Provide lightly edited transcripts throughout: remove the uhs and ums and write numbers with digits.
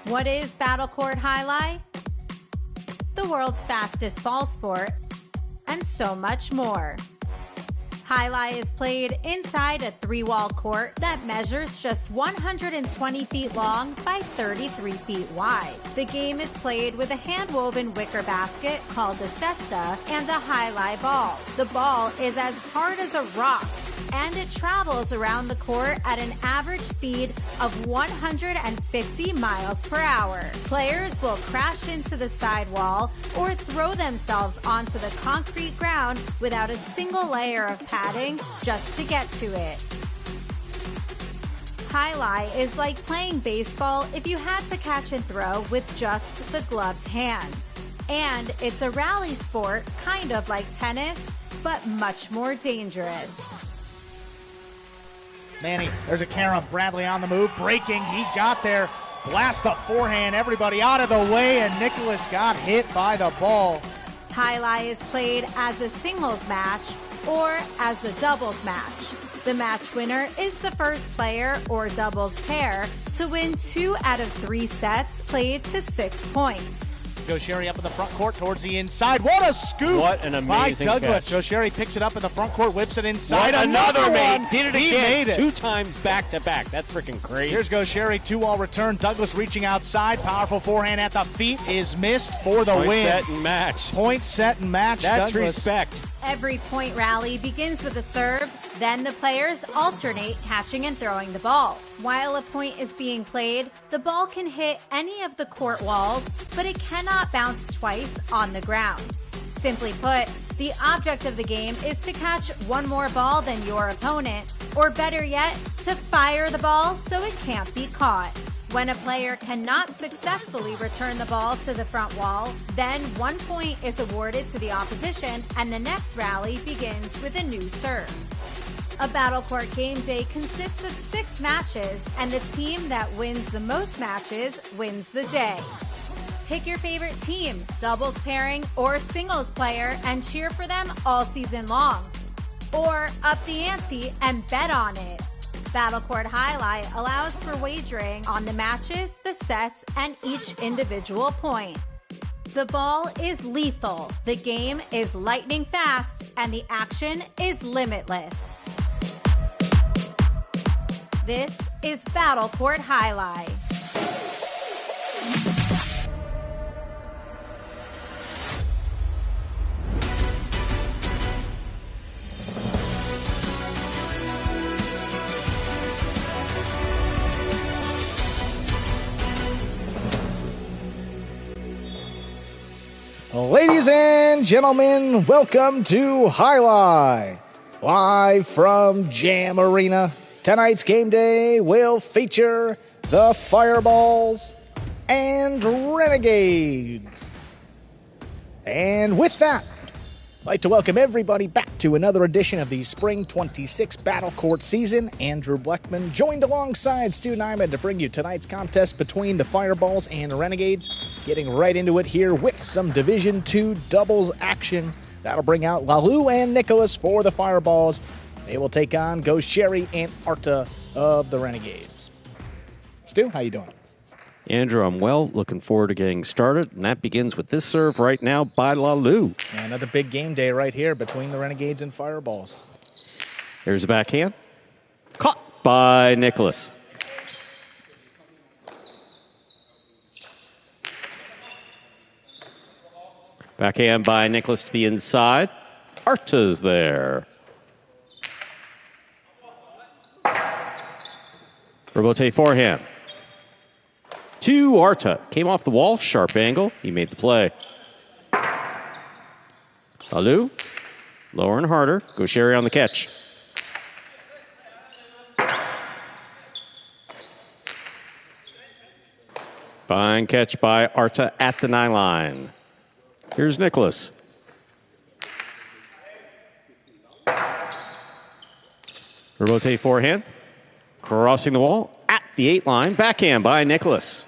What is Battle Court Jai Alai? The world's fastest ball sport, and so much more. Jai Alai is played inside a 3-wall court that measures just 120 feet long by 33 feet wide. The game is played with a hand-woven wicker basket called a cesta and a Jai Alai ball. The ball is as hard as a rock, and it travels around the court at an average speed of 150 miles per hour. Players will crash into the sidewall or throw themselves onto the concrete ground without a single layer of padding just to get to it. Jai Alai is like playing baseball if you had to catch and throw with just the gloved hand. And it's a rally sport, kind of like tennis, but much more dangerous. Manny, there's a carom. Bradley on the move, breaking. He got there. Blast the forehand. Everybody out of the way, and Nicholas got hit by the ball. Jai Alai is played as a singles match or as a doubles match. The match winner is the first player or doubles pair to win 2 out of 3 sets played to 6 points. Gaucheri up in the front court towards the inside. What a scoop! What an amazing by Douglas. catch. Gaucheri picks it up in the front court, whips it inside. Another one. made. Did it He again. made it. 2 times back to back. That's freaking crazy. Here's Gaucheri, 2-all return. Douglas reaching outside. Powerful forehand at the feet is missed for the Point, win. set, and match. Point, set, and match. That's Douglas. respect. Every point rally begins with a serve, then the players alternate catching and throwing the ball. While a point is being played, the ball can hit any of the court walls, but it cannot bounce twice on the ground. Simply put, the object of the game is to catch one more ball than your opponent, or better yet, to fire the ball so it can't be caught. When a player cannot successfully return the ball to the front wall, then 1 point is awarded to the opposition and the next rally begins with a new serve. A Battle Court game day consists of 6 matches, and the team that wins the most matches wins the day. Pick your favorite team, doubles pairing, or singles player, and cheer for them all season long. Or up the ante and bet on it. Battle Court Jai Alai allows for wagering on the matches, the sets, and each individual point. The ball is lethal, the game is lightning fast, and the action is limitless. This is Battle Court Jai Alai. Ladies and gentlemen, welcome to Jai Alai, live from Jam Arena. Tonight's game day will feature the Fireballs and Renegades. And with that, I'd like to welcome everybody back to another edition of the Spring 26 Battle Court season. Andrew Bleckman joined alongside Stu Nyman to bring you tonight's contest between the Fireballs and Renegades. Getting right into it here with some Division II doubles action. That'll bring out Lalu and Nicholas for the Fireballs. They will take on Gaucheri and Arta of the Renegades. Stu, how you doing? Andrew, I'm well. Looking forward to getting started. And that begins with this serve right now by Lalu. Another big game day right here between the Renegades and Fireballs. Here's a backhand. Caught by Nicholas. Backhand by Nicholas to the inside. Arta's there. Rebote forehand. To Arta. Came off the wall. Sharp angle. He made the play. Lalu. Lower and harder. Gaucheri on the catch. Fine catch by Arta at the 9 line. Here's Nicholas. Rebote forehand. Crossing the wall at the 8 line. Backhand by Nicholas.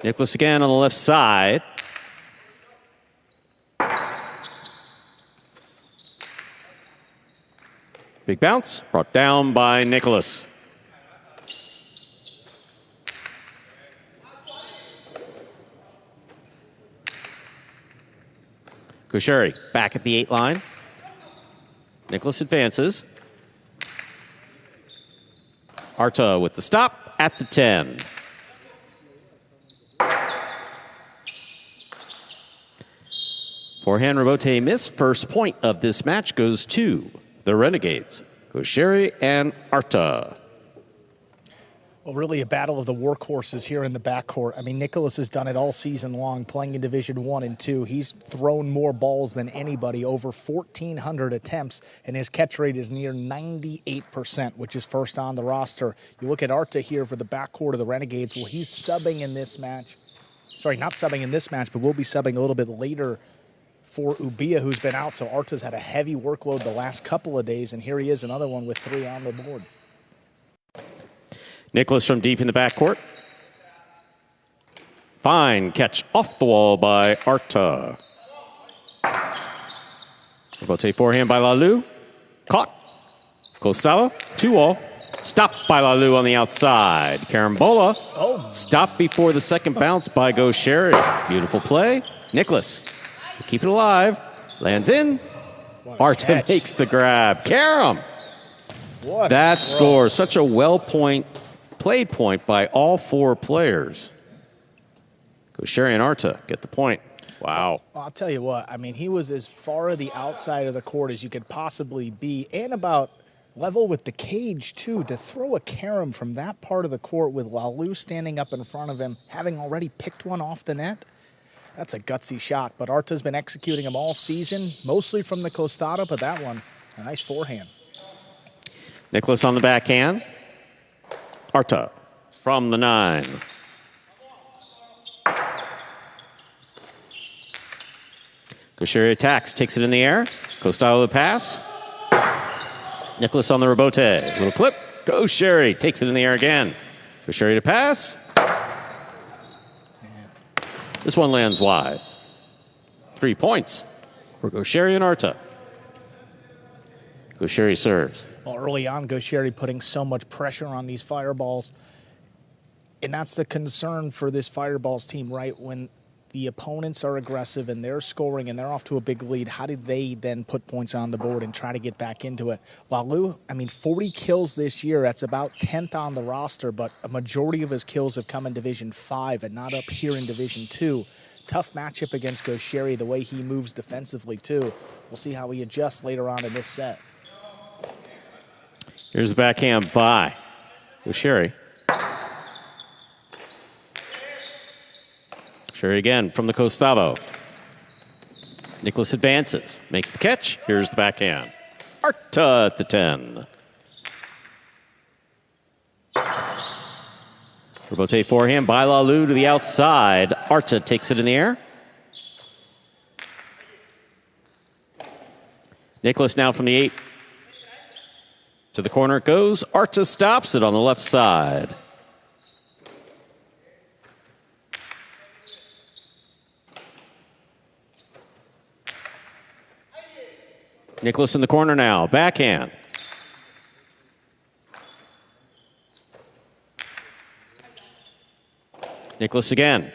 Nicholas again on the left side. Big bounce. Brought down by Nicholas. Kusheri back at the 8 line. Nicholas advances. Arta with the stop at the 10. Forehand Rabote miss. First point of this match goes to the Renegades. Kusheri and Arta. Well, really a battle of the workhorses here in the backcourt. I mean, Nicholas has done it all season long, playing in Division 1 and 2. He's thrown more balls than anybody, over 1,400 attempts, and his catch rate is near 98%, which is first on the roster. You look at Arta here for the backcourt of the Renegades. Well, he's subbing in this match. Sorry, not subbing in this match, but will be subbing a little bit later for Ubia, who's been out. So Arta's had a heavy workload the last couple of days, and here he is, another one with 3 on the board. Nicholas from deep in the backcourt. Fine catch off the wall by Arta. Rabote forehand by Lalou. Caught. Costello, 2-all. Stopped by Lalou on the outside. Carambola. Stopped before the second bounce by Gaucheri. Beautiful play. Nicholas. Keep it alive. Lands in. Arta makes the grab. Karam. That score. Such a played point by all 4 players. Gaucheri and Arta get the point. Wow. I'll tell you what. I mean, he was as far to the outside of the court as you could possibly be, and about level with the cage, too. To throw a carom from that part of the court with Lalou standing up in front of him, having already picked one off the net, that's a gutsy shot. But Arta's been executing them all season, mostly from the costado, but that one, a nice forehand. Nicholas on the backhand. Arta from the 9. Gaucheri attacks, takes it in the air. Costello the pass. Nicholas on the Rabote. Little clip. Gaucheri takes it in the air again. Gaucheri to pass. This one lands wide. 3 points for Gaucheri and Arta. Gaucheri serves. Well, early on, Gaucheri putting so much pressure on these fireballs. And that's the concern for this fireballs team, right? When the opponents are aggressive and they're scoring and they're off to a big lead, how do they then put points on the board and try to get back into it? Lalou, 40 kills this year. That's about 10th on the roster, but a majority of his kills have come in Division 5 and not up here in Division 2. Tough matchup against Gaucheri, the way he moves defensively, too. We'll see how he adjusts later on in this set. Here's the backhand by Gaucheri. Gaucheri again from the costado. Nicholas advances, makes the catch. Here's the backhand. Arta at the 10. Rabote forehand by Lalou to the outside. Arta takes it in the air. Nicholas now from the 8. To the corner it goes. Arta stops it on the left side. Nicholas in the corner now. Backhand. Nicholas again.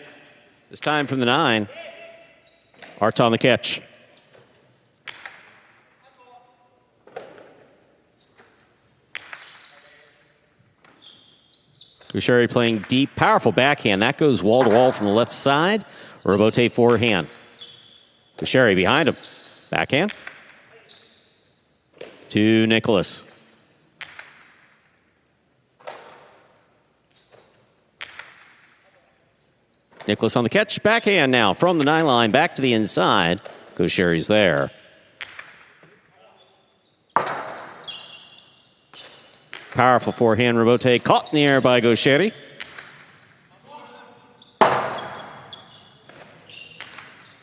This time from the 9. Arta on the catch. Gaucheri playing deep, powerful backhand. That goes wall to wall from the left side. Rabote forehand. Gaucheri behind him. Backhand. To Nicholas. Nicholas on the catch. Backhand now from the 9 line back to the inside. Gaucheri's there. Powerful forehand. Rabote caught in the air by Gaucheri.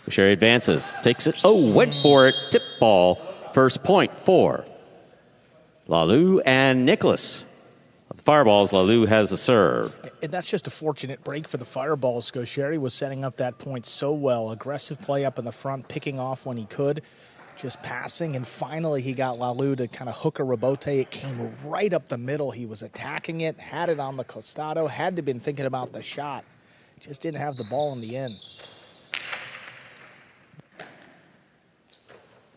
Gaucheri advances. Takes it. Oh, went for it. Tip ball. First point for Lalou and Nicholas. The Fireballs, Lalou has the serve. And that's just a fortunate break for the Fireballs. Gaucheri was setting up that point so well. Aggressive play up in the front, picking off when he could. Just passing, and finally he got Lalou to kind of hook a Rabote. It came right up the middle. He was attacking it, had it on the costado, had to have been thinking about the shot. Just didn't have the ball in the end.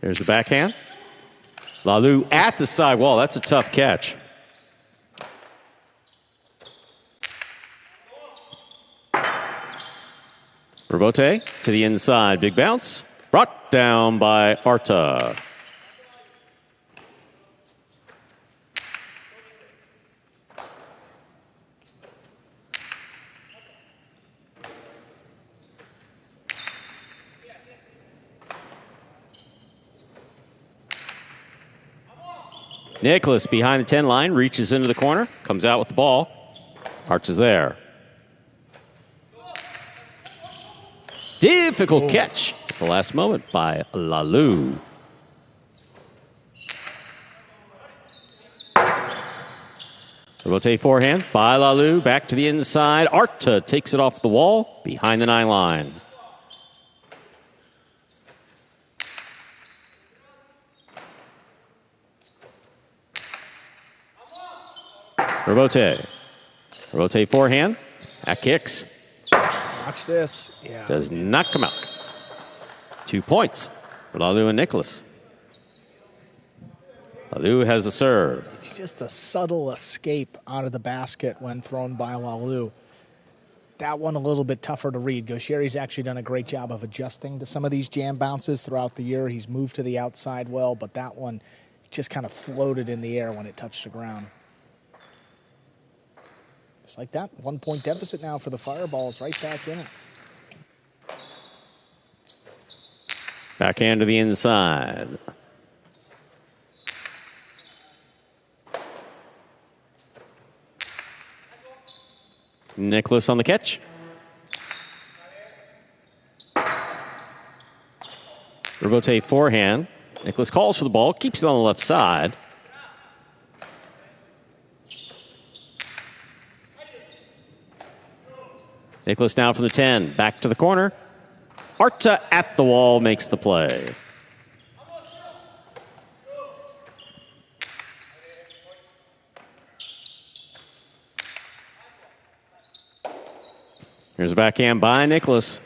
There's the backhand. Lalu at the side wall. That's a tough catch. Rebote to the inside. Big bounce. Brought down by Arta. Nicholas behind the 10 line, reaches into the corner, comes out with the ball. Arts is there. Difficult catch at the last moment by Lalu. Rebote forehand by Lalu, back to the inside. Arta takes it off the wall behind the 9 line. Rebote forehand. That kicks. Watch this. Yeah. Does not come out. 2 points for Lalu and Nicholas. Lalu has a serve. It's just a subtle escape out of the basket when thrown by Lalu. That one a little bit tougher to read. Gaucheri's actually done a great job of adjusting to some of these jam bounces throughout the year. He's moved to the outside well, but that one just kind of floated in the air when it touched the ground. Just like that, 1 point deficit now for the Fireballs, right back in it. Backhand to the inside. Nicholas on the catch. Rebote forehand. Nicholas calls for the ball, keeps it on the left side. Nicholas now from the 10, back to the corner. Arta at the wall makes the play. Here's a backhand by Nicholas.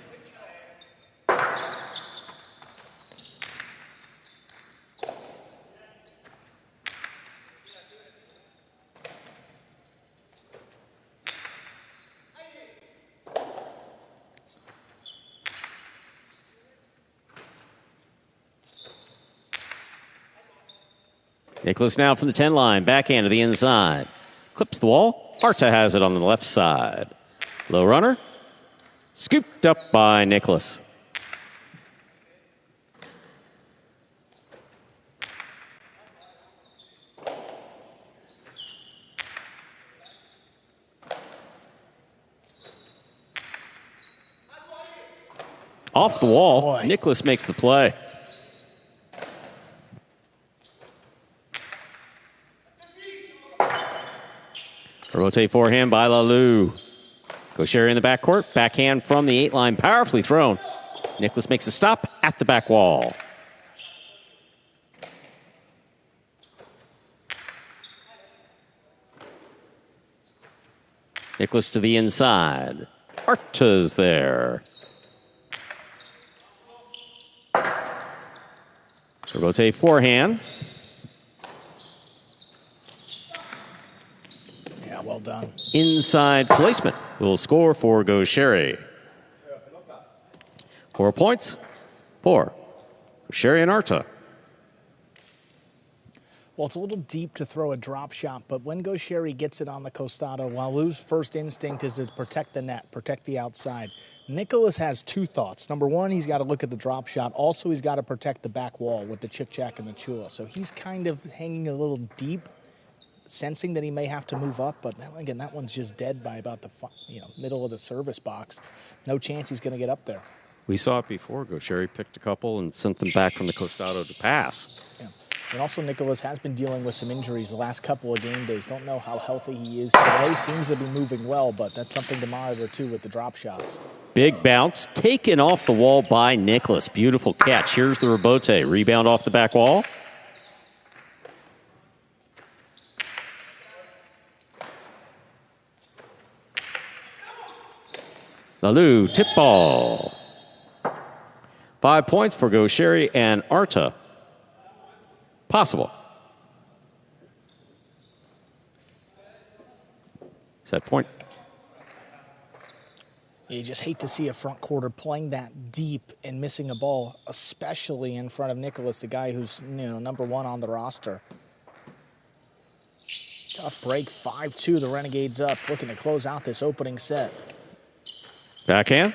Nicholas now from the 10 line, backhand to the inside. Clips the wall. Arta has it on the left side. Low runner. Scooped up by Nicholas. Off the wall. Boy. Nicholas makes the play. Rotate forehand by Lalu. Gaucheri in the backcourt. Backhand from the 8 line. Powerfully thrown. Nicholas makes a stop at the back wall. Nicholas to the inside. Arta's there. Rotate forehand. Well done. Inside placement will score for Gaucheri. 4 points for Gaucheri and Arta. Well, it's a little deep to throw a drop shot, but when Gaucheri gets it on the costado, Lalu's first instinct is to protect the net, protect the outside. Nicholas has 2 thoughts. Number 1, he's got to look at the drop shot. Also, he's got to protect the back wall with the chick-chack and the chula. So he's kind of hanging a little deep, sensing that he may have to move up, but again, that one's just dead by about the middle of the service box. No chance he's going to get up there. We saw it before. Gaucheri picked a couple and sent them back from the costado to pass. Yeah. And also, Nicholas has been dealing with some injuries the last couple of game days. Don't know how healthy he is today. Seems to be moving well, but that's something to monitor, too, with the drop shots. Big bounce, taken off the wall by Nicholas. Beautiful catch. Here's the rebote. Rebound off the back wall. Lalu, tip ball. 5 points for Gaucheri and Arta. possible. Set point. You just hate to see a front quarter playing that deep and missing a ball, especially in front of Nicholas, the guy who's number 1 on the roster. Tough break, 5-2. The Renegades up, looking to close out this opening set. Backhand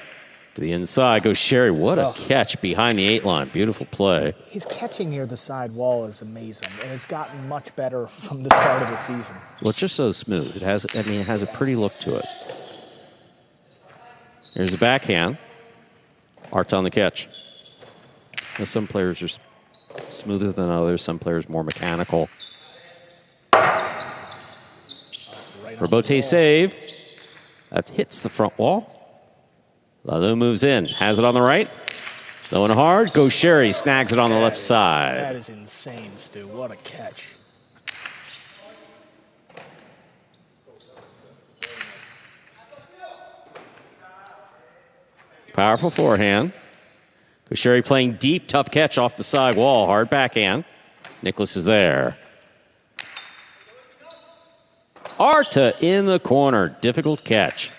to the inside goes Sherry. What a catch behind the 8 line. Beautiful play. His catching near the side wall is amazing, and it's gotten much better from the start of the season. Well, it's just so smooth. It has a pretty look to it. Here's a backhand. Art on the catch. Now, some players are smoother than others. Some players more mechanical. Robote save. That hits the front wall. Lalou moves in. Has it on the right. Low and hard. Goes Sherry. Snags it on the left side. That is insane, Stu. What a catch. Powerful forehand. Sherry playing deep, tough catch off the side wall. Hard backhand. Nicholas is there. Arta in the corner. Difficult catch.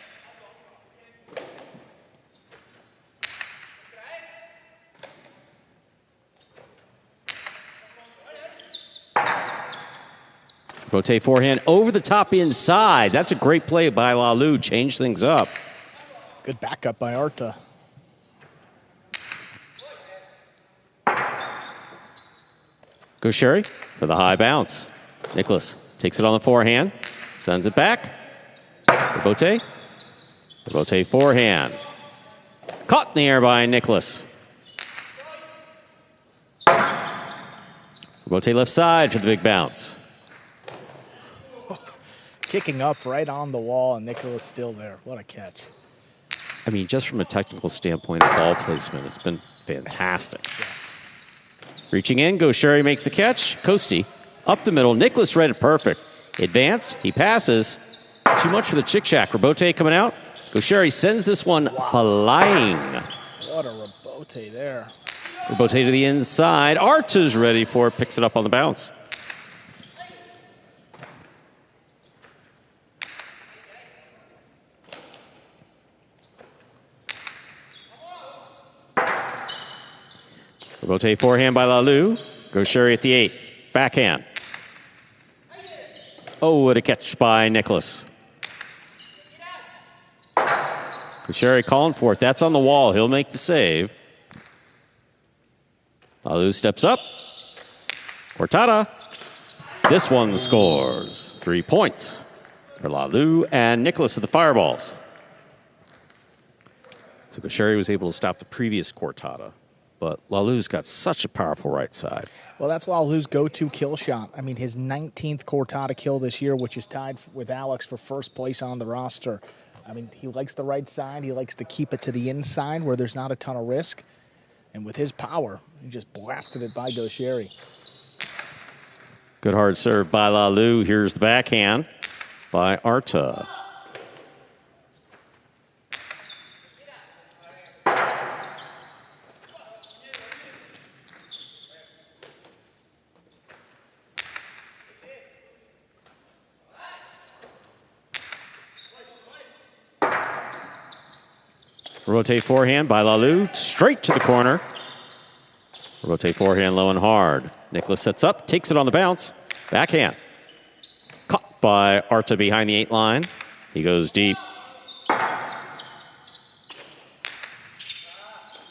Rotate forehand over the top inside. That's a great play by Lalou. Change things up. Good backup by Arta. Go Sherry for the high bounce. Nicholas takes it on the forehand. Sends it back. Robote. Robote forehand. Caught in the air by Nicholas. Robote left side for the big bounce. Kicking up right on the wall, and Nicholas still there. What a catch. I mean, just from a technical standpoint of ball placement, it's been fantastic. Yeah. Reaching in, Go Sherry makes the catch. Coasty up the middle. Nicholas read it perfect. Advanced, he passes. Too much for the chick shack. Robote coming out. Go Sherry sends this one flying. What a Robote there. Robote to the inside. Arta's ready for it. Picks it up on the bounce. Robote forehand by Lalou. Go Sherry at the 8. Backhand. Oh, what a catch by Nicholas. Go Sherry calling for it. That's on the wall. He'll make the save. Lalou steps up. Cortada. This one scores 3 points for Lalou and Nicholas at the fireballs. So Sherry was able to stop the previous Cortada. But Lalou's got such a powerful right side. Well, that's Lalou's go-to kill shot. I mean, his 19th Cortada kill this year, which is tied with Alex for first place on the roster. I mean, he likes the right side. He likes to keep it to the inside where there's not a ton of risk. And with his power, he just blasted it by Go Sherry. Good hard serve by Lalou. Here's the backhand by Arta. Rotate forehand by Lalou, straight to the corner. Rotate forehand low and hard. Nicholas sets up, takes it on the bounce. Backhand. Caught by Arta behind the 8 line. He goes deep.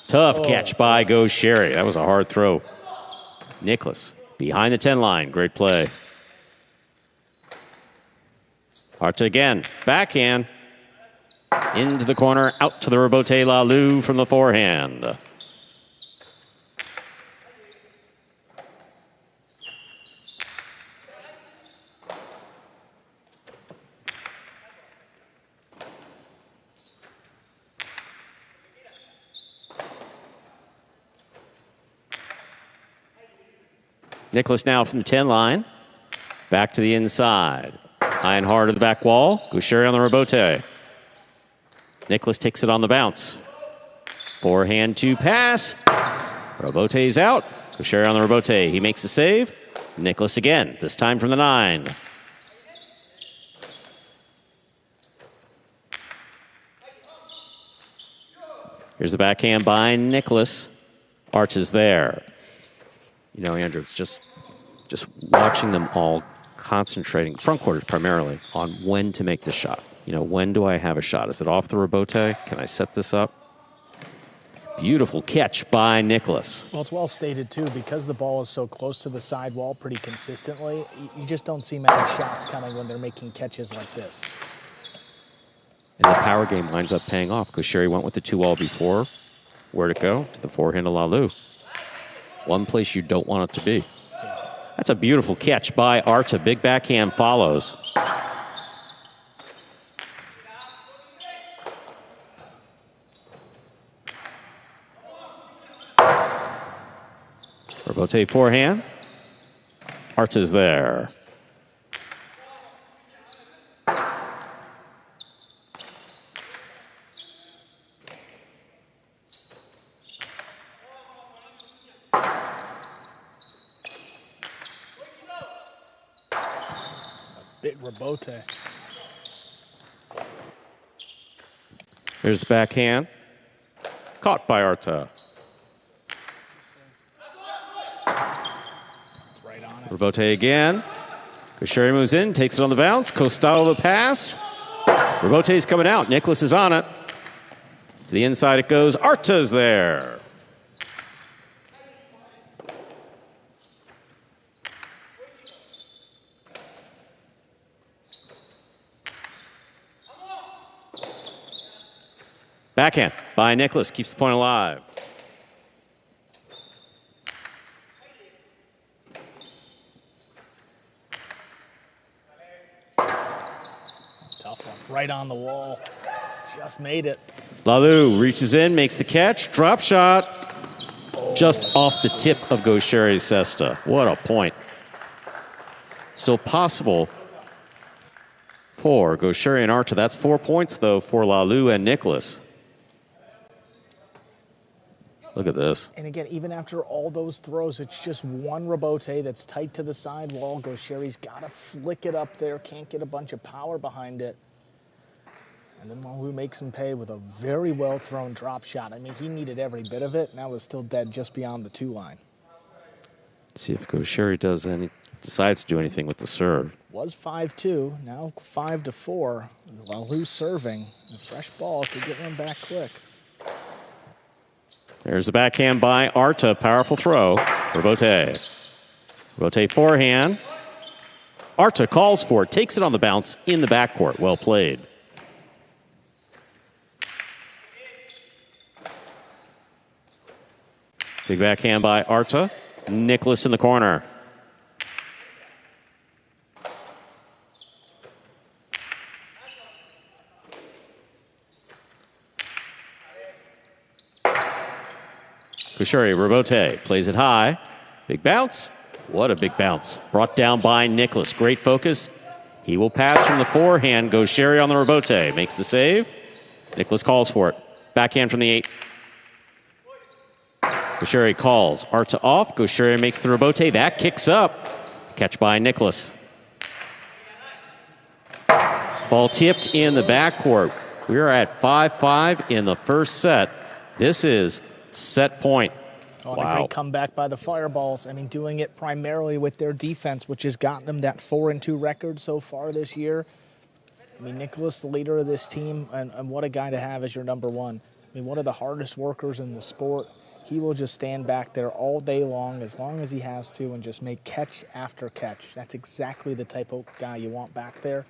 Tough catch by Go Sherry. That was a hard throw. Nicholas behind the 10 line. Great play. Arta again. Backhand. Into the corner, out to the Robote Lalou from the forehand. Nicholas now from the 10 line. Back to the inside. High and hard to the back wall. Go Sherry on the Robote. Nicholas takes it on the bounce. Forehand to pass. Robote's out. Go Sherry on the Robote. He makes the save. Nicholas again, this time from the 9. Here's the backhand by Nicholas. Arches there. You know, Andrew, it's just watching them all concentrating, front quarters primarily, on when to make the shot. You know, when do I have a shot? Is it off the rebote? Can I set this up? Beautiful catch by Nicholas. Well, it's well stated, too, because the ball is so close to the sidewall pretty consistently, you just don't see many shots coming when they're making catches like this. And the power game winds up paying off because Sherry went with the 2-all before. Where'd it go? To the forehand of Lalu. One place you don't want it to be. That's a beautiful catch by Arta. Big backhand follows. Rebote forehand. Arta's there. Big rebote. Here's the backhand. Caught by Arta. It's right on it. Rebote again. Kosheri moves in, takes it on the bounce. Costello the pass. Rebote's coming out. Nicholas is on it. To the inside it goes. Arta's there. Backhand by Nicholas. Keeps the point alive. Tough one. Right on the wall. Just made it. Lalu reaches in, makes the catch. Drop shot. Just off the tip of Gosheri's cesta. What a point. Still possible for Gosheri and Arta. That's 4 points, though, for Lalu and Nicholas. Look at this. And again, even after all those throws, it's just one rebote that's tight to the sidewall. Gosheri's got to flick it up there. Can't get a bunch of power behind it. And then Lalu makes him pay with a very well-thrown drop shot. I mean, he needed every bit of it. Now it's still dead just beyond the 2 line. See if Gosheri decides to do anything with the serve. Was 5-2, now 5-4. Lalu serving. A fresh ball could get one back quick. There's the backhand by Arta. Powerful throw. Rebote. Rebote forehand. Arta calls for it. Takes it on the bounce in the backcourt. Well played. Big backhand by Arta. Nicholas in the corner. Kosheri, Rebote, plays it high. Big bounce. What a big bounce. Brought down by Nicholas. Great focus. He will pass from the forehand. Gosheri on the Rebote. Makes the save. Nicholas calls for it. Backhand from the 8. Kosheri calls. Arta off. Gosheri makes the Rebote. That kicks up. Catch by Nicholas. Ball tipped in the backcourt. We are at 5-5 in the first set. This is set point. Oh, and a great comeback by the Fireballs. I mean, doing it primarily with their defense, which has gotten them that 4-2 record so far this year. I mean, Nicholas, the leader of this team, and what a guy to have as your number 1. I mean, one of the hardest workers in the sport. He will just stand back there all day long as he has to, and just make catch after catch. That's exactly the type of guy you want back there.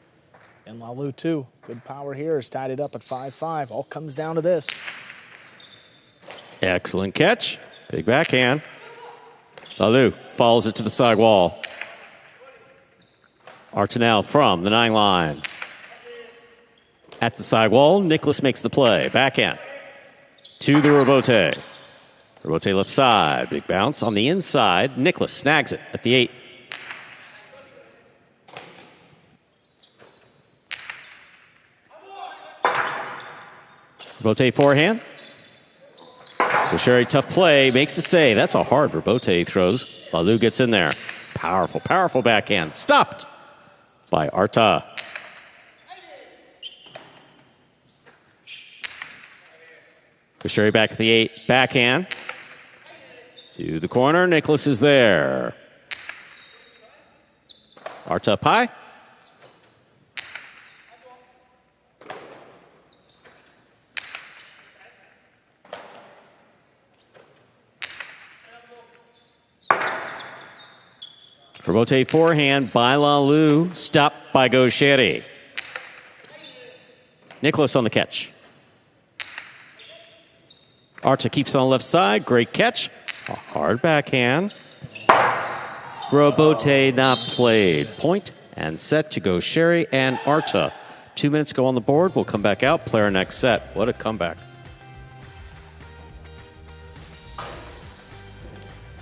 And Lalu, too. Good power here. Has tied it up at 5-5. All comes down to this. Excellent catch. Big backhand. Lalu follows it to the side wall. Artanel from the 9 line. At the side wall, Nicholas makes the play. Backhand. To the Rebote. Rebote left side. Big bounce on the inside. Nicholas snags it at the 8. Rebote forehand. Kosheri, tough play, makes the save. That's a hard Rebote he throws. Lalu gets in there. Powerful, powerful backhand. Stopped by Arta. Kosheri back at the 8. Backhand. To the corner. Nicholas is there. Arta up high. Robote forehand by Lalu. Stopped by Gaucheri. Nicholas on the catch. Arta keeps on the left side. Great catch. A hard backhand. Robote not played. Point and set to Gaucheri and Arta. 2 minutes go on the board. We'll come back out. Play our next set. What a comeback.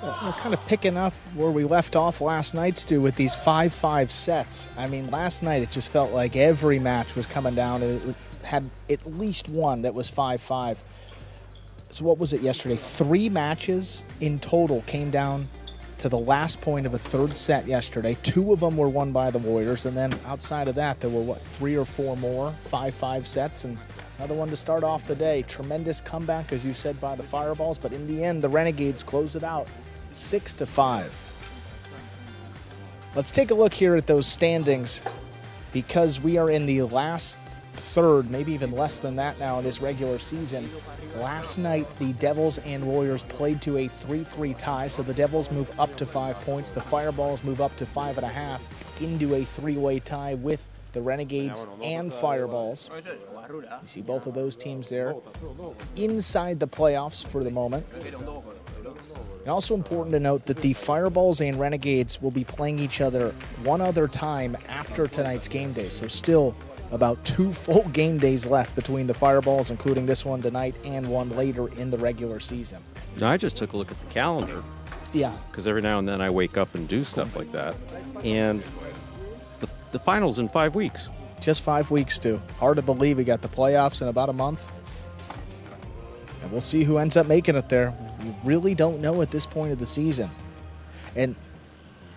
We're kind of picking up where we left off last night, Stu, with these 5-5 sets. I mean, last night it just felt like every match was coming down. It had at least one that was 5-5. So what was it yesterday? 3 matches in total came down to the last point of a third set yesterday. 2 of them were won by the Warriors, and then outside of that, there were, 3 or 4 more 5-5 sets, and another one to start off the day. Tremendous comeback, as you said, by the Fireballs, but in the end, the Renegades close it out 6-5. Let's take a look here at those standings, because we are in the last third, maybe even less than that now in this regular season. Last night, the Devils and Warriors played to a 3-3 tie, so the Devils move up to 5 points. The Fireballs move up to 5.5 into a 3-way tie with the Renegades and Fireballs. You see both of those teams there inside the playoffs for the moment. And also important to note that the Fireballs and Renegades will be playing each other one other time after tonight's game day, so still about 2 full game days left between the Fireballs, including this one tonight and one later in the regular season. Now, I just took a look at the calendar. Yeah. Because every now and then I wake up and do stuff like that. And the final's in 5 weeks. Just 5 weeks, Stu. Hard to believe we got the playoffs in about a month. And we'll see who ends up making it there. We really don't know at this point of the season. And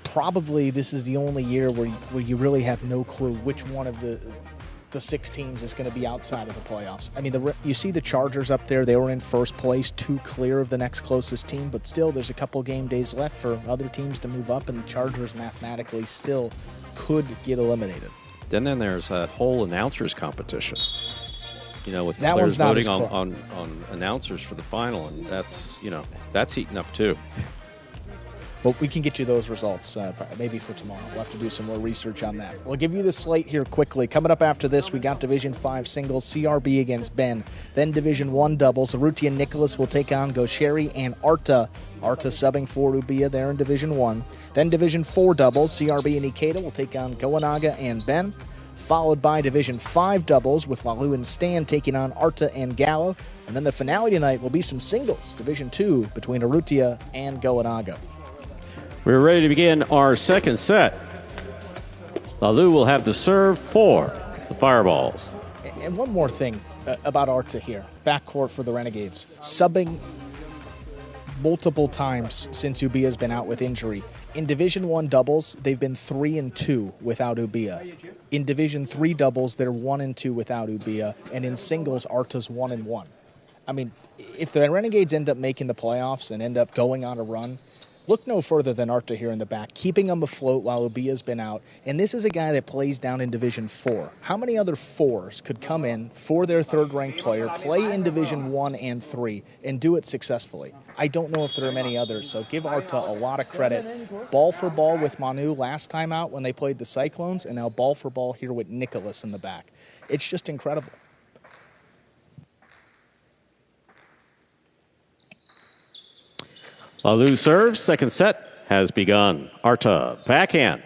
probably this is the only year where you really have no clue which one of the 6 teams is going to be outside of the playoffs. I mean, you see the Chargers up there. They were in first place, 2 clear of the next closest team, but still there's a couple game days left for other teams to move up, and the Chargers mathematically still could get eliminated. Then there's that whole announcers competition. You know, with that players voting on announcers for the final, and that's heating up too. But we can get you those results maybe for tomorrow. We'll have to do some more research on that. We'll give you the slate here quickly. Coming up after this, we got Division 5 singles, CRB against Ben. Then Division 1 doubles. Arruti and Nicholas will take on Gaucheri and Arta. Arta subbing for Ubia there in Division 1. Then Division 4 doubles. CRB and Ikeda will take on Goanaga and Ben. Followed by Division 5 doubles with Lalu and Stan taking on Arta and Gallo. And then the finale tonight will be some singles. Division 2 between Arrutia and Goanaga. We're ready to begin our second set. Lalu will have the serve for the Fireballs. And one more thing about Arta here. Backcourt for the Renegades. Subbing multiple times since Ubia's been out with injury. In Division 1 doubles, they've been 3-2 without Ubia. In Division 3 doubles, they're 1-2 without Ubia. And in singles, Arta's 1-1. I mean, if the Renegades end up making the playoffs and end up going on a run, look no further than Arta here in the back, keeping them afloat while Ubia's been out. And this is a guy that plays down in Division 4. How many other 4s could come in for their third-ranked player, play in Division 1 and 3, and do it successfully? I don't know if there are many others, so give Arta a lot of credit. Ball for ball with Manu last time out when they played the Cyclones, and now ball for ball here with Nicholas in the back. It's just incredible. Lalu serves. Second set has begun. Arta, backhand.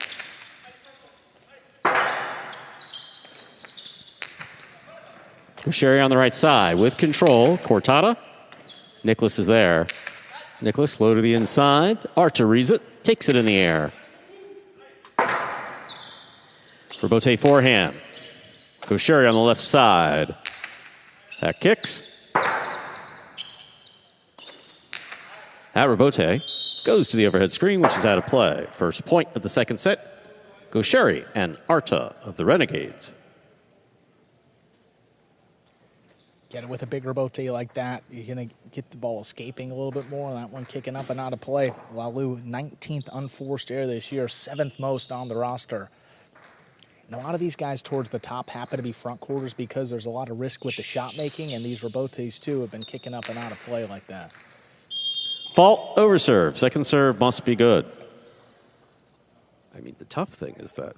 Gaucheri on the right side with control. Cortada. Nicholas is there. Nicholas low to the inside. Arta reads it. Takes it in the air. Robote forehand. Gaucheri on the left side. That kicks. At Robote. goes to the overhead screen, which is out of play. First point of the second set. Gosheri and Arta of the Renegades. Get it with a big rebote like that, you're going to get the ball escaping a little bit more. That one kicking up and out of play. Lalu, 19th unforced error this year, 7th most on the roster. And a lot of these guys towards the top happen to be front quarters because there's a lot of risk with the shot making, and these rebotes, too, have been kicking up and out of play like that. Fault over serve. Second serve must be good. I mean, the tough thing is that,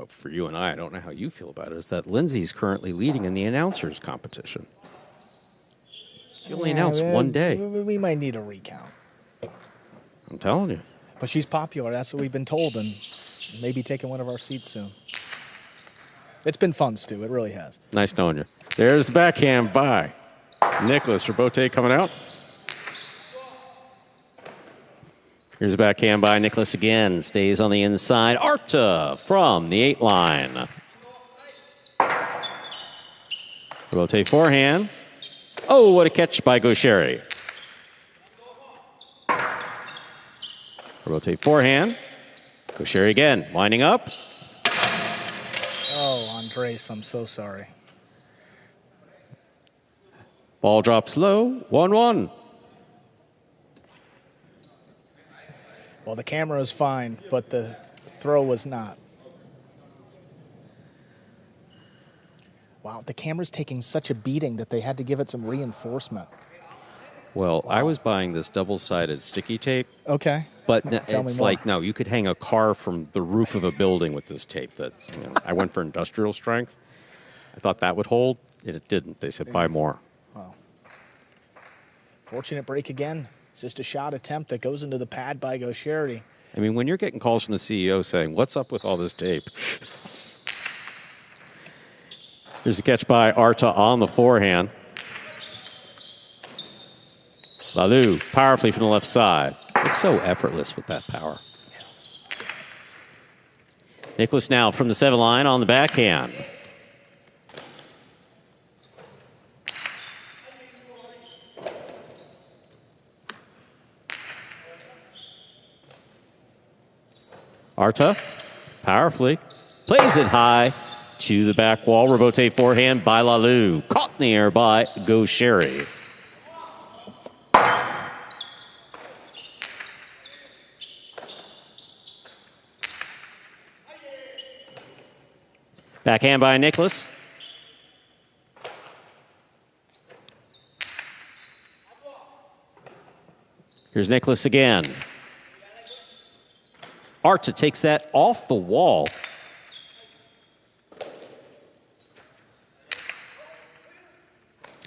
for you and I don't know how you feel about it, is that Lindsay's currently leading in the announcers competition. She only announced one day. We might need a recount. I'm telling you. But she's popular. That's what we've been told, and maybe taking one of our seats soon. It's been fun, Stu. It really has. Nice knowing you. There's the backhand by Nicholas. Rebote coming out. Here's a backhand by Nicholas again. Stays on the inside. Arta from the 8 line. Rebote forehand. Oh, what a catch by Gosheri. Rebote forehand. Gosheri again. Winding up. Oh, Andres, I'm so sorry. Ball drops low. 1-1. Well, the camera is fine, but the throw was not. Wow, the camera's taking such a beating that they had to give it some reinforcement. Well, I was buying this double-sided sticky tape. Okay. But it's like, no, you could hang a car from the roof of a building with this tape. I went for industrial strength. I thought that would hold. It didn't. They said, buy more. Wow. Fortunate break again. It's just a shot attempt that goes into the pad by Gosheri. I mean, when you're getting calls from the CEO saying, what's up with all this tape? Here's a catch by Arta on the forehand. Lalu, powerfully from the left side. Looks so effortless with that power. Nicholas now from the 7 line on the backhand. Arta, powerfully, plays it high to the back wall. Rebote forehand by Lalu. Caught in the air by Gosheri. Backhand by Nicholas. Here's Nicholas again. Arta takes that off the wall.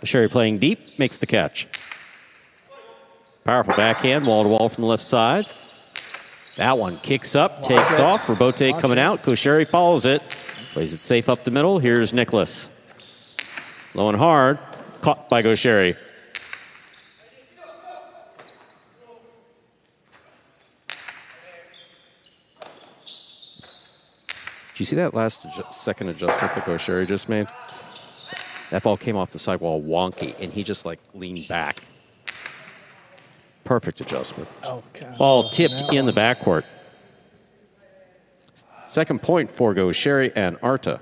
Sherry playing deep, makes the catch. Powerful backhand, wall-to-wall from the left side. That one kicks up, takes off. Rebote coming out. Gosheri follows it. Plays it safe up the middle. Here's Nicholas. Low and hard. Caught by Gosheri. Did you see that last second adjustment that Gosheri just made? That ball came off the sidewall wonky, and he just leaned back. Perfect adjustment. Ball tipped in the backcourt. Second point for Gosheri and Arta.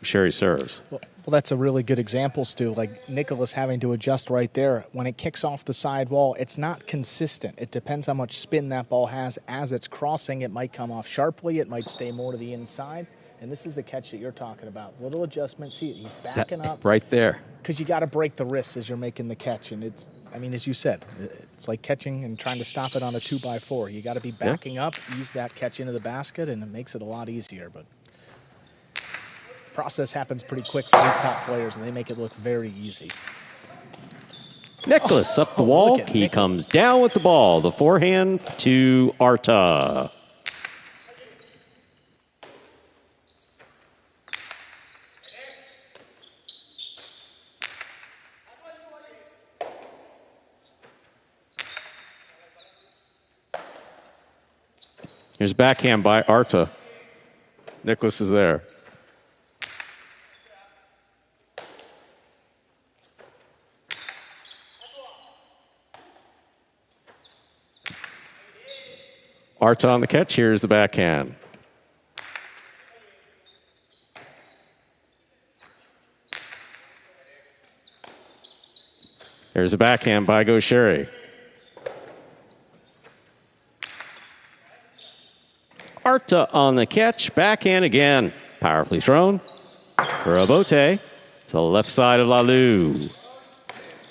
Gosheri serves. Well, that's a really good example, Stu. Like Nicholas having to adjust right there. When it kicks off the side wall, it's not consistent. It depends how much spin that ball has as it's crossing. It might come off sharply. It might stay more to the inside. And this is the catch that you're talking about. Little adjustment. See, he's backing up. Right there. Because you got to break the wrist as you're making the catch. And it's, I mean, as you said, it's like catching and trying to stop it on a 2x4. You got to be backing up, ease that catch into the basket, and it makes it a lot easier. But the process happens pretty quick for these top players, and they make it look very easy. Nicholas up the wall. He comes down with the ball. The forehand to Arta. Here's backhand by Arta. Nicholas is there. Arta on the catch. Here's the backhand. There's a backhand by Gaucheri. Arta on the catch. Backhand again. Powerfully thrown. Robote to the left side of Lalou.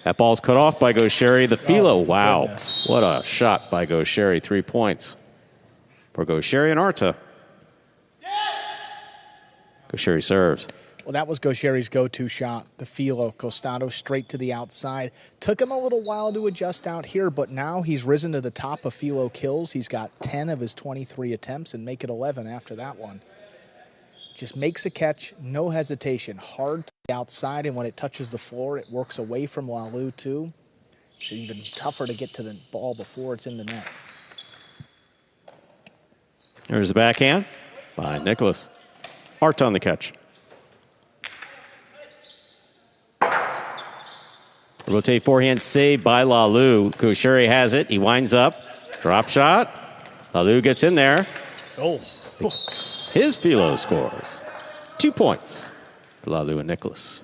That ball's cut off by Gaucheri. The Filo, wow. Goodness. What a shot by Gaucheri. 3 points for Gaucheri and Arta. Gaucheri serves. Well, that was Gaucheri's go-to shot. The Filo, Costado straight to the outside. Took him a little while to adjust out here, but now he's risen to the top of Filo kills. He's got 10 of his 23 attempts and make it 11 after that one. Just makes a catch, no hesitation. Hard to the outside, and when it touches the floor, it works away from Lalou, too. It's even tougher to get to the ball before it's in the net. There's the backhand by Nicholas. Arta on the catch. Rotate forehand saved by Lalou. Gaucheri has it. He winds up. Drop shot. Lalou gets in there. Oh. His Filo scores. 2 points for Lalou and Nicholas.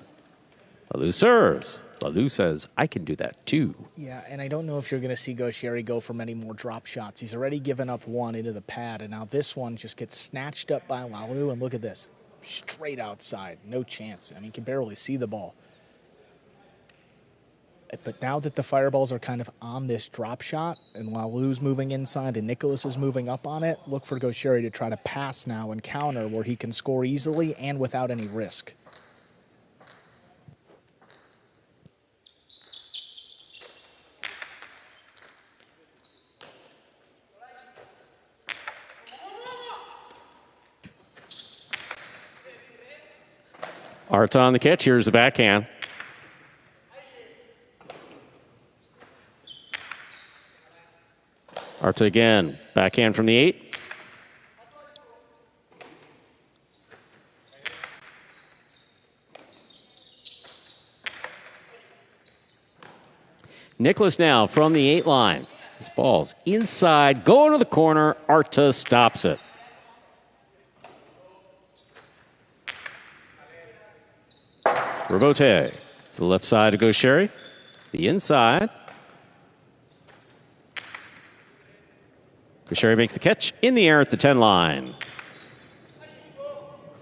Lalou serves. Lalou says, I can do that too. Yeah, and I don't know if you're going to see Gaucheri go for many more drop shots. He's already given up one into the pad, and now this one just gets snatched up by Lalou, and look at this. Straight outside. No chance. I mean, you can barely see the ball. But now that the Fireballs are kind of on this drop shot and Lalou's moving inside and Nicholas is moving up on it, look for Gaucheri to try to pass now and counter where he can score easily and without any risk. Arta on the catch. Here's the backhand. Arta again. Backhand from the 8. Nicholas now from the 8 line. This ball's inside, going to the corner. Arta stops it. Robote to the left side of Gaucheri. The inside. Gaucheri makes the catch in the air at the 10 line.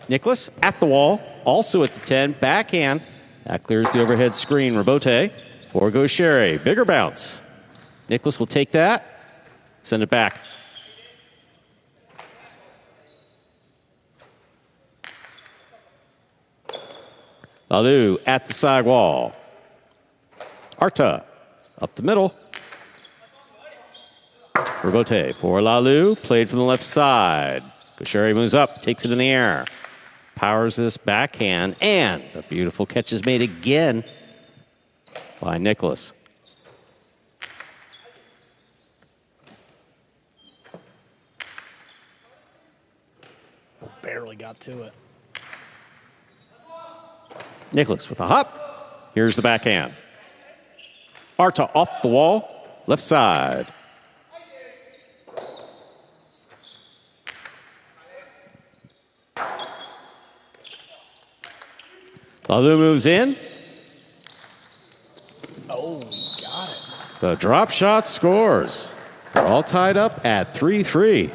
Nicholas at the wall, also at the 10, backhand. That clears the overhead screen. Robote for Gaucheri. Bigger bounce. Nicholas will take that, send it back. Lalou at the side wall. Arta up the middle. Robote for Lalou, played from the left side. Gaucheri moves up, takes it in the air. Powers this backhand, and a beautiful catch is made again by Nicholas. Barely got to it. Nicholas with a hop. Here's the backhand. Arta off the wall, left side. Lalou moves in. Oh, got it. The drop shot scores. They're all tied up at 3-3.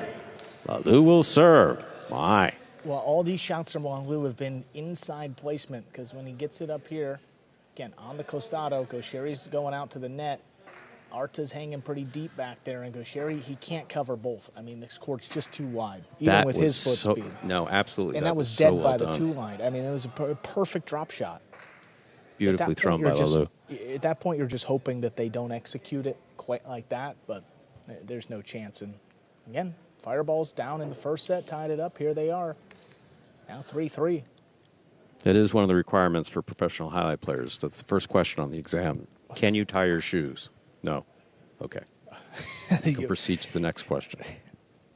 Lalou will serve. My. Well, all these shots from Lalou have been inside placement because when he gets it up here, again, on the Costado, Gaucheri's going out to the net. Arta's hanging pretty deep back there, and Gaucheri, he can't cover both. I mean, this court's just too wide, even That with was his foot so, speed. No, absolutely. And that was so dead well by the done. 2 line. I mean, it was a perfect drop shot. Beautifully thrown by just, Lalou. at that point, you're just hoping that they don't execute it quite like that, but there's no chance. And again, Fireballs down in the first set, tied it up. Here they are. Now 3-3. That is one of the requirements for professional highlight players. That's the first question on the exam. Can you tie your shoes? No. Okay. We'll proceed to the next question.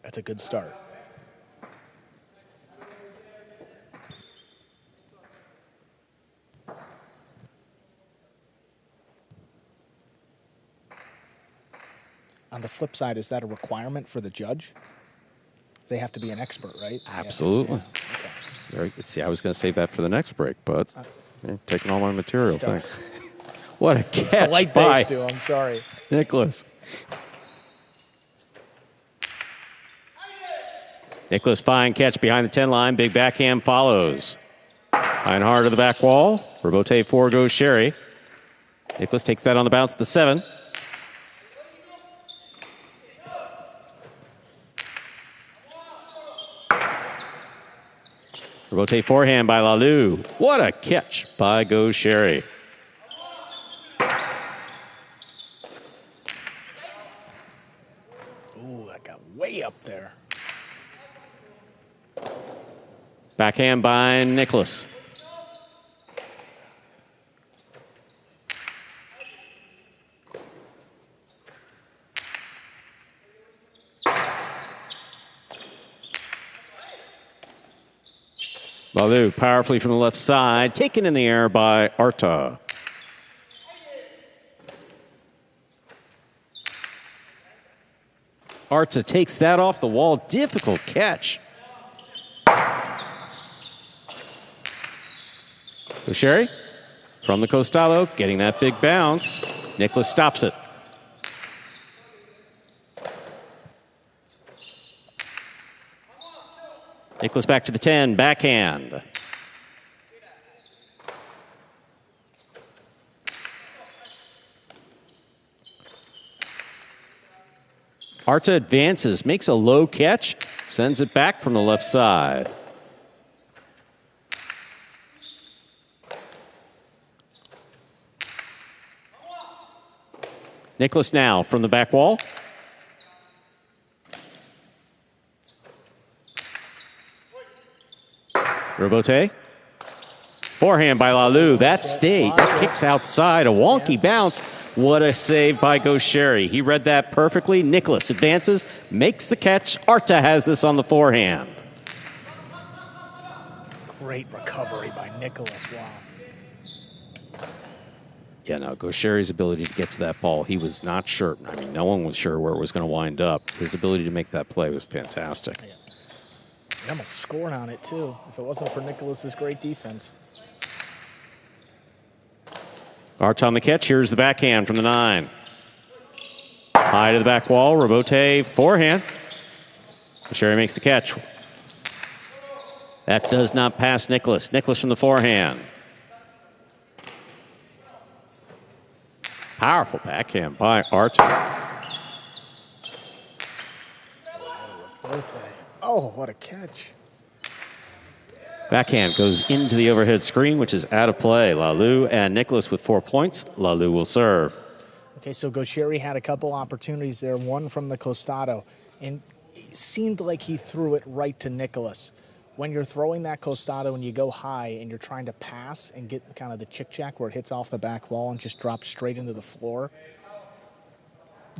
That's a good start. On the flip side, is that a requirement for the judge? They have to be an expert, right? Absolutely. Yeah. Okay. Very good. See, I was going to save that for the next break, but taking all my material. Thanks. What a catch It's a light by base, too. I'm sorry. Nicholas. Nicholas, fine catch behind the 10 line. Big backhand follows. High and hard to the back wall. Rebote 4 goes Sherry. Nicholas takes that on the bounce at the 7. Rebote forehand by Lalu. What a catch by Go Sherry. Ooh, that got way up there. Backhand by Nicholas. Lalu powerfully from the left side, taken in the air by Arta. Arta takes that off the wall. Difficult catch. Sherry from the Costalo, getting that big bounce. Nicholas stops it. Nicholas back to the 10, backhand. Arta advances, makes a low catch, sends it back from the left side. Nicholas now from the back wall. Rebote. Forehand by Lalu. That stayed. That kicks outside. A wonky bounce. What a save by Gaucheri. He read that perfectly. Nicholas advances, makes the catch. Arta has this on the forehand. Great recovery by Nicholas. Wow. Yeah, no, Gaucheri's ability to get to that ball, he was not sure. I mean, no one was sure where it was going to wind up. His ability to make that play was fantastic. Yeah. He almost scored on it, too, if it wasn't for Nicholas's great defense. Arta on the catch. Here's the backhand from the 9. High to the back wall. Rebote forehand. Sherry makes the catch. That does not pass Nicholas. Nicholas from the forehand. Powerful backhand by Arta. Oh, what a catch. Backhand goes into the overhead screen, which is out of play. Lalu and Nicholas with 4 points. Lalu will serve. Okay, so Gaucheri had a couple opportunities there, one from the costado, and it seemed like he threw it right to Nicholas. When you're throwing that costado and you go high and you're trying to pass and get kind of the chick-chack where it hits off the back wall and just drops straight into the floor,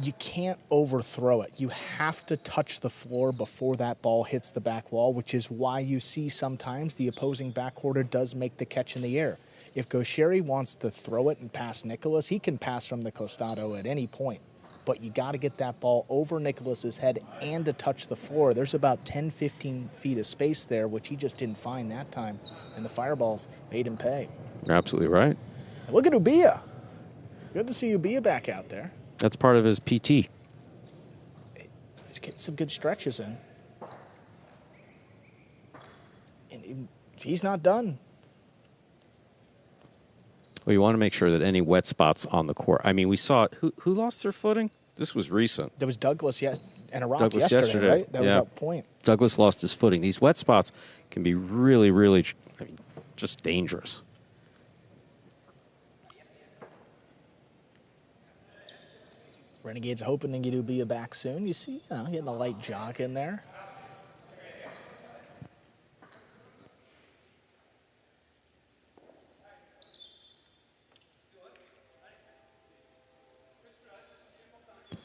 you can't overthrow it. You have to touch the floor before that ball hits the back wall, which is why you see sometimes the opposing backcourter does make the catch in the air. If Gaucheri wants to throw it and pass Nicholas, he can pass from the costado at any point. But you got to get that ball over Nicholas's head and to touch the floor. There's about 10, 15 feet of space there, which he just didn't find that time. And the fireballs made him pay. You're absolutely right. And look at Ubia. Good to see Ubia back out there. That's part of his PT. He's getting some good stretches in. And he's not done. Well, you want to make sure that any wet spots on the court. I mean, we saw it. Who lost their footing? This was recent. There was Douglas and Arat yesterday, right? That was that point. Douglas lost his footing. These wet spots can be really, really, just dangerous. Renegades hoping to get Ubia back soon. You see, getting a light jog in there.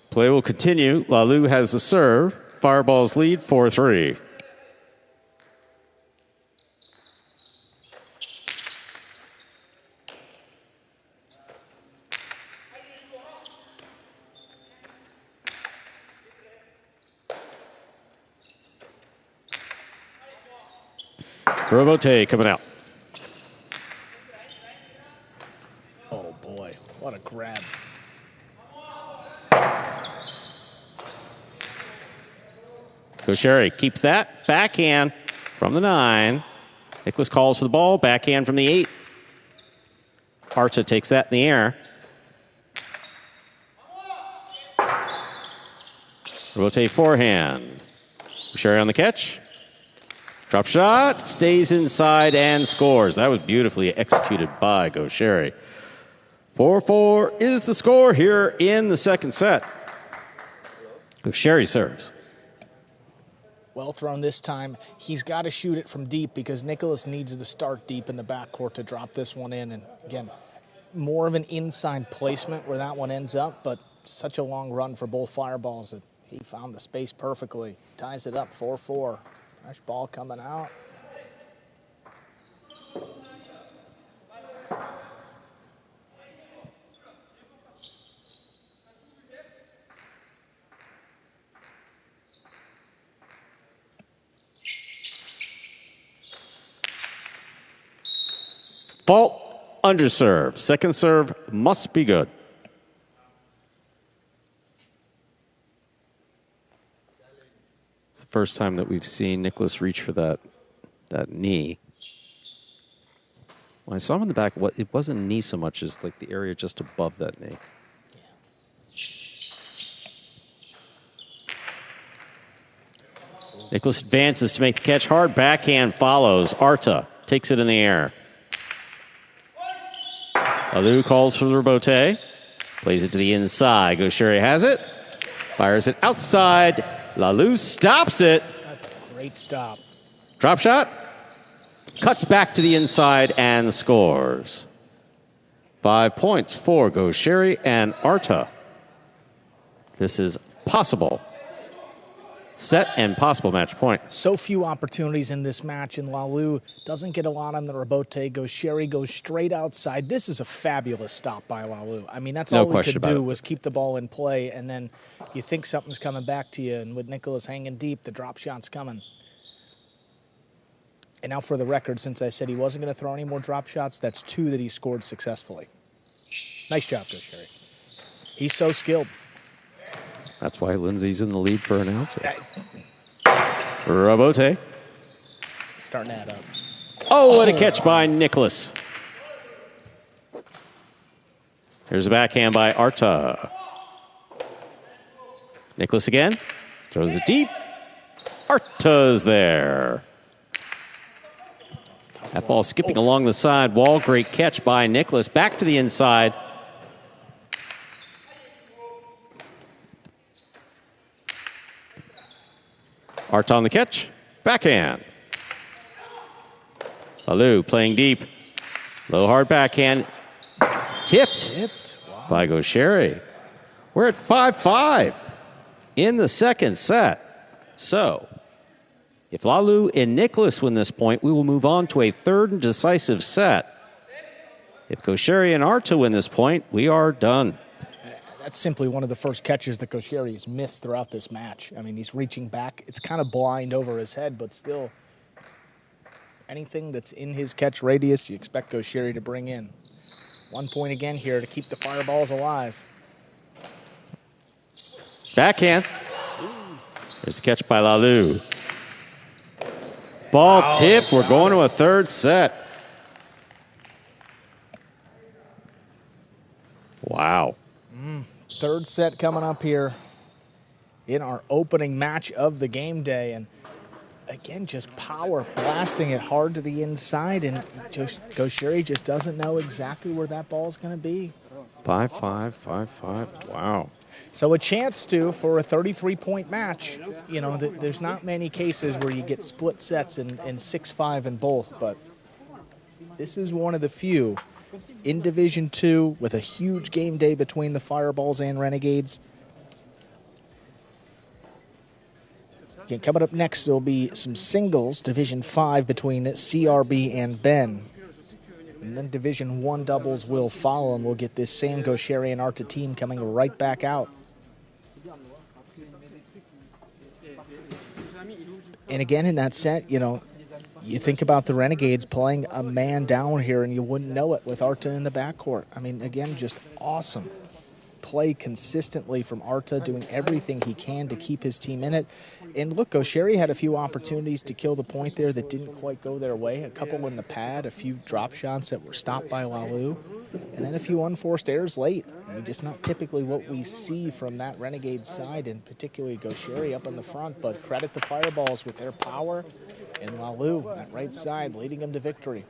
Play will continue. Lalu has the serve. Fireballs lead 4-3. Robote coming out. Oh, boy. What a grab. Gaucheri keeps that. Backhand from the 9. Nicholas calls for the ball. Backhand from the 8. Arta takes that in the air. Rotate forehand. Gaucheri on the catch. Drop shot. Stays inside and scores. That was beautifully executed by Gaucheri. 4-4 is the score here in the second set. Gaucheri serves. Well thrown this time. He's got to shoot it from deep because Nicholas needs to start deep in the backcourt to drop this one in. And again, more of an inside placement where that one ends up, but such a long run for both fireballs that he found the space perfectly. Ties it up 4-4. Fresh ball coming out. Fault, underserve. Second serve must be good. It's the first time that we've seen Nicholas reach for that knee. When I saw him in the back, it wasn't knee so much as like the area just above that knee. Nicholas advances to make the catch. Hard backhand follows. Arta takes it in the air. Alou calls for the rebote. Plays it to the inside. Gaucheri has it. Fires it outside. Lalou stops it. That's a great stop. Drop shot. Cuts back to the inside and scores. 5 points for Gaucheri and Arta. This is possible. Set and possible match point. So few opportunities in this match, and Lalou doesn't get a lot on the rebote. Gaucheri goes straight outside. This is a fabulous stop by Lalou. I mean, that's all he could do was keep the ball in play, and then you think something's coming back to you, and with Nicholas hanging deep, the drop shot's coming. And now for the record, since I said he wasn't going to throw any more drop shots, that's 2 that he scored successfully. Nice job, Gaucheri. He's so skilled. That's why Lindsay's in the lead for announcer. Rebote. Starting that up. Oh, what a catch by Nicholas. Here's a backhand by Arta. Nicholas again. Throws it deep. Arta's there. That ball skipping along the side wall. Great catch by Nicholas. Back to the inside. Arta on the catch. Backhand. Alou playing deep. Low hard backhand. Tipped. Wow. By Gaucheri. We're at 5-5 in the second set. So, if Lalou and Nicholas win this point, we will move on to a third and decisive set. If Gaucheri and Arta win this point, we are done. That's simply one of the first catches that Gaucheri has missed throughout this match. I mean, he's reaching back. It's kind of blind over his head, but still, anything that's in his catch radius, you expect Gaucheri to bring in. 1 point again here to keep the fireballs alive. Backhand. There's the catch by Lalou. Ball tip. We're going to a third set. Wow. Third set coming up here in our opening match of the game day. And again, just power blasting it hard to the inside. And Gaucheri just doesn't know exactly where that ball's going to be. 5-5, 5-5. Wow. So a chance for a 33-point match. You know, there's not many cases where you get split sets in 6-5 in both, but this is one of the few in Division II with a huge game day between the Fireballs and Renegades. Again, coming up next, there'll be some singles, Division 5 between CRB and Ben. And then Division I doubles will follow, and we'll get this same Gaucheri and Arta team coming right back out. And again, in that set, you know, You think about the Renegades playing a man down here, and you wouldn't know it with Arta in the backcourt. I mean, again, just awesome play consistently from Arta, doing everything he can to keep his team in it. And look, Gaucheri had a few opportunities to kill the point there that didn't quite go their way. A couple in the pad, a few drop shots that were stopped by Lalu, and then a few unforced errors late. I mean, just not typically what we see from that Renegade side, and particularly Gaucheri up in the front. But credit the Fireballs with their power, and Lalu, that right side, leading them to victory.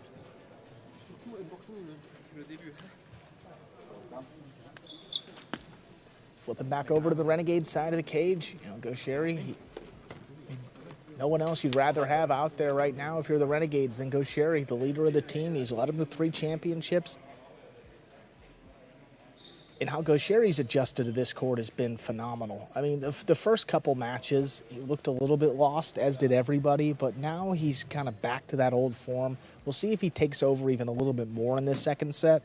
Flipping back over to the Renegade side of the cage, Gaucheri, no one else you'd rather have out there right now if you're the Renegades than Gaucheri, the leader of the team. He's led them to 3 championships. And how Gaucheri's adjusted to this court has been phenomenal. I mean, the first couple matches, he looked a little bit lost, as did everybody, but now he's kind of back to that old form. We'll see if he takes over even a little bit more in this second set.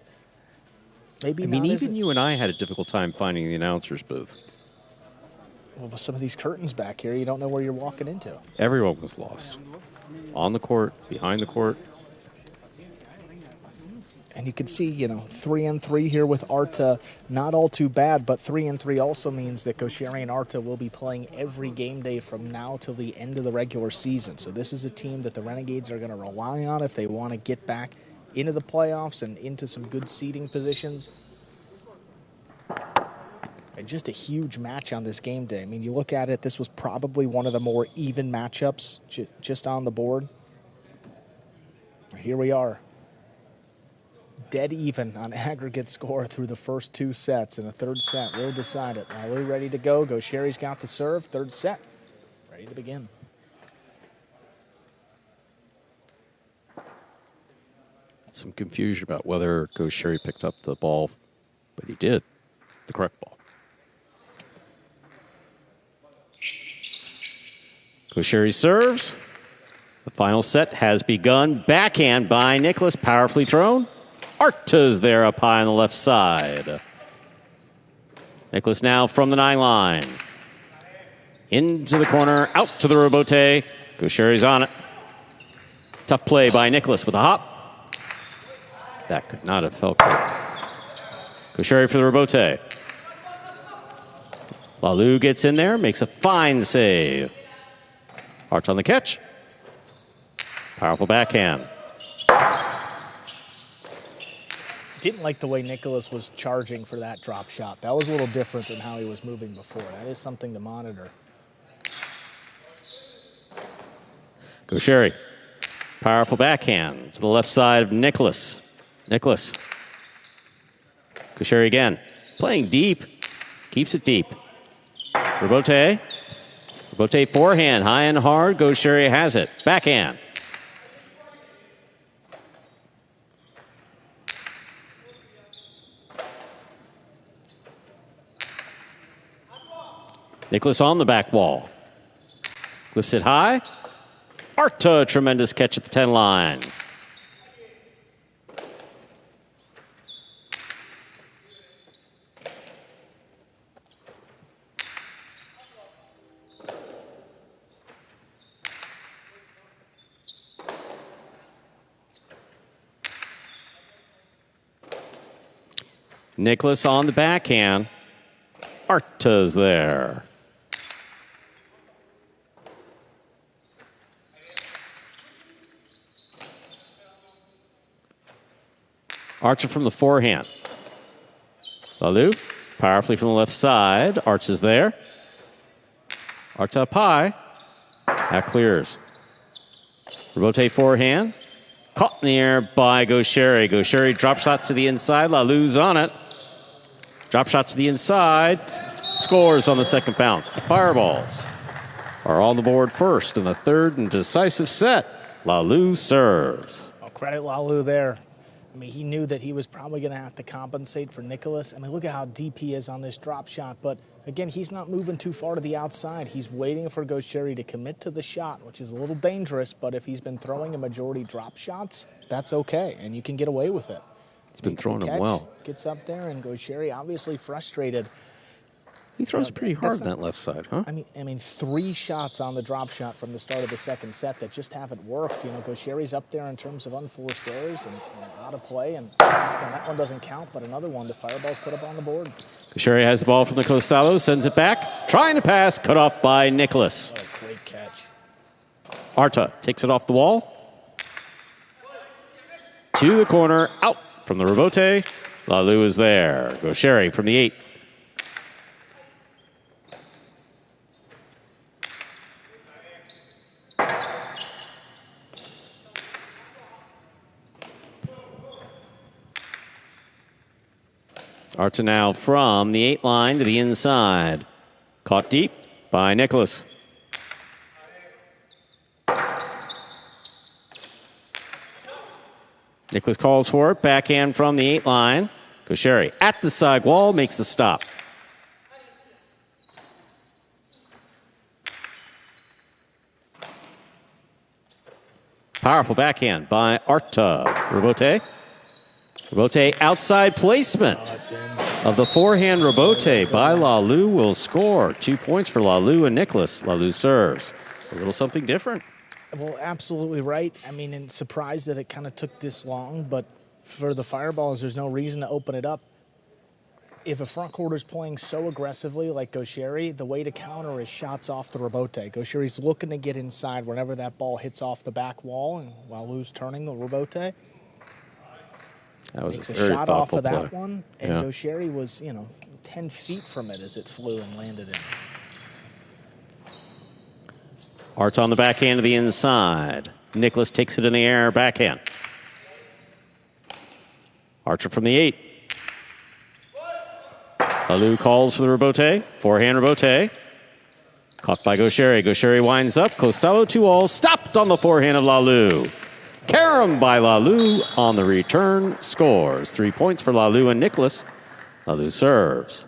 Maybe even you and I had a difficult time finding the announcer's booth. Well, with some of these curtains back here, you don't know where you're walking into. Everyone was lost. On the court, behind the court. And you can see, 3-3 here with Arta. Not all too bad, but 3-3 also means that Gaucheri and Arta will be playing every game day from now till the end of the regular season. So this is a team that the Renegades are going to rely on if they want to get back into the playoffs and into some good seeding positions. And just a huge match on this game day. I mean, you look at it, this was probably one of the more even matchups just on the board. Here we are. Dead even on aggregate score through the first 2 sets, and a third set will decide it. Lalu ready to go. Gaucheri's got the serve. Third set, ready to begin. Some confusion about whether Gaucheri picked up the ball, but he did. The correct ball. Gaucheri serves. The final set has begun. Backhand by Nicholas, powerfully thrown. Arta's there up high on the left side. Nicholas now from the 9 line. Into the corner, out to the rebote. Gaucheri's on it. Tough play by Nicholas with a hop. That could not have felt good. Gaucheri for the rebote. Lalu gets in there, makes a fine save. Arta on the catch. Powerful backhand. Didn't like the way Nicholas was charging for that drop shot. That was a little different than how he was moving before. That is something to monitor. Gaucheri. Powerful backhand to the left side of Nicholas. Nicholas. Gaucheri again. Playing deep. Keeps it deep. Rebote. Rebote forehand. High and hard. Gaucheri has it. Backhand. Nicholas on the back wall. Lifts high. Arta, tremendous catch at the 10 line. Nicholas on the backhand. Arta's there. Archer from the forehand. Lalu, powerfully from the left side. Arch is there. Arta up high. That clears. Rebote forehand. Caught in the air by Gaucheri. Gaucheri drop shot to the inside. Lalu's on it. Drop shot to the inside. Scores on the second bounce. The Fireballs are on the board first in the third and decisive set. Lalu serves. I'll credit Lalu there. I mean, he knew that he was probably going to have to compensate for Nicholas. I mean, look at how deep he is on this drop shot. But, again, he's not moving too far to the outside. He's waiting for Gaucheri to commit to the shot, which is a little dangerous. But if he's been throwing a majority drop shots, that's okay, and you can get away with it. He's been throwing them well. Gets up there, and Gaucheri obviously frustrated. He throws pretty hard on that left side, huh? I mean, 3 shots on the drop shot from the start of the second set that just haven't worked. You know, Gaucheri's up there in terms of unforced errors and out of play, and that one doesn't count, but another one, the Fireballs put up on the board. Gaucheri has the ball from the Costello, sends it back, trying to pass, cut off by Nicholas. What a great catch. Arta takes it off the wall. To the corner, out from the rebote. Lalou is there. Gaucheri from the 8. Arta now from the 8 line to the inside. Caught deep by Nicholas. Nicholas calls for it. Backhand from the 8 line. Gaucheri at the side wall makes the stop. Powerful backhand by Arta. Rebote. Rebote outside placement of the forehand rebote by Lalou will score. 2 points for Lalou and Nicholas. Lalou serves. A little something different. Well, absolutely right. I mean, and surprised that it kind of took this long, but for the Fireballs, there's no reason to open it up. If a front court is playing so aggressively like Gaucheri, the way to counter is shots off the rebote. Gaucheri's looking to get inside whenever that ball hits off the back wall, and Lalou's turning the rebote. That was Makes a a very shot off of thoughtful that play. one, and Gaucheri was, 10 feet from it as it flew and landed in. Arta on the backhand to the inside. Nicholas takes it in the air, backhand. Archer from the 8. Lalou calls for the rebote. Forehand rebote. Caught by Gaucheri. Gaucheri winds up. Costello 2-all. Stopped on the forehand of Lalou. Carom by Lalou on the return. Scores. 3 points for Lalou and Nicholas. Lalou serves.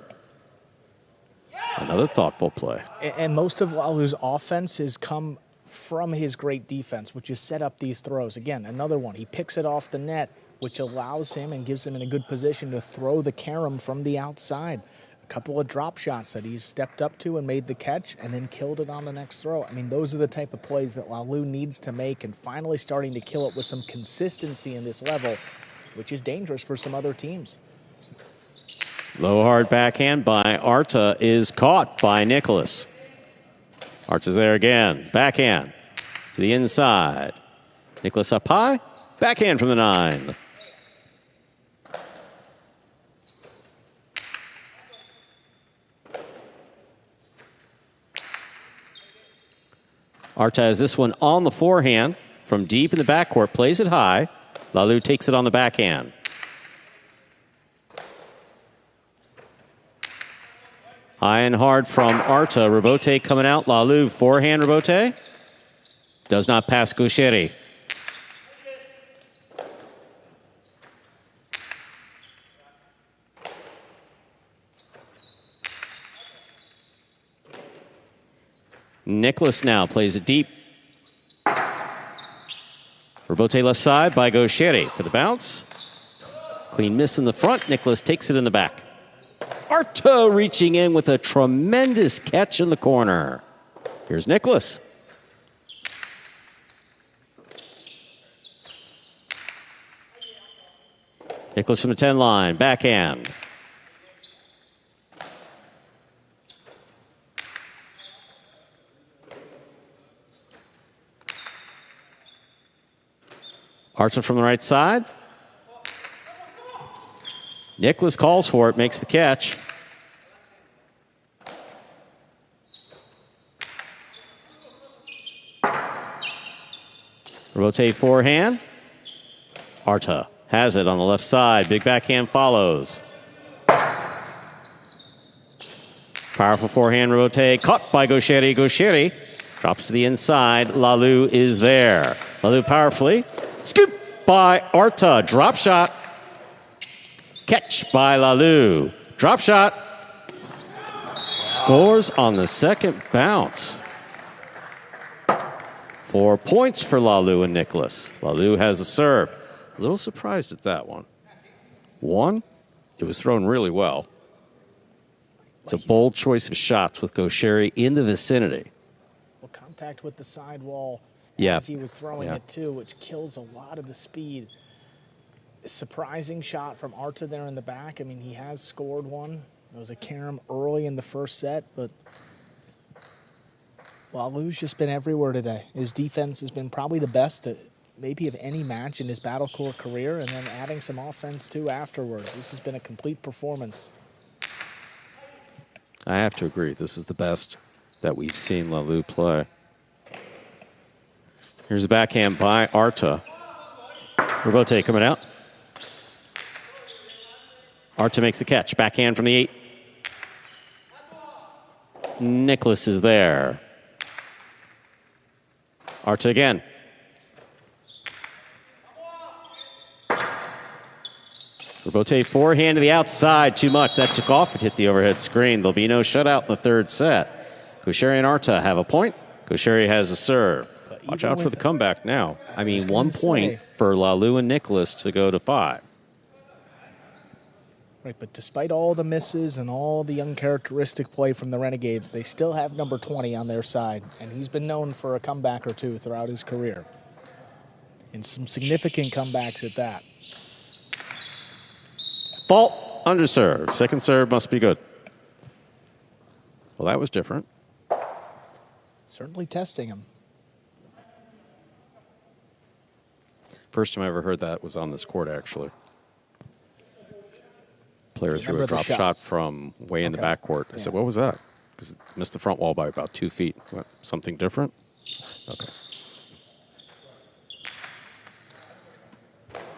Another thoughtful play. And most of Lalou's offense has come from his great defense, which is set up these throws. Again, another one. He picks it off the net, which allows him and gives him in a good position to throw the carom from the outside. A couple of drop shots that he's stepped up to and made the catch and then killed it on the next throw. I mean, those are the type of plays that Lalou needs to make, and finally starting to kill it with some consistency in this level, which is dangerous for some other teams. Low hard backhand by Arta is caught by Nicholas. Arta's there again. Backhand to the inside. Nicholas up high. Backhand from the 9. Arta has this one on the forehand from deep in the backcourt. Plays it high. Lalou takes it on the backhand. High and hard from Arta. Rebote coming out. Lalou, forehand rebote. Does not pass Gaucheri. Nicholas now plays it deep. Rebote left side by Gaucheri for the bounce. Clean miss in the front. Nicholas takes it in the back. Arta reaching in with a tremendous catch in the corner. Here's Nicholas. Nicholas from the 10 line, backhand. Arta from the right side. Nicholas calls for it, makes the catch. Rotate forehand. Arta has it on the left side. Big backhand follows. Powerful forehand rotate. Caught by Gaucheri. Gaucheri drops to the inside. Lalou is there. Lalou powerfully. Scoop by Arta. Drop shot. Catch by Lalou. Drop shot. Scores on the second bounce. 4 points for Lalou and Nicholas. Lalou has a serve. A little surprised at that one. One, it was thrown really well. It's a bold choice of shots with Gaucheri in the vicinity. Well, contact with the sidewall Yeah. as he was throwing it too, which kills a lot of the speed. Surprising shot from Arta there in the back. I mean, he has scored one. It was a carom early in the first set, but Lalou's just been everywhere today. His defense has been probably the best maybe of any match in his battle court career, and then adding some offense too afterwards. This has been a complete performance. I have to agree. This is the best that we've seen Lalou play. Here's a backhand by Arta. Rebote coming out. Arta makes the catch. Backhand from the 8. Nicholas is there. Arta again. Rebote forehand to the outside. Too much. That took off. It hit the overhead screen. There'll be no shutout in the third set. Gaucheri and Arta have a point. Gaucheri has a serve. Watch out for the comeback now. I mean, 1 point for Lalou and Nicholas to go to 5. Right, but despite all the misses and all the uncharacteristic play from the Renegades, they still have number 20 on their side, and he's been known for a comeback or two throughout his career. And some significant comebacks at that. Fault, underserve. Second serve must be good. Well, that was different. Certainly testing him. First time I ever heard that was on this court, actually. Player threw a drop shot from way in the backcourt. I said, what was that? Because it missed the front wall by about 2 feet. What, something different? Okay.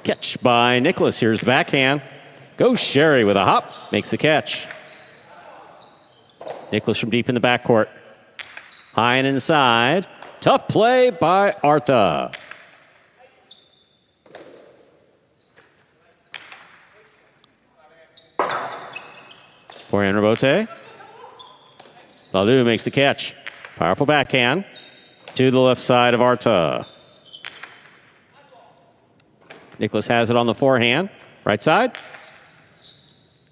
Catch by Nicholas. Here's the backhand. Gaucheri with a hop. Makes the catch. Nicholas from deep in the backcourt. High and inside. Tough play by Arta. Forehand rebote. Lalou makes the catch. Powerful backhand to the left side of Arta. Nicholas has it on the forehand. Right side.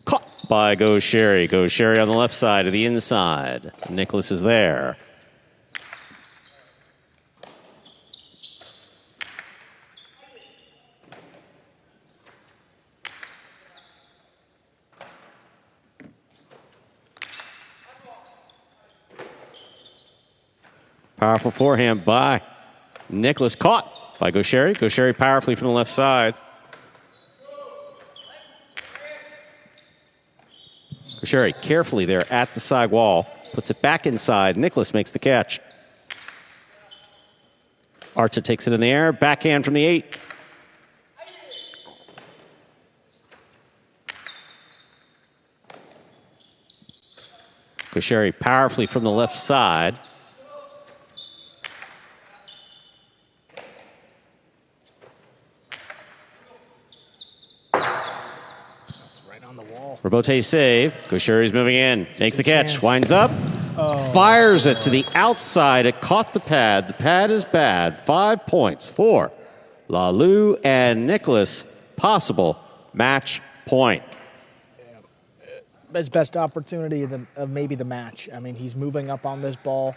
Caught by Gaucheri. Gaucheri on the left side of the inside. Nicholas is there. Powerful forehand by Nicholas. Caught by Gaucheri. Gaucheri powerfully from the left side. Gaucheri carefully there at the side wall. Puts it back inside. Nicholas makes the catch. Arta takes it in the air. Backhand from the 8. Gaucheri powerfully from the left side. Rebote save. Gaucheri's moving in. Makes the catch. Winds up. Fires it to the outside. It caught the pad. The pad is bad. 5 points for Lalou and Nicholas. Possible match point. His best opportunity of maybe the match. I mean, he's moving up on this ball.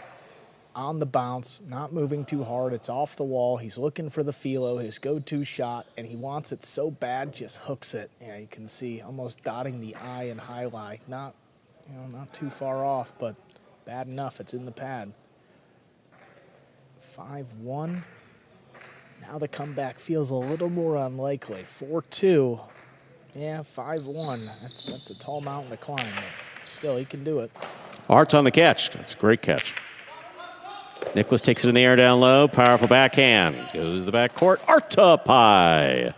On the bounce, not moving too hard. It's off the wall. He's looking for the philo, his go-to shot, and he wants it so bad, just hooks it. Yeah, you can see almost dotting the I and highlight. Not too far off, but bad enough. It's in the pad. 5-1. Now the comeback feels a little more unlikely. 4-2. Yeah, 5-1. That's a tall mountain to climb, but still, he can do it. Arta on the catch. That's a great catch. Nicholas takes it in the air down low. Powerful backhand. Goes to the backcourt. Arta pie.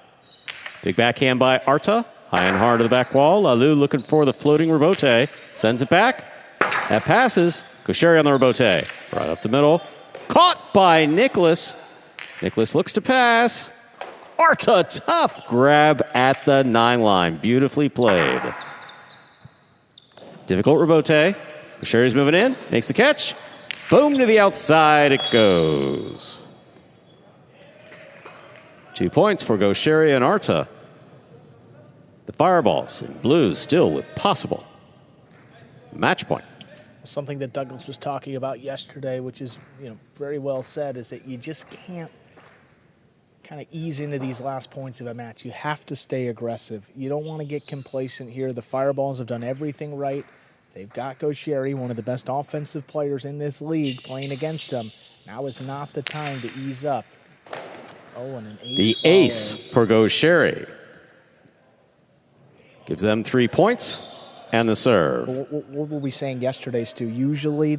Big backhand by Arta. High and hard to the back wall. Lalou looking for the floating rebote. Sends it back. That passes. Gaucheri on the rebote. Right up the middle. Caught by Nicholas. Nicholas looks to pass. Arta, tough grab at the 9 line. Beautifully played. Difficult rebote. Gaucheri's moving in. Makes the catch. Boom to the outside it goes. 2 points for Gaucheri and Arta. The Fireballs in blue still with possible. Match point. Something that Douglas was talking about yesterday, which is very well said, is that you just can't kind of ease into these last points of a match. You have to stay aggressive. You don't want to get complacent here. The Fireballs have done everything right. They've got Gaucheri, one of the best offensive players in this league, playing against them. Now is not the time to ease up. Oh, and an ace. The ace for Gaucheri. Gives them 3 points and the serve. What were we saying yesterday, Stu? Usually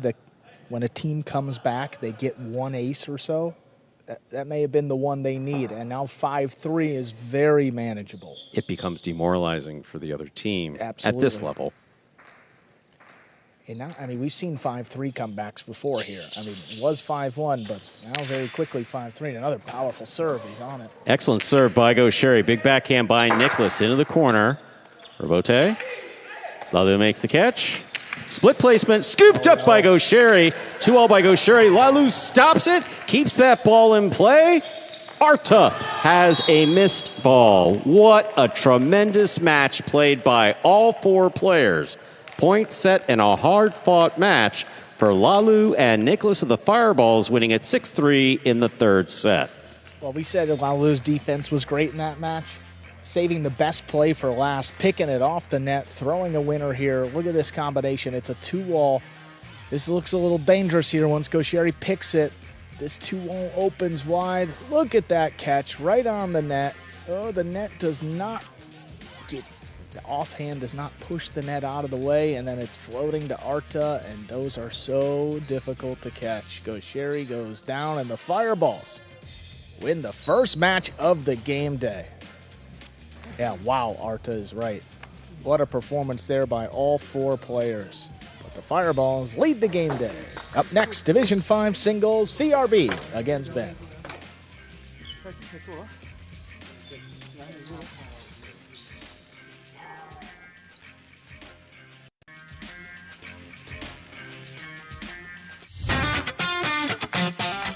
when a team comes back, they get one ace or so. That may have been the one they need, and now 5-3 is very manageable. It becomes demoralizing for the other team Absolutely. at this level. And now, we've seen 5-3 comebacks before here. It was 5-1, but now very quickly 5-3. Another powerful serve. He's on it. Excellent serve by Gaucheri. Big backhand by Nicholas into the corner. Rebote. Lalu makes the catch. Split placement, scooped up by Gaucheri. 2-all by Gaucheri. Lalu stops it, keeps that ball in play. Arta has a missed ball. What a tremendous match played by all 4 players. Point set in a hard-fought match for Lalu and Nicholas of the Fireballs, winning at 6-3 in the 3rd set. Well, we said that Lalu's defense was great in that match. Saving the best play for last, picking it off the net, throwing a winner here. Look at this combination. It's a 2-wall. This looks a little dangerous here once Gaucheri picks it. This 2-wall opens wide. Look at that catch right on the net. Oh, the net does not get, the offhand does not push the net out of the way, and then it's floating to Arta, and those are so difficult to catch. Gaucheri goes down, and the Fireballs win the first match of the game day. Yeah, wow, Arta is right. What a performance there by all 4 players. But the Fireballs lead the game day. Up next, Division 5 singles, CRB against Ben.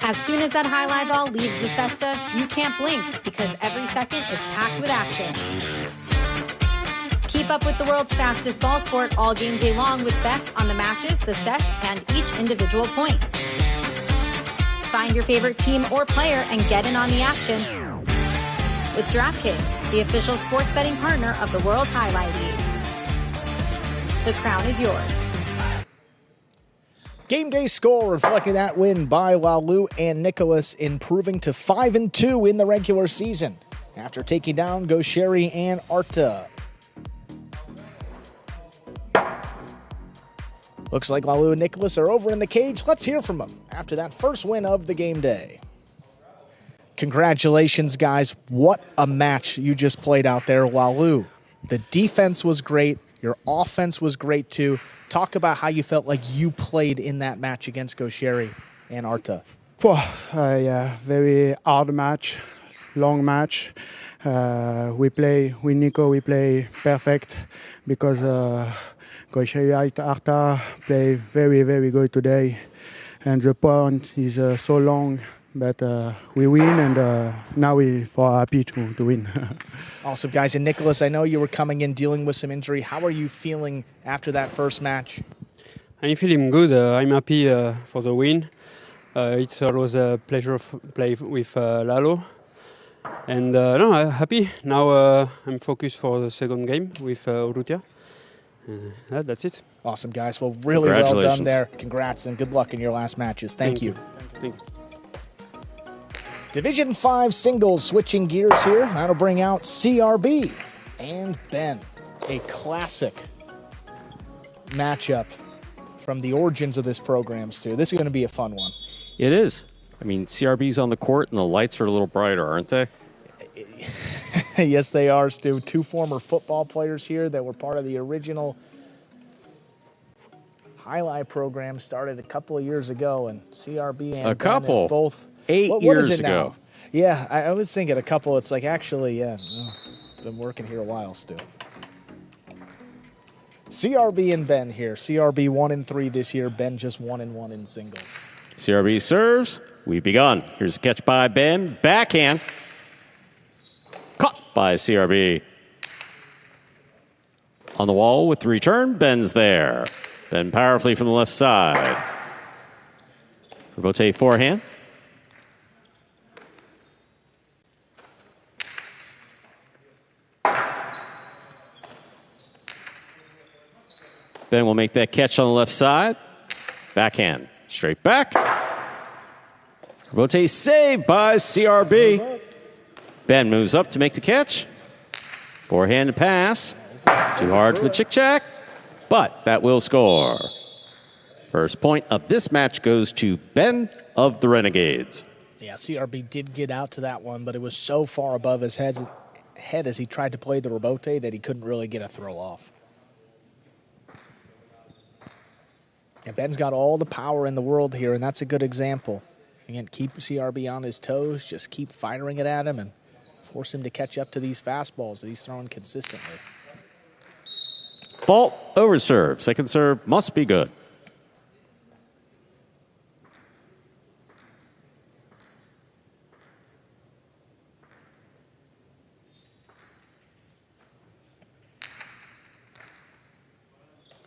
As soon as that highlight ball leaves the cesta, you can't blink because every second is packed with action. Keep up with the world's fastest ball sport all game day long with bets on the matches, the sets, and each individual point. Find your favorite team or player and get in on the action with DraftKings, the official sports betting partner of the World Highlight League. The crown is yours. Game day score reflecting that win by Lalu and Nicholas, improving to 5-2 in the regular season after taking down Gaucheri and Arta. Looks like Lalu and Nicholas are over in the cage. Let's hear from them after that first win of the game day. Congratulations, guys. What a match you just played out there, Lalu. The defense was great. Your offense was great, too. Talk about how you felt like you played in that match against Gaucheri and Arta. Yeah, very hard match, long match. With Nico, we play perfect because Gaucheri Arta play very, very good today. And the point is so long, but we win, and now we are happy to win. Awesome, guys. And Nicholas, I know you were coming in dealing with some injury. How are you feeling after that first match? I'm feeling good. I'm happy for the win. It's always a pleasure to play with Lalo. And no, I'm happy. Now I'm focused for the second game with Urrutia. That's it. Awesome, guys. Well, really well done there. Congrats and good luck in your last matches. Thank you. Thank you. Division 5 singles, switching gears here. That'll bring out CRB and Ben. A classic matchup from the origins of this program, Stu. This is going to be a fun one. It is. I mean, CRB's on the court and the lights are a little brighter, aren't they? Yes, they are, Stu. 2 former football players here that were part of the original highlight program, started a couple of years ago, and CRB and Ben both 8 what years is it ago. Now? Yeah, I was thinking a couple. It's like actually, yeah, been working here a while, Stu. CRB and Ben here. CRB 1-3 this year. Ben just 1-1 in singles. CRB serves. We've begun. Here's a catch by Ben. Backhand. Caught by CRB. On the wall with the return. Ben's there. Ben powerfully from the left side. Rebote forehand. Ben will make that catch on the left side. Backhand. Straight back. Rebote saved by CRB. Ben moves up to make the catch. Forehand pass. Too hard for the chick-chack, but that will score. First point of this match goes to Ben of the Renegades. Yeah, CRB did get out to that one, but it was so far above his head as he tried to play the rebote that he couldn't really get a throw off. And Ben's got all the power in the world here, and that's a good example. Again, keep CRB on his toes, just keep firing it at him and force him to catch up to these fastballs that he's throwing consistently. Fault over serve. Second serve must be good.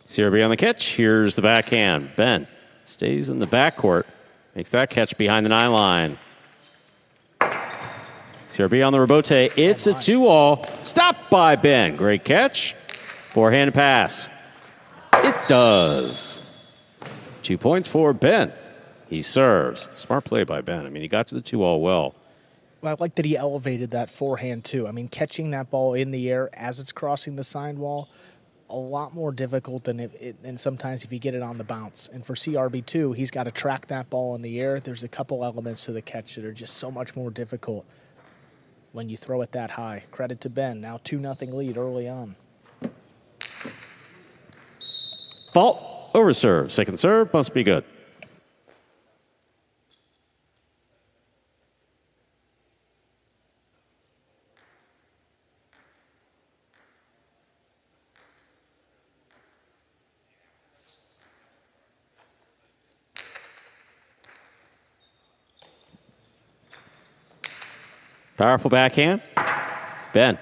CRB on the catch. Here's the backhand. Ben stays in the backcourt. Makes that catch behind the 9 line. CRB on the rebote. It's a 2-all. Stopped by Ben. Great catch. Forehand pass. It does. 2 points for Ben. He serves. Smart play by Ben. I mean, he got to the 2-all well. I like that he elevated that forehand, too. I mean, catching that ball in the air as it's crossing the sidewall, a lot more difficult than sometimes if you get it on the bounce. And for CRB2, he's got to track that ball in the air. There's a couple elements to the catch that are just so much more difficult when you throw it that high. Credit to Ben. Now 2-0 lead early on. Fault over serve. Second serve must be good. Powerful backhand. Ben.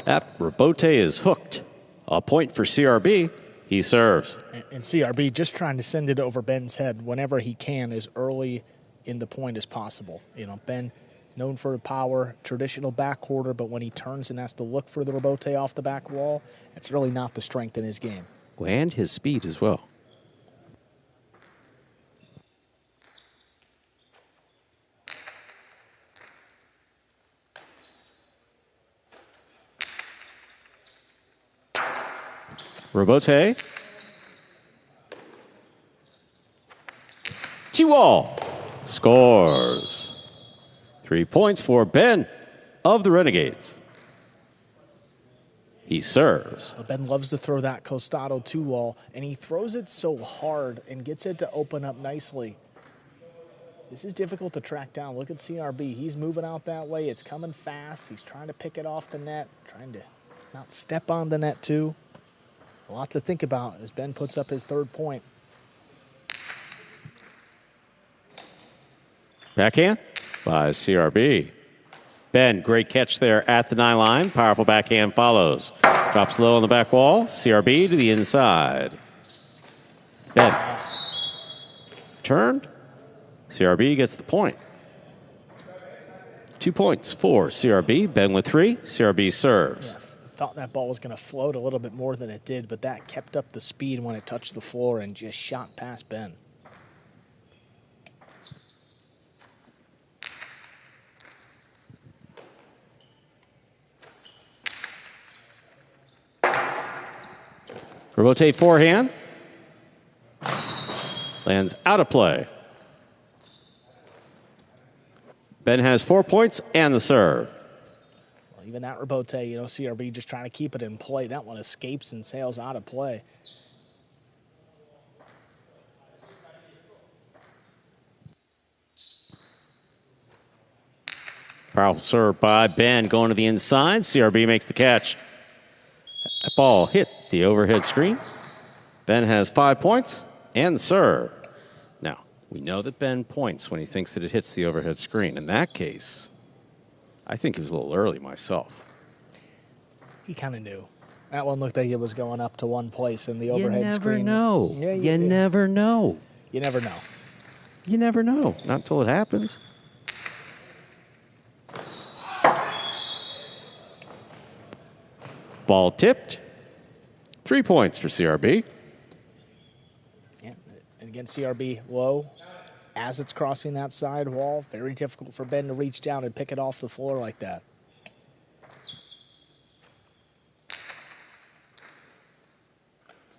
That rebote is hooked. A point for CRB. He serves. And CRB just trying to send it over Ben's head whenever he can as early in the point as possible. You know, Ben, known for power, traditional backcourter, but when he turns and has to look for the rebote off the back wall, it's really not the strength in his game. And his speed as well. Rebote. 2-all. Scores. 3 points for Ben of the Renegades. He serves. Ben loves to throw that costado 2-wall, and he throws it so hard and gets it to open up nicely. This is difficult to track down. Look at CRB. He's moving out that way. It's coming fast. He's trying to pick it off the net, trying to not step on the net too. A lot to think about as Ben puts up his 3rd point. Backhand by CRB. Ben, great catch there at the 9 line. Powerful backhand follows. Drops low on the back wall. CRB to the inside. Ben. Turned. CRB gets the point. 2 points for CRB. Ben with 3. CRB serves. Yeah, thought that ball was going to float a little bit more than it did, but that kept up the speed when it touched the floor and just shot past Ben. Rebote forehand. Lands out of play. Ben has 4 points and the serve. Well, even that rebote, you know, CRB just trying to keep it in play. That one escapes and sails out of play. Powerful serve by Ben going to the inside. CRB makes the catch. That ball hit the overhead screen. Ben has 5 points and the serve. Now, we know that Ben points when he thinks that it hits the overhead screen. In that case, I think it was a little early myself. He kind of knew. That one looked like it was going up to one place in the overhead screen. You never know. Yeah, you never know. You never know. You never know. Not until it happens. Ball tipped. 3 points for CRB. Yeah, and again, CRB low as it's crossing that side wall. Very difficult for Ben to reach down and pick it off the floor like that.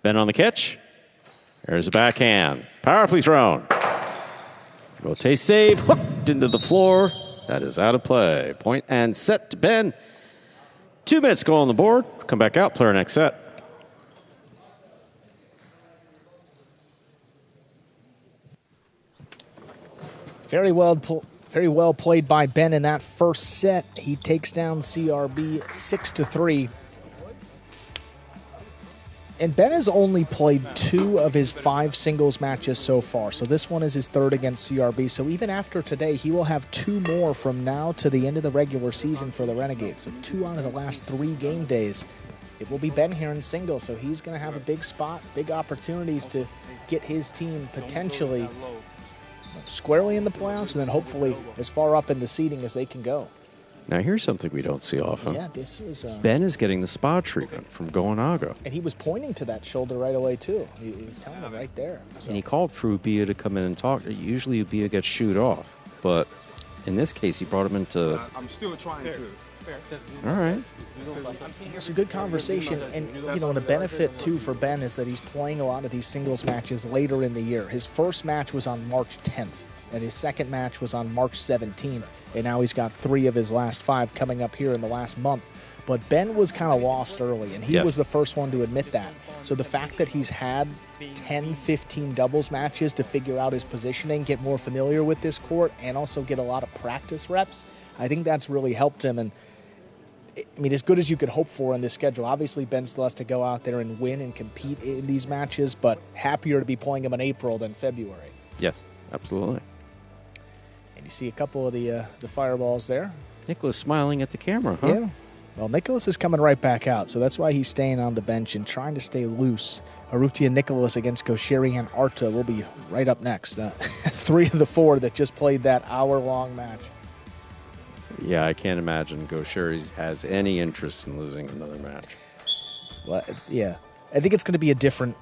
Ben on the catch. There's a backhand. Powerfully thrown. Rotate save. Hooked into the floor. That is out of play. Point and set to Ben. 2 minutes go on the board. Come back out. Player next set. Very well played by Ben in that first set. He takes down CRB 6-3. And Ben has only played 2 of his 5 singles matches so far. So this one is his 3rd against CRB. So even after today, he will have 2 more from now to the end of the regular season for the Renegades. So 2 out of the last 3 game days. It will be Ben here in singles. So he's going to have a big spot, big opportunities to get his team potentially squarely in the playoffs and then hopefully as far up in the seeding as they can go. Now, here's something we don't see often. Yeah, this was... Ben is getting the spa treatment from Goanago. And he was pointing to that shoulder right away, too. He was telling him right there. So. And he called for Ubia to come in and talk. Usually Ubia gets shooed off. But in this case, he brought him into... I'm still trying to... All right. Some good conversation. And, you know, the benefit, too, for Ben is that he's playing a lot of these singles matches later in the year. His first match was on March 10th. And his second match was on March 17th. And now he's got 3 of his last 5 coming up here in the last month. But Ben was kind of lost early, and he was the first one to admit that. So the fact that he's had 10, 15 doubles matches to figure out his positioning, get more familiar with this court, and also get a lot of practice reps, I think that's really helped him. And I mean, as good as you could hope for in this schedule. Obviously, Ben still has to go out there and win and compete in these matches, but happier to be playing him in April than February. Yes, absolutely. You see a couple of the fireballs there. Nicholas smiling at the camera, huh? Yeah. Well, Nicholas is coming right back out, so that's why he's staying on the bench and trying to stay loose. Urrutia Nicholas against Gosheri and Arta will be right up next. 3 of the 4 that just played that hour-long match. Yeah, I can't imagine Gosheri has any interest in losing another match. Well, yeah. I think it's going to be a different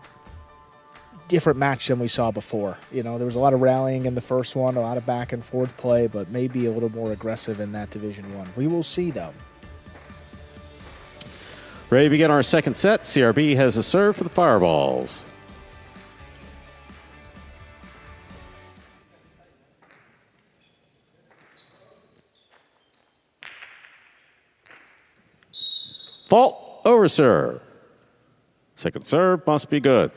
match than we saw before. You know, there was a lot of rallying in the first one, a lot of back and forth play, but maybe a little more aggressive in that Division 1. We will see, though. Ready to begin our second set. CRB has a serve for the Fireballs. Fault over serve. Second serve must be good.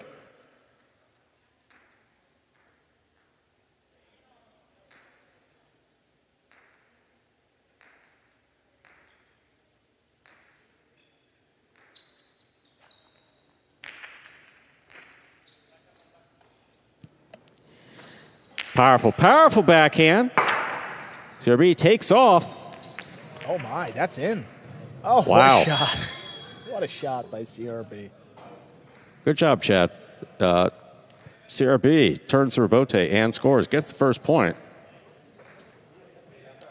Powerful, powerful backhand. CRB takes off. Oh, my, that's in. Oh, wow. What a shot. What a shot by CRB. Good job, Chad. CRB turns the rebote and scores. Gets the first point.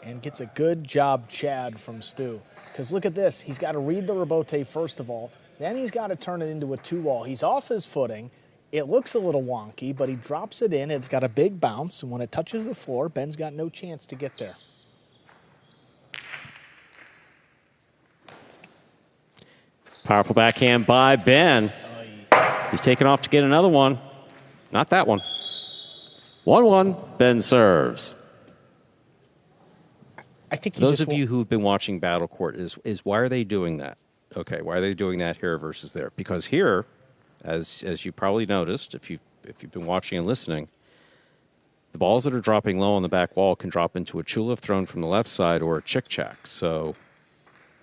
And gets a good job, Chad, from Stu. Because look at this. He's got to read the rebote first of all. Then he's got to turn it into a 2-wall. He's off his footing. It looks a little wonky, but he drops it in. It's got a big bounce, and when it touches the floor, Ben's got no chance to get there. Powerful backhand by Ben. He's taking off to get another one. Not that one. 1-1, Ben serves. I think those of you who've been watching Battle Court is why are they doing that? Okay, why are they doing that here versus there? Because here, as you probably noticed, if you've been watching and listening, the balls that are dropping low on the back wall can drop into a chula thrown from the left side or a chick-chack. So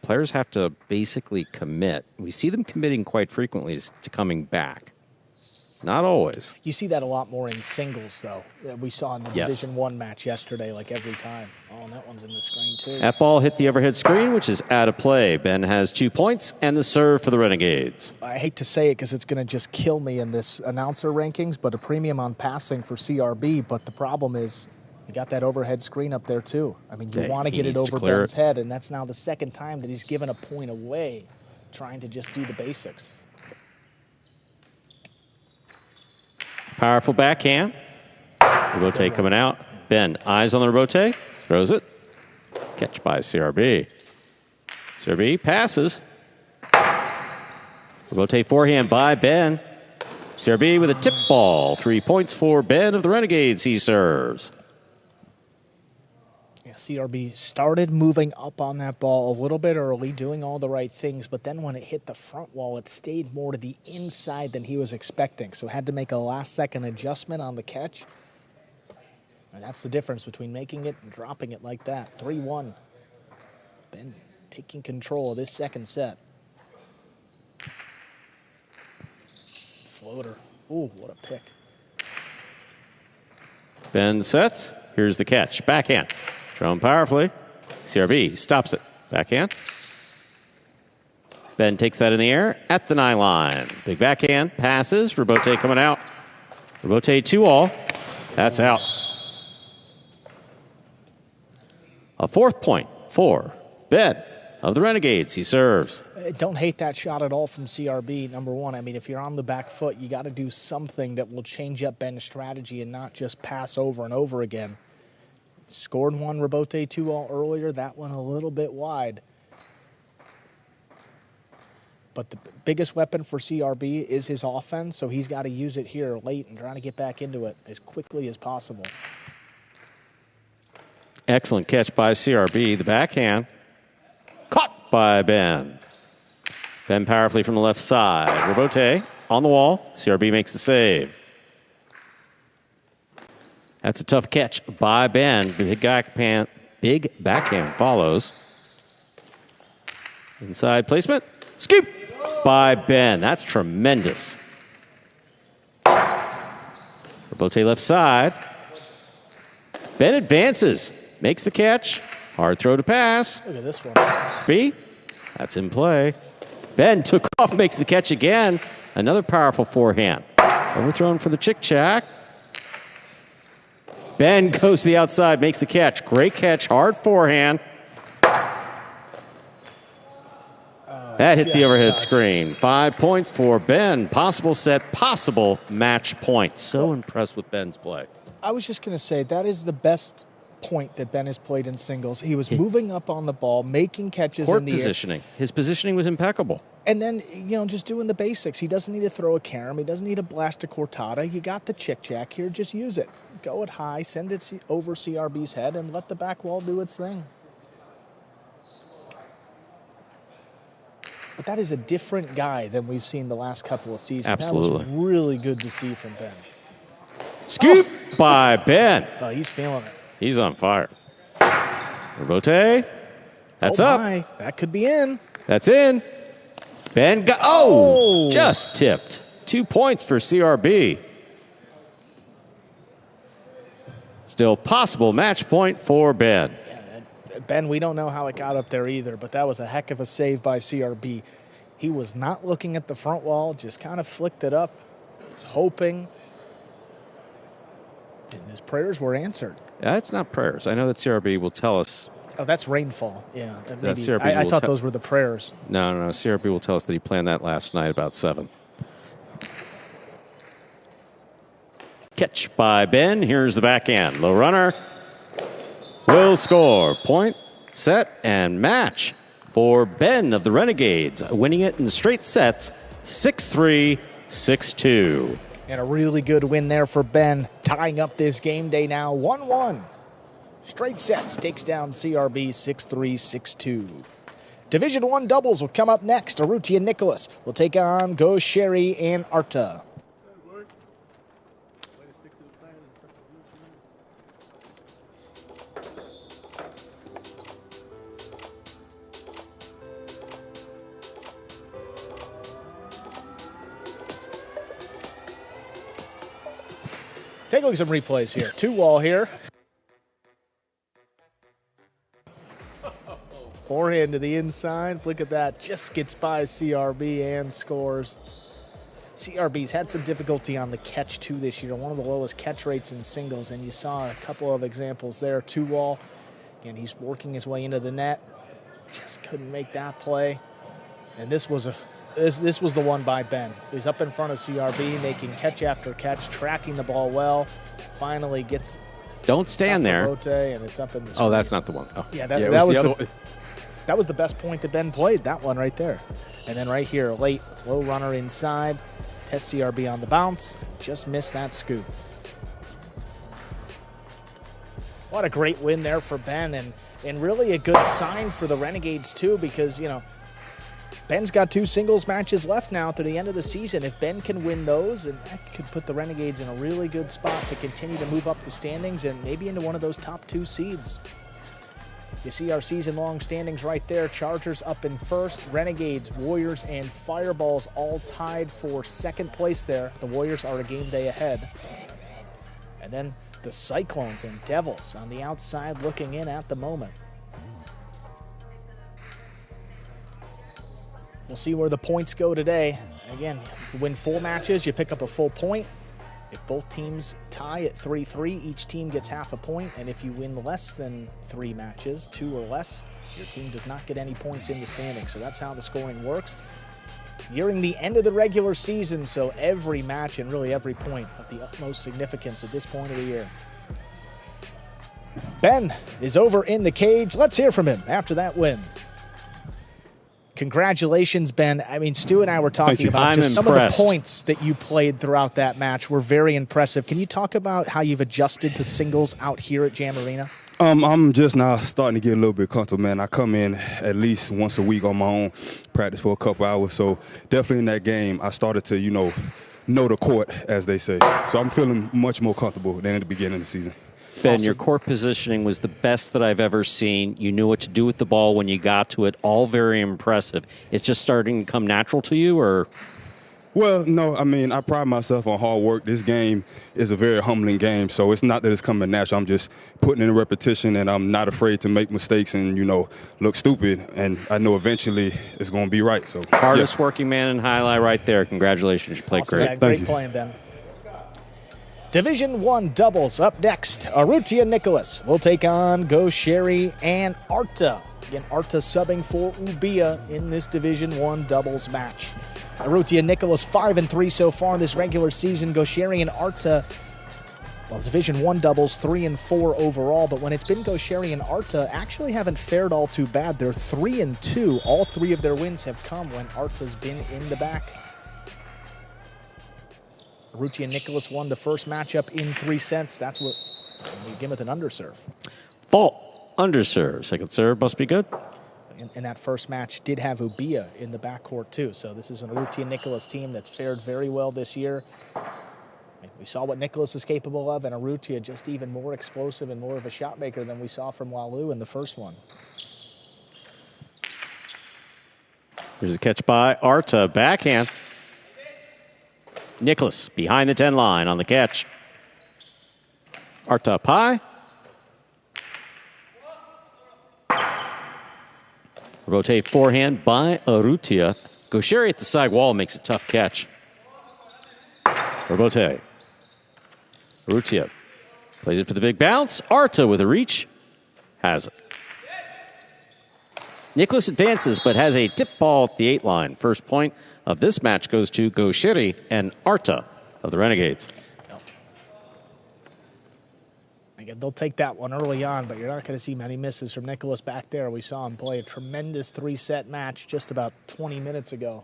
players have to basically commit. We see them committing quite frequently to coming back. Not always. You see that a lot more in singles, though. We saw in the Yes. Division I match yesterday, like every time. Oh, and that one's in the screen, too. That ball hit the overhead screen, which is out of play. Ben has 2 points and the serve for the Renegades. I hate to say it because it's going to just kill me in this announcer rankings, but a premium on passing for CRB. But the problem is you got that overhead screen up there, too. I mean, you Yeah, want to he get it needs to over clear Ben's it. head, and that's now the second time that he's given a point away trying to just do the basics. Powerful backhand. Rebote coming out. Ben, eyes on the rebote. Throws it. Catch by CRB. CRB passes. Rebote forehand by Ben. CRB with a tip ball. 3 points for Ben of the Renegades. He serves. Yeah, CRB started moving up on that ball a little bit early, doing all the right things, but then when it hit the front wall, it stayed more to the inside than he was expecting, so had to make a last-second adjustment on the catch. And that's the difference between making it and dropping it like that. 3-1. Ben taking control of this second set. Floater. Ooh, what a pick. Ben sets. Here's the catch. Backhand. Thrown powerfully. CRB stops it. Backhand. Ben takes that in the air at the 9 line. Big backhand. Passes. Rebote coming out. Rebote 2-all. That's out. A 4th point for Ben of the Renegades. He serves. Don't hate that shot at all from CRB, number one. I mean, if you're on the back foot, you got to do something that will change up Ben's strategy and not just pass over and over again. Scored one rebote 2-all earlier, that one a little bit wide. But the biggest weapon for CRB is his offense, so he's got to use it here late and trying to get back into it as quickly as possible. Excellent catch by CRB. The backhand. Caught by Ben. Ben powerfully from the left side. Rebote on the wall. CRB makes the save. That's a tough catch by Ben. Big backhand follows. Inside placement. Scoop by Ben. That's tremendous. Rebote left side. Ben advances. Makes the catch. Hard throw to pass. Look at this one. B. That's in play. Ben took off, makes the catch again. Another powerful forehand. Overthrown for the chick-chack. Ben goes to the outside, makes the catch. Great catch, hard forehand. That hit the overhead screen. 5 points for Ben. Possible set, possible match point. So impressed with Ben's play. I was just going to say, that is the best point that Ben has played in singles. He was moving up on the ball, making catches Court in the positioning. His positioning was impeccable. And then, just doing the basics. He doesn't need to throw a carom. He doesn't need to blast a cortada. You got the chick-jack here. Just use it. Go it high, send it over CRB's head, and let the back wall do its thing. But that is a different guy than we've seen the last couple of seasons. Absolutely. That was really good to see from Ben. Scoop by Ben. Oh, he's feeling it. He's on fire. Rebote. That's up. My. That could be in. That's in. Ben got, just tipped. 2 points for CRB. Still possible match point for Ben. Ben, we don't know how it got up there either, but that was a heck of a save by CRB. He was not looking at the front wall, just kind of flicked it up, hoping. And his prayers were answered. That's not prayers. I know that CRB will tell us. Oh, that's rainfall. Yeah. Maybe. CRB I will thought those were the prayers. No. CRB will tell us that he planned that last night about 7. Catch by Ben. Here's the backhand. Low runner. Will score. Point, set, and match for Ben of the Renegades, winning it in straight sets, 6-3, 6-2. And a really good win there for Ben, tying up this game day now 1-1. Straight sets, takes down CRB 6-3, 6-2. Division I doubles will come up next. Arruti and Nicholas will take on Gaucheri and Arta. Take a look at some replays here. 2-wall here. Forehand to the inside. Look at that. Just gets by CRB and scores. CRB's had some difficulty on the catch, too, this year. One of the lowest catch rates in singles, and you saw a couple of examples there. 2-wall. Again, he's working his way into the net. Just couldn't make that play. And this was the one by Ben. He's up in front of CRB, making catch after catch, tracking the ball well. Finally gets. Don't stand there. And it's up in the oh, that's not the one. Oh. Yeah, that was the best point that Ben played. That one right there. And then right here, late low runner inside. Test CRB on the bounce. Just missed that scoop. What a great win there for Ben, and really a good sign for the Renegades too, because, you know, Ben's got 2 singles matches left now to the end of the season. If Ben can win those, and that could put the Renegades in a really good spot to continue to move up the standings and maybe into one of those top 2 seeds. You see our season-long standings right there. Chargers up in first. Renegades, Warriors, and Fireballs all tied for second place there. The Warriors are a game day ahead. And then the Cyclones and Devils on the outside looking in at the moment. We'll see where the points go today. Again, if you win 4 matches, you pick up a full point. If both teams tie at 3-3, each team gets half a point. And if you win less than 3 matches, 2 or less, your team does not get any points in the standings. So that's how the scoring works. Nearing the end of the regular season, so every match and really every point of the utmost significance at this point of the year. Ben is over in the cage. Let's hear from him after that win. Congratulations, Ben. I mean, Stu and I were talking about just some of the points that you played throughout that match were very impressive. Can you talk about how you've adjusted to singles out here at Jam Arena? I'm just now starting to get a little bit comfortable, man. I come in at least once a week on my own, practice for a couple hours. So definitely in that game, I started to, know the court, as they say. So I'm feeling much more comfortable than at the beginning of the season. Ben, awesome. Your court positioning was the best that I've ever seen. You knew what to do with the ball when you got to it. All very impressive. It's just starting to come natural to you, or? Well, no, I mean, I pride myself on hard work. This game is a very humbling game, so it's not that it's coming natural. I'm just putting in repetition, and I'm not afraid to make mistakes and, look stupid. And I know eventually it's going to be right. So hardest working man in Highlight right there. Congratulations. You played great. Yeah, great playing, Ben. Division 1 doubles up next. Arrutia Nicholas will take on Gaucheri and Arta. Again, Arta subbing for Ubia in this Division 1 doubles match. Arrutia Nicholas 5-3 so far in this regular season. Gaucheri and Arta, Division 1 doubles 3-4 overall. But when it's been Gaucheri and Arta, actually haven't fared all too bad. They're 3-2. All 3 of their wins have come when Arta's been in the back. Arrutia Nicholas won the first matchup in 3 sets. That's what we begin with an underserve. Fault, underserve. Second serve must be good. And that first match did have Ubia in the backcourt too. So this is an Arrutia Nicholas team that's fared very well this year. We saw what Nicholas is capable of, and Arrutia just even more explosive and more of a shot maker than we saw from Lalu in the first one. Here's a catch by Arta, backhand. Nicholas behind the 10 line on the catch. Arta up high. Rotate forehand by Arrutia. Gaucheri at the side wall makes a tough catch. Robote. Arrutia plays it for the big bounce. Arta with a reach. Has it. Nicholas advances, but has a tip ball at the 8 line. First point of this match goes to Gaucheri and Arta of the Renegades. Again, they'll take that one early on, but you're not going to see many misses from Nicholas back there. We saw him play a tremendous 3-set match just about 20 minutes ago.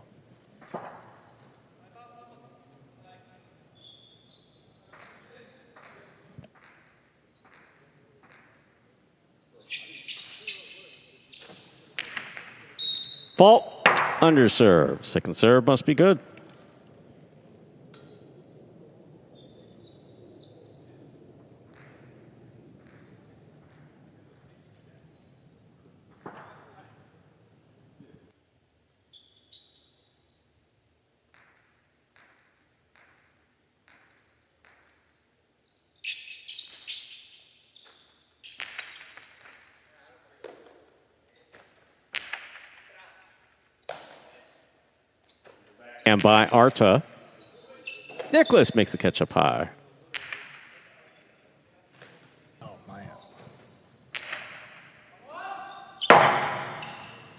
Fault, underserve. Second serve must be good. backhand by Arta. Nicholas makes the catch up high. Oh, man.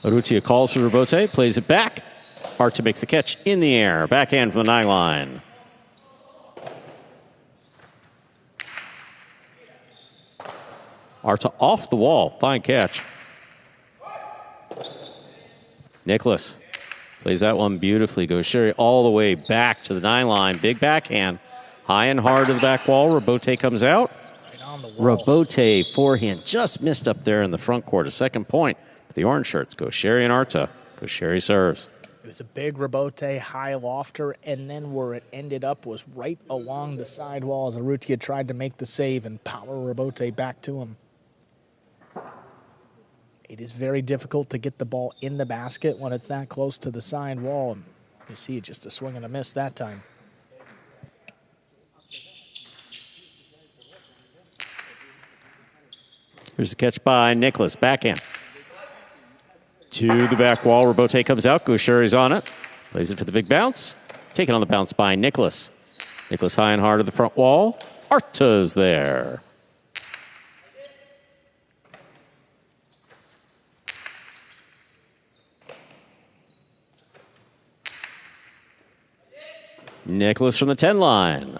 Urrutia calls for Rebote, plays it back. Arta makes the catch in the air. Backhand from the 9 line. Arta off the wall. Fine catch. Nicholas plays that one beautifully. Goes Sherry all the way back to the 9 line. Big backhand. High and hard to the back wall. Rebote comes out. Right on the wall. Rebote forehand just missed up there in the front court. A second point for the orange shirts. Goes Sherry and Arta. Goes Sherry serves. It was a big Rebote, high lofter, and then where it ended up was right along the sidewall as Urrutia tried to make the save and power Rebote back to him. It is very difficult to get the ball in the basket when it's that close to the side wall. And you see just a swing and a miss that time. Here's the catch by Nicholas. Backhand. To the back wall. Rebote comes out. Gaucheri's on it. Plays it for the big bounce. Taken on the bounce by Nicholas. Nicholas high and hard to the front wall. Arta's there. Nicholas from the 10 line.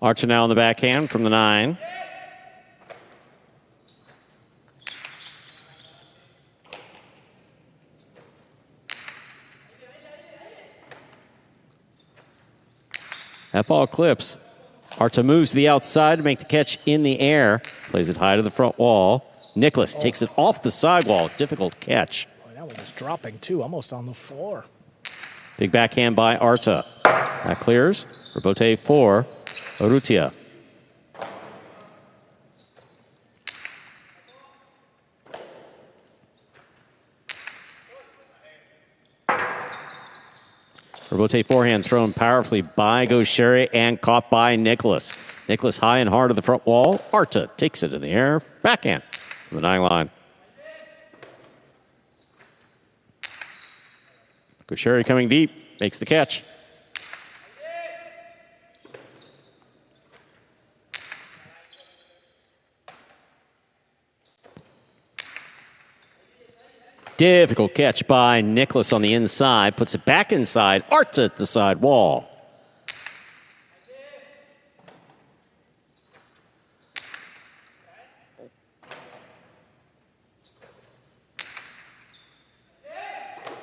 Archer now on the backhand from the 9. That ball clips. Arta moves to the outside to make the catch in the air. Plays it high to the front wall. Nicholas takes it off the sidewall. Difficult catch. Boy, that one was dropping too, almost on the floor. Big backhand by Arta. That clears. Rebote for Urrutia. Rebote forehand thrown powerfully by Gaucheri and caught by Nicholas. Nicholas high and hard to the front wall. Arta takes it in the air. Backhand from the 9 line. Gaucheri coming deep. Makes the catch. Difficult catch by Nicholas on the inside. Puts it back inside. Arta at the side wall.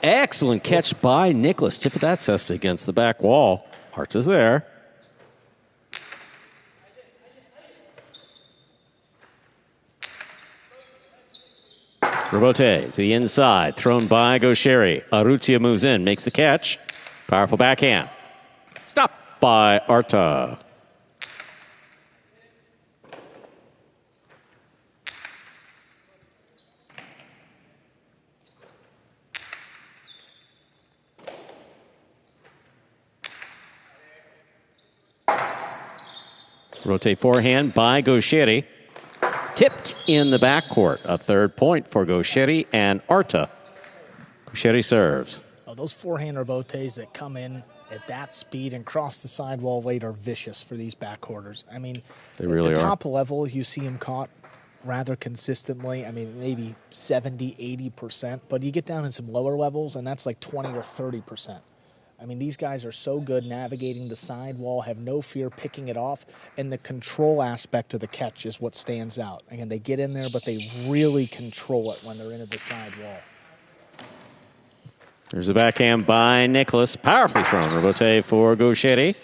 Excellent catch by Nicholas. Tip of that cesta against the back wall. Arta's there. Rebote to the inside, thrown by Gaucheri. Urrutia moves in, makes the catch. Powerful backhand. Stopped by Arta. Rotate forehand by Gaucheri. Tipped in the backcourt. A third point for Gaucheri and Arta. Gaucheri serves. Oh, those forehand Rebotes that come in at that speed and cross the sidewall late are vicious for these backcourters. I mean, They really at the are. top level, you see them caught rather consistently. I mean, maybe 70, 80%. But you get down in some lower levels, and that's like 20 or 30%. I mean, these guys are so good navigating the sidewall, have no fear picking it off, and the control aspect of the catch is what stands out. Again, they get in there, but they really control it when they're into the sidewall. There's a backhand by Nicholas. Powerfully thrown. Rebote for Gaucheri.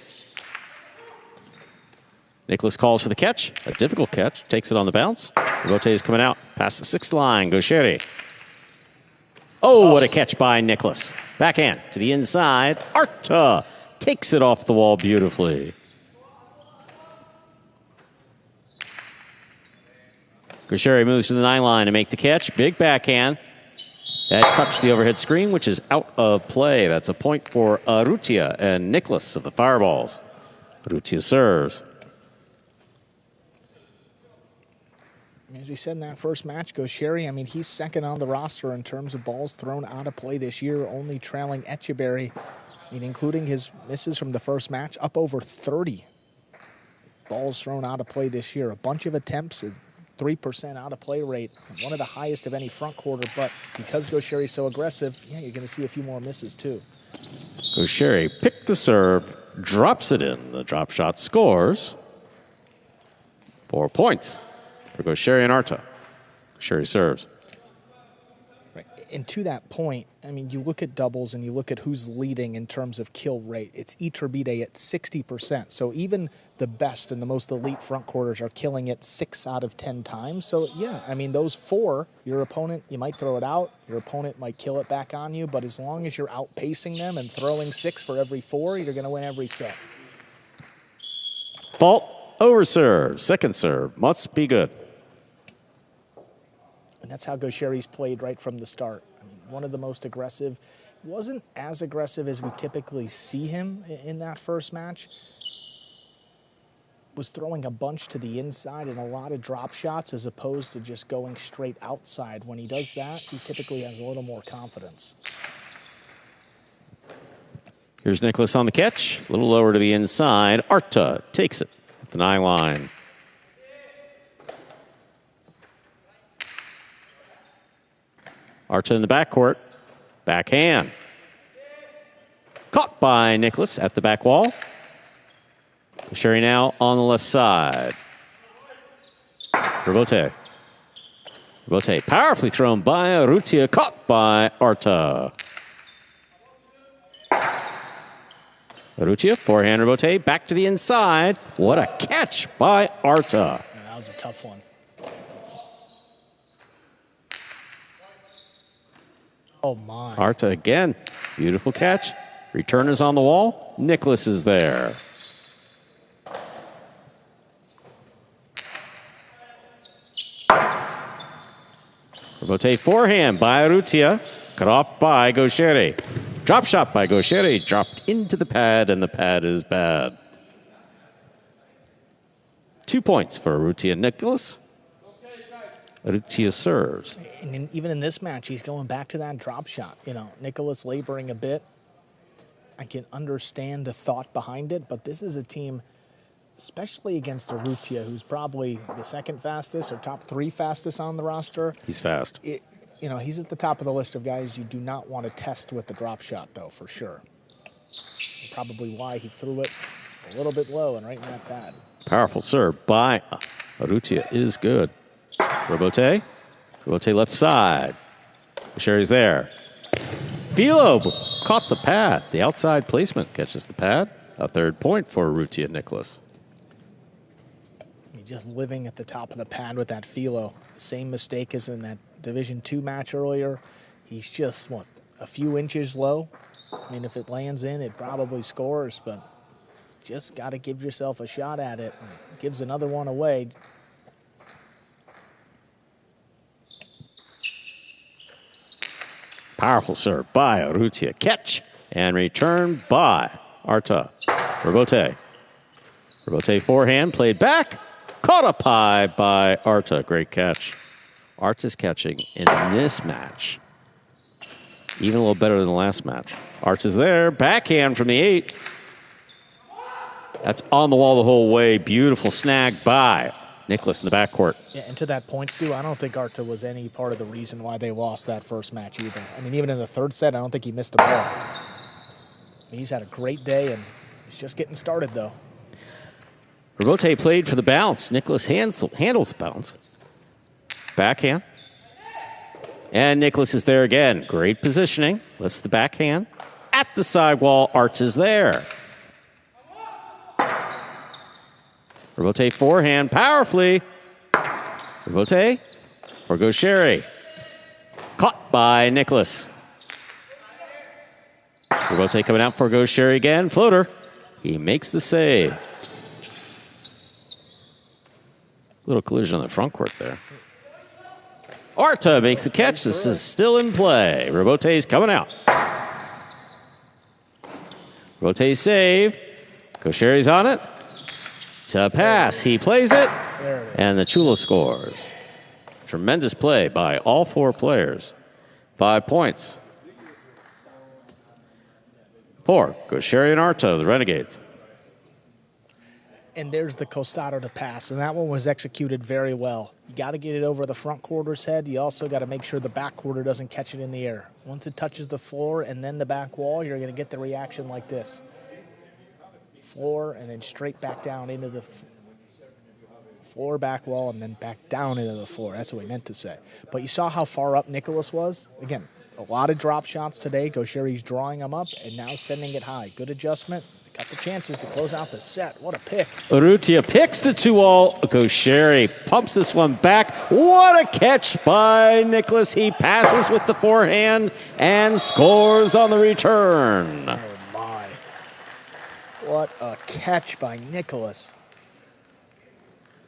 Nicholas calls for the catch. A difficult catch. Takes it on the bounce. Rebote is coming out past the 6th line. Gaucheri. Oh, what a catch by Nicholas. Backhand to the inside. Arta takes it off the wall beautifully. Gaucheri moves to the 9 line to make the catch. Big backhand. That touched the overhead screen, which is out of play. That's a point for Urrutia and Nicholas of the Fireballs. Urrutia serves. As we said in that first match, Gaucheri, I mean, he's second on the roster in terms of balls thrown out of play this year, only trailing Etcheberry, I mean, including his misses from the first match, up over 30 balls thrown out of play this year. A bunch of attempts, a 3% out of play rate, one of the highest of any front quarter, but because Gaucheri's so aggressive, yeah, you're going to see a few more misses too. Gaucheri picked the serve, drops it in. The drop shot scores. 4 points for Gaucheri and Arta. Gaucheri serves. Right. And to that point, I mean, you look at doubles and you look at who's leading in terms of kill rate. It's Iturbide at 60%. So even the best and the most elite front quarters are killing it 6 out of 10 times. So, yeah, I mean, those 4, your opponent, you might throw it out. Your opponent might kill it back on you. But as long as you're outpacing them and throwing 6 for every 4, you're going to win every set. Fault. Over serve, second serve, must be good. And that's how Gaucheri's played right from the start. I mean, one of the most aggressive. Wasn't as aggressive as we typically see him in that first match. Was throwing a bunch to the inside and a lot of drop shots as opposed to just going straight outside. When he does that, he typically has a little more confidence. Here's Nicholas on the catch, a little lower to the inside. Arta takes it. The 9 line. Arta in the backcourt. Backhand. Caught by Nicholas at the back wall. Gaucheri now on the left side. Rebote. Rebote powerfully thrown by Rutia. Caught by Arta. Rutia, forehand Rebote, back to the inside. What a catch by Arta. Yeah, that was a tough one. Oh, my. Arta again. Beautiful catch. Return is on the wall. Nicholas is there. Rebote forehand by Rutia. Cut off by Gaucheri. Drop shot by Gaucheri, dropped into the pad, and the pad is bad. 2 points for Rutia Nicholas. Rutia serves. And even in this match, he's going back to that drop shot. You know, Nicholas laboring a bit. I can understand the thought behind it, but this is a team, especially against a Rutia, who's probably the second fastest or top 3 fastest on the roster. He's fast. You know, he's at the top of the list of guys you do not want to test with the drop shot, though, for sure. And probably why he threw it a little bit low and right in that pad. Powerful serve by Rutia is good. Rebote. Rebote left side. Gaucheri's there. Philo caught the pad. The outside placement catches the pad. A 3rd point for Rutia Nicholas. He's just living at the top of the pad with that Philo. Same mistake as in that Division II match earlier. He's just, what, a few inches low? I mean, if it lands in, it probably scores, but just got to give yourself a shot at it. Gives another one away. Powerful serve by Rutia. Catch and return by Arta. Rebote. Rebote forehand, played back. Caught up high by Arta. Great catch. Arta's catching in this match even a little better than the last match. Arta's there. Backhand from the 8. That's on the wall the whole way. Beautiful snag by Nicholas in the backcourt. Yeah, and to that point, Stu, I don't think Arta was any part of the reason why they lost that first match either. I mean, even in the 3rd set, I don't think he missed a ball. I mean, he's had a great day, and he's just getting started, though. Rebote played for the bounce. Nicholas handles the bounce. Backhand. And Nicholas is there again. Great positioning. Lifts the backhand. At the sidewall, Arta's there. Rebote forehand powerfully. Rebote for Gaucheri. Caught by Nicholas. Rebote coming out for Gaucheri again. Floater. He makes the save. Little collision on the front court there. Arta makes the catch. This is still in play. Rebote's coming out. Rebote save. Gaucheri's on it. To pass. He plays it. And the Chulo scores. Tremendous play by all 4 players. 5 points. 4 goes Sherry and Arta, the Renegades. And there's the costado to pass, and that one was executed very well. You got to get it over the front quarter's head. You also got to make sure the back quarter doesn't catch it in the air. Once it touches the floor and then the back wall, you're going to get the reaction like this. Floor and then straight back down into the floor, back wall, and then back down into the floor. That's what we meant to say. But you saw how far up Nicholas was? Again, a lot of drop shots today. Gaucheri's drawing them up and now sending it high. Good adjustment. Got the chances to close out the set. What a pick. Urrutia picks the 2-all. Gaucheri pumps this one back. What a catch by Nicholas. He passes with the forehand and scores on the return. Oh, my. What a catch by Nicholas.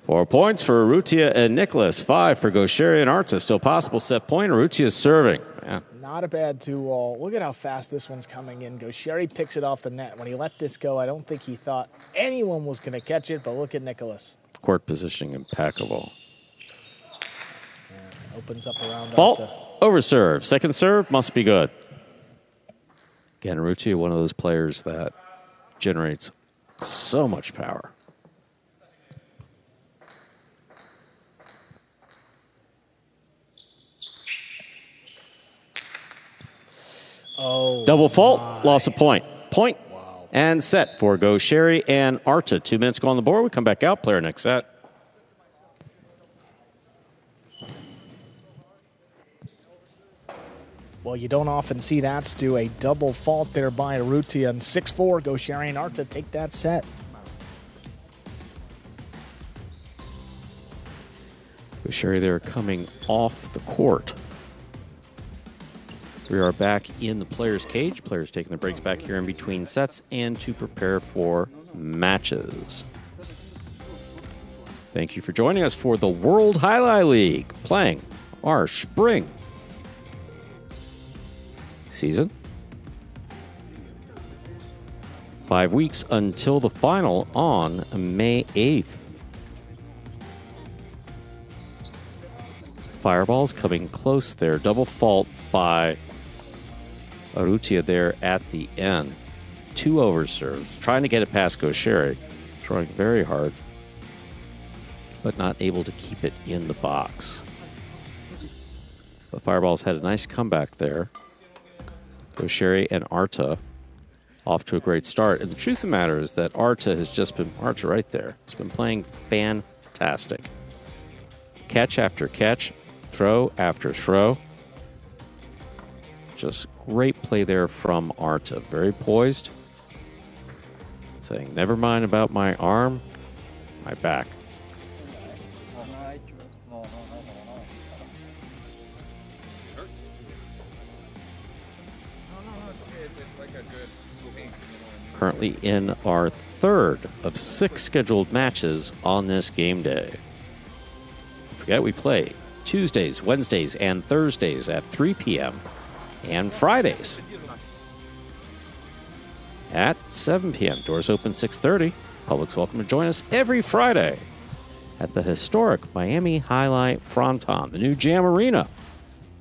4 points for Urrutia and Nicholas. 5 for Gaucheri and Arta. Still possible set point. Urrutia is serving. Yeah. Not a bad 2-all. Look at how fast this one's coming in. Gaucheri picks it off the net. When he let this go, I don't think he thought anyone was going to catch it, but look at Nicholas. Court positioning impeccable. Yeah, opens up around Fault. Arta. Over serve. Second serve must be good. Again, Urrutia, one of those players that generates so much power. Oh, double fault, my. loss of point. Point Wow. and set for Gaucheri and Arta. 2 minutes go on the board. We come back out. Player next set. Well, you don't often see that, Stu. A double fault there by Urrutia, and 6-4. Gaucheri and Arta take that set. Gaucheri there coming off the court. We are back in the players' cage. Players taking their breaks back here in between sets and to prepare for matches. Thank you for joining us for the World Highlight League, playing our spring season. 5 weeks until the final on May 8th. Fireballs coming close there. Double fault by Urrutia there at the end. 2 overserves. Trying to get it past Gaucheri. Trying very hard, but not able to keep it in the box. The Fireballs had a nice comeback there. Gaucheri and Arta off to a great start. And the truth of the matter is that Arta has just been, Arta right there, has been playing fantastic. Catch after catch, throw after throw. Just great play there from Arta. Very poised. Saying, never mind about my arm, my back. Currently in our 3rd of 6 scheduled matches on this game day. Don't forget, we play Tuesdays, Wednesdays, and Thursdays at 3 p.m. and Fridays at 7 p.m. Doors open 6:30. Public's welcome to join us every Friday at the historic Miami Highlight Fronton, the new Jam Arena,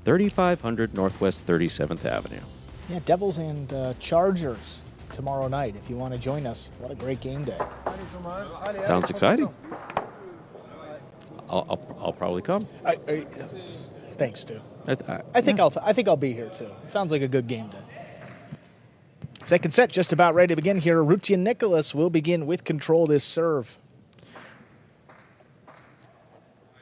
3500 Northwest 37th Avenue. Yeah, Devils and Chargers tomorrow night. If you want to join us, what a great game day. Sounds exciting. I'll probably come. Thanks, Stu. I think I'll be here too. It sounds like a good game day. Second set just about ready to begin here. Urrutia Nicholas will begin with control this serve.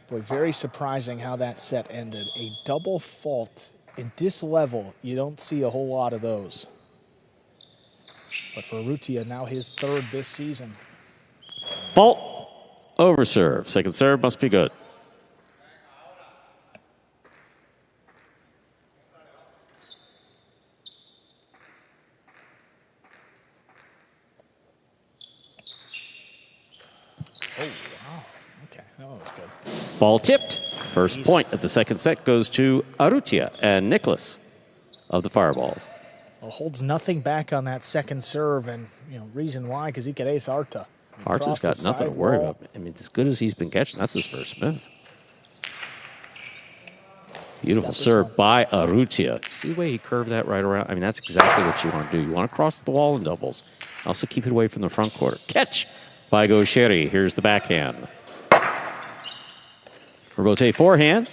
Boy, very surprising how that set ended. A double fault at this level, you don't see a whole lot of those. But for Urrutia, now his 3rd this season. Fault. Over serve. Second serve must be good. Oh, wow. Okay, that was good. Ball tipped. First point of the second set goes to Urrutia and Nicholas of the Fireballs. Well, holds nothing back on that second serve, and reason why, because he could ace Arta. Arta's got nothing to worry about. I mean, as good as he's been catching, that's his first miss. Beautiful serve by Urrutia. See the way he curved that right around? I mean, that's exactly what you want to do. You want to cross the wall in doubles. Also keep it away from the front quarter. Catch by Gaucheri. Here's the backhand. Rebote forehand.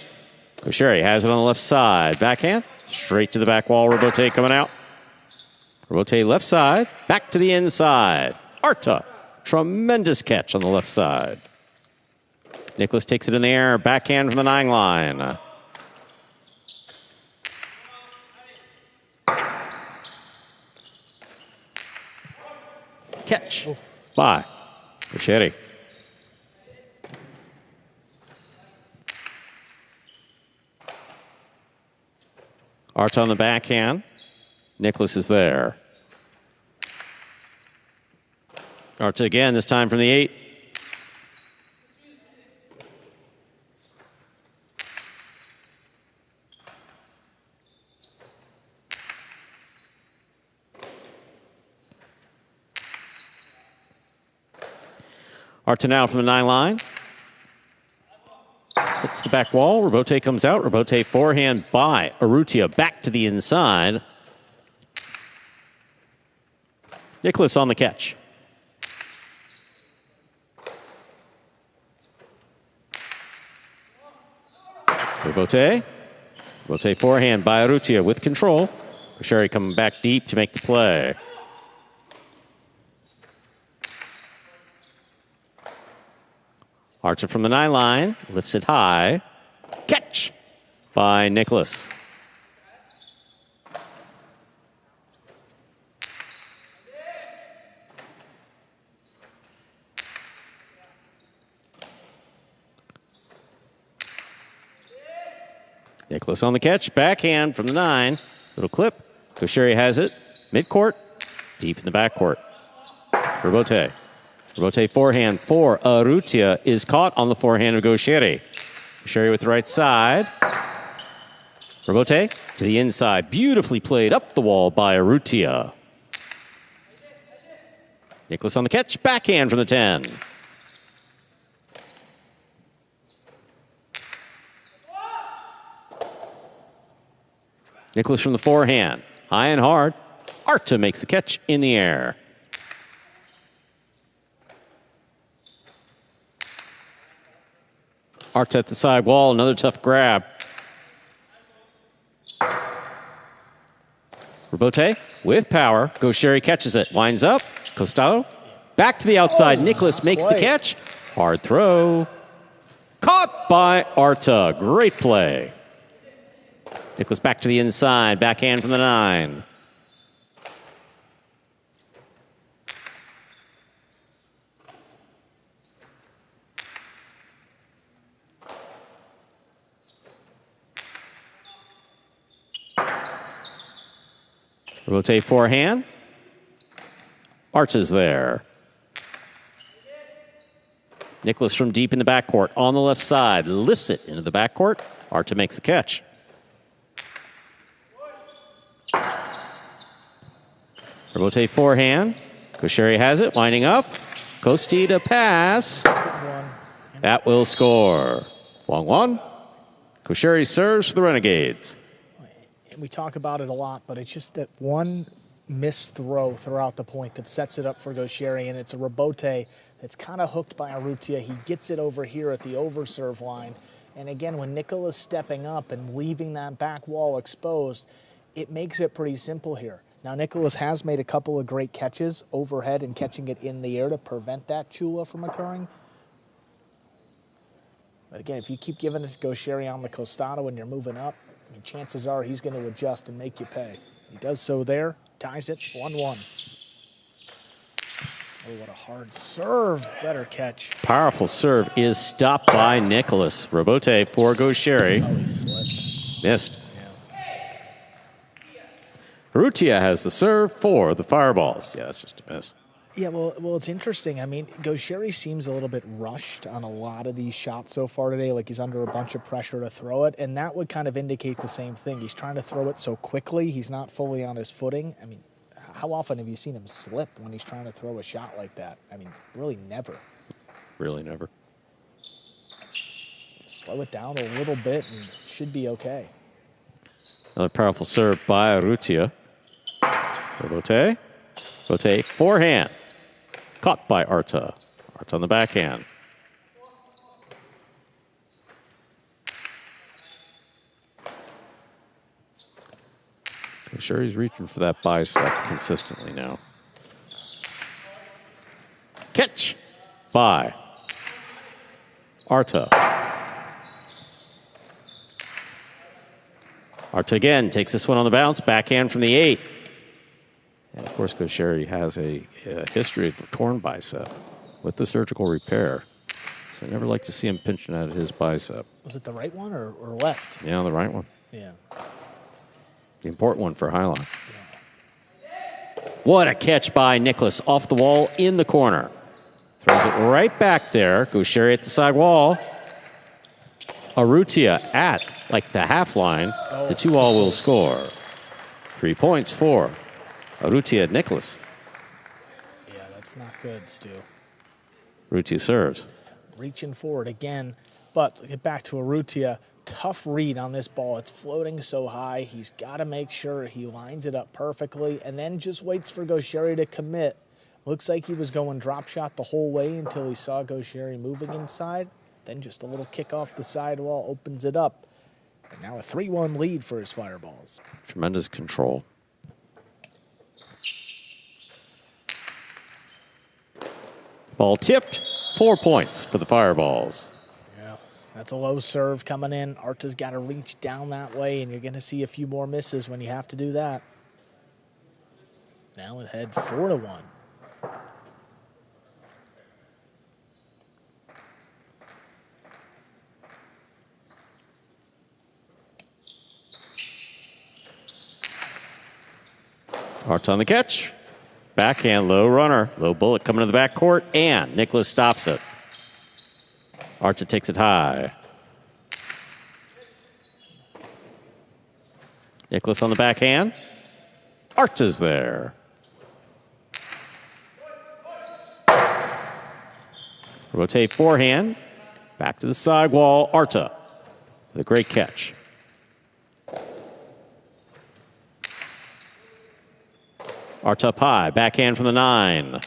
Gaucheri has it on the left side. Backhand. Straight to the back wall. Rebote coming out. Rebote left side. Back to the inside. Arta. Tremendous catch on the left side. Nicholas takes it in the air. Backhand from the 9 line. Catch by Gaucheri. Arta on the backhand. Nicholas is there. Arta again, this time from the 8. Arta now from the 9 line. Hits the back wall. Rebote comes out. Rebote forehand by Urrutia. Back to the inside. Nicholas on the catch. Rebote. Rebote forehand by Urrutia with control. Gaucheri coming back deep to make the play. Arta from the 9 line, lifts it high. Catch by Nicholas. Nicholas on the catch, backhand from the 9. Little clip. Gaucheri has it, midcourt, deep in the backcourt. Rebote. Rebote forehand for Urrutia is caught on the forehand of Gaucheri. Gaucheri with the right side. Rebote to the inside. Beautifully played up the wall by Urrutia. Nicholas on the catch. Backhand from the 10. Nicholas from the forehand. High and hard. Arta makes the catch in the air. Arta at the side wall, another tough grab. Rebote with power. Gaucheri catches it. Winds up. Costello. Back to the outside. Nicholas makes the catch. Hard throw. Caught by Arta. Great play. Nicholas back to the inside. Backhand from the 9. Rotate forehand. Arta's there. Nicholas from deep in the backcourt on the left side. Lifts it into the backcourt. Arta makes the catch. Rotate forehand. Gaucheri has it. Winding up. Costi to pass. That will score. 1-1. Gaucheri serves for the Renegades. We talk about it a lot, but it's just that one missed throw throughout the point that sets it up for Gaucheri, and it's a rebote that's kind of hooked by Urrutia. He gets it over here at the overserve line, and again, when Nicholas stepping up and leaving that back wall exposed, it makes it pretty simple here. Now, Nicholas has made a couple of great catches overhead and catching it in the air to prevent that chula from occurring. But again, if you keep giving it to Gaucheri on the costado when you're moving up, I mean, chances are he's going to adjust and make you pay. He does so there, ties it 1-1. Oh, what a hard serve. Better catch. Powerful serve is stopped by Nicholas. Rebote for Gaucheri. Oh, he slipped. Missed. Urrutia has the serve for the Fireballs. Yeah, that's just a miss. Yeah, well, it's interesting. I mean, Gaucheri seems a little bit rushed on a lot of these shots so far today, like he's under a bunch of pressure to throw it, and that would kind of indicate the same thing. He's trying to throw it so quickly, he's not fully on his footing. I mean, how often have you seen him slip when he's trying to throw a shot like that? I mean, really never. Really never. Slow it down a little bit and it should be okay. Another powerful serve by Urrutia. Bote. Bote, forehand. Caught by Arta. Arta on the backhand. I'm sure he's reaching for that bicep consistently now. Catch by Arta. Arta again takes this one on the bounce. Backhand from the 8. And of course, Gaucheri has a history of a torn bicep with the surgical repair. So I never like to see him pinching at his bicep. Was it the right one or left? Yeah, the right one. Yeah. The important one for Highline. What a catch by Nicholas off the wall in the corner. Throws it right back there. Gaucheri at the side wall. Urrutia at like the half line. The 2-all will score. 3 points for Urrutia Nicholas. Yeah, that's not good, Stu. Urrutia serves. Reaching forward again, but get back to Urrutia. Tough read on this ball. It's floating so high. He's got to make sure he lines it up perfectly and then just waits for Gaucheri to commit. Looks like he was going drop shot the whole way until he saw Gaucheri moving inside. Then just a little kick off the sidewall opens it up. And now a 3-1 lead for his Fireballs. Tremendous control. Ball tipped. 4 points for the Fireballs. Yeah, that's a low serve coming in. Arta's got to reach down that way, and you're going to see a few more misses when you have to do that. Now it head 4-1. Arta on the catch. Backhand, low runner. Low bullet coming to the back court, and Nicholas stops it. Arta takes it high. Nicholas on the backhand. Arta's there. Rotate forehand. Back to the side wall. Arta with a great catch. Arta up high, backhand from the 9.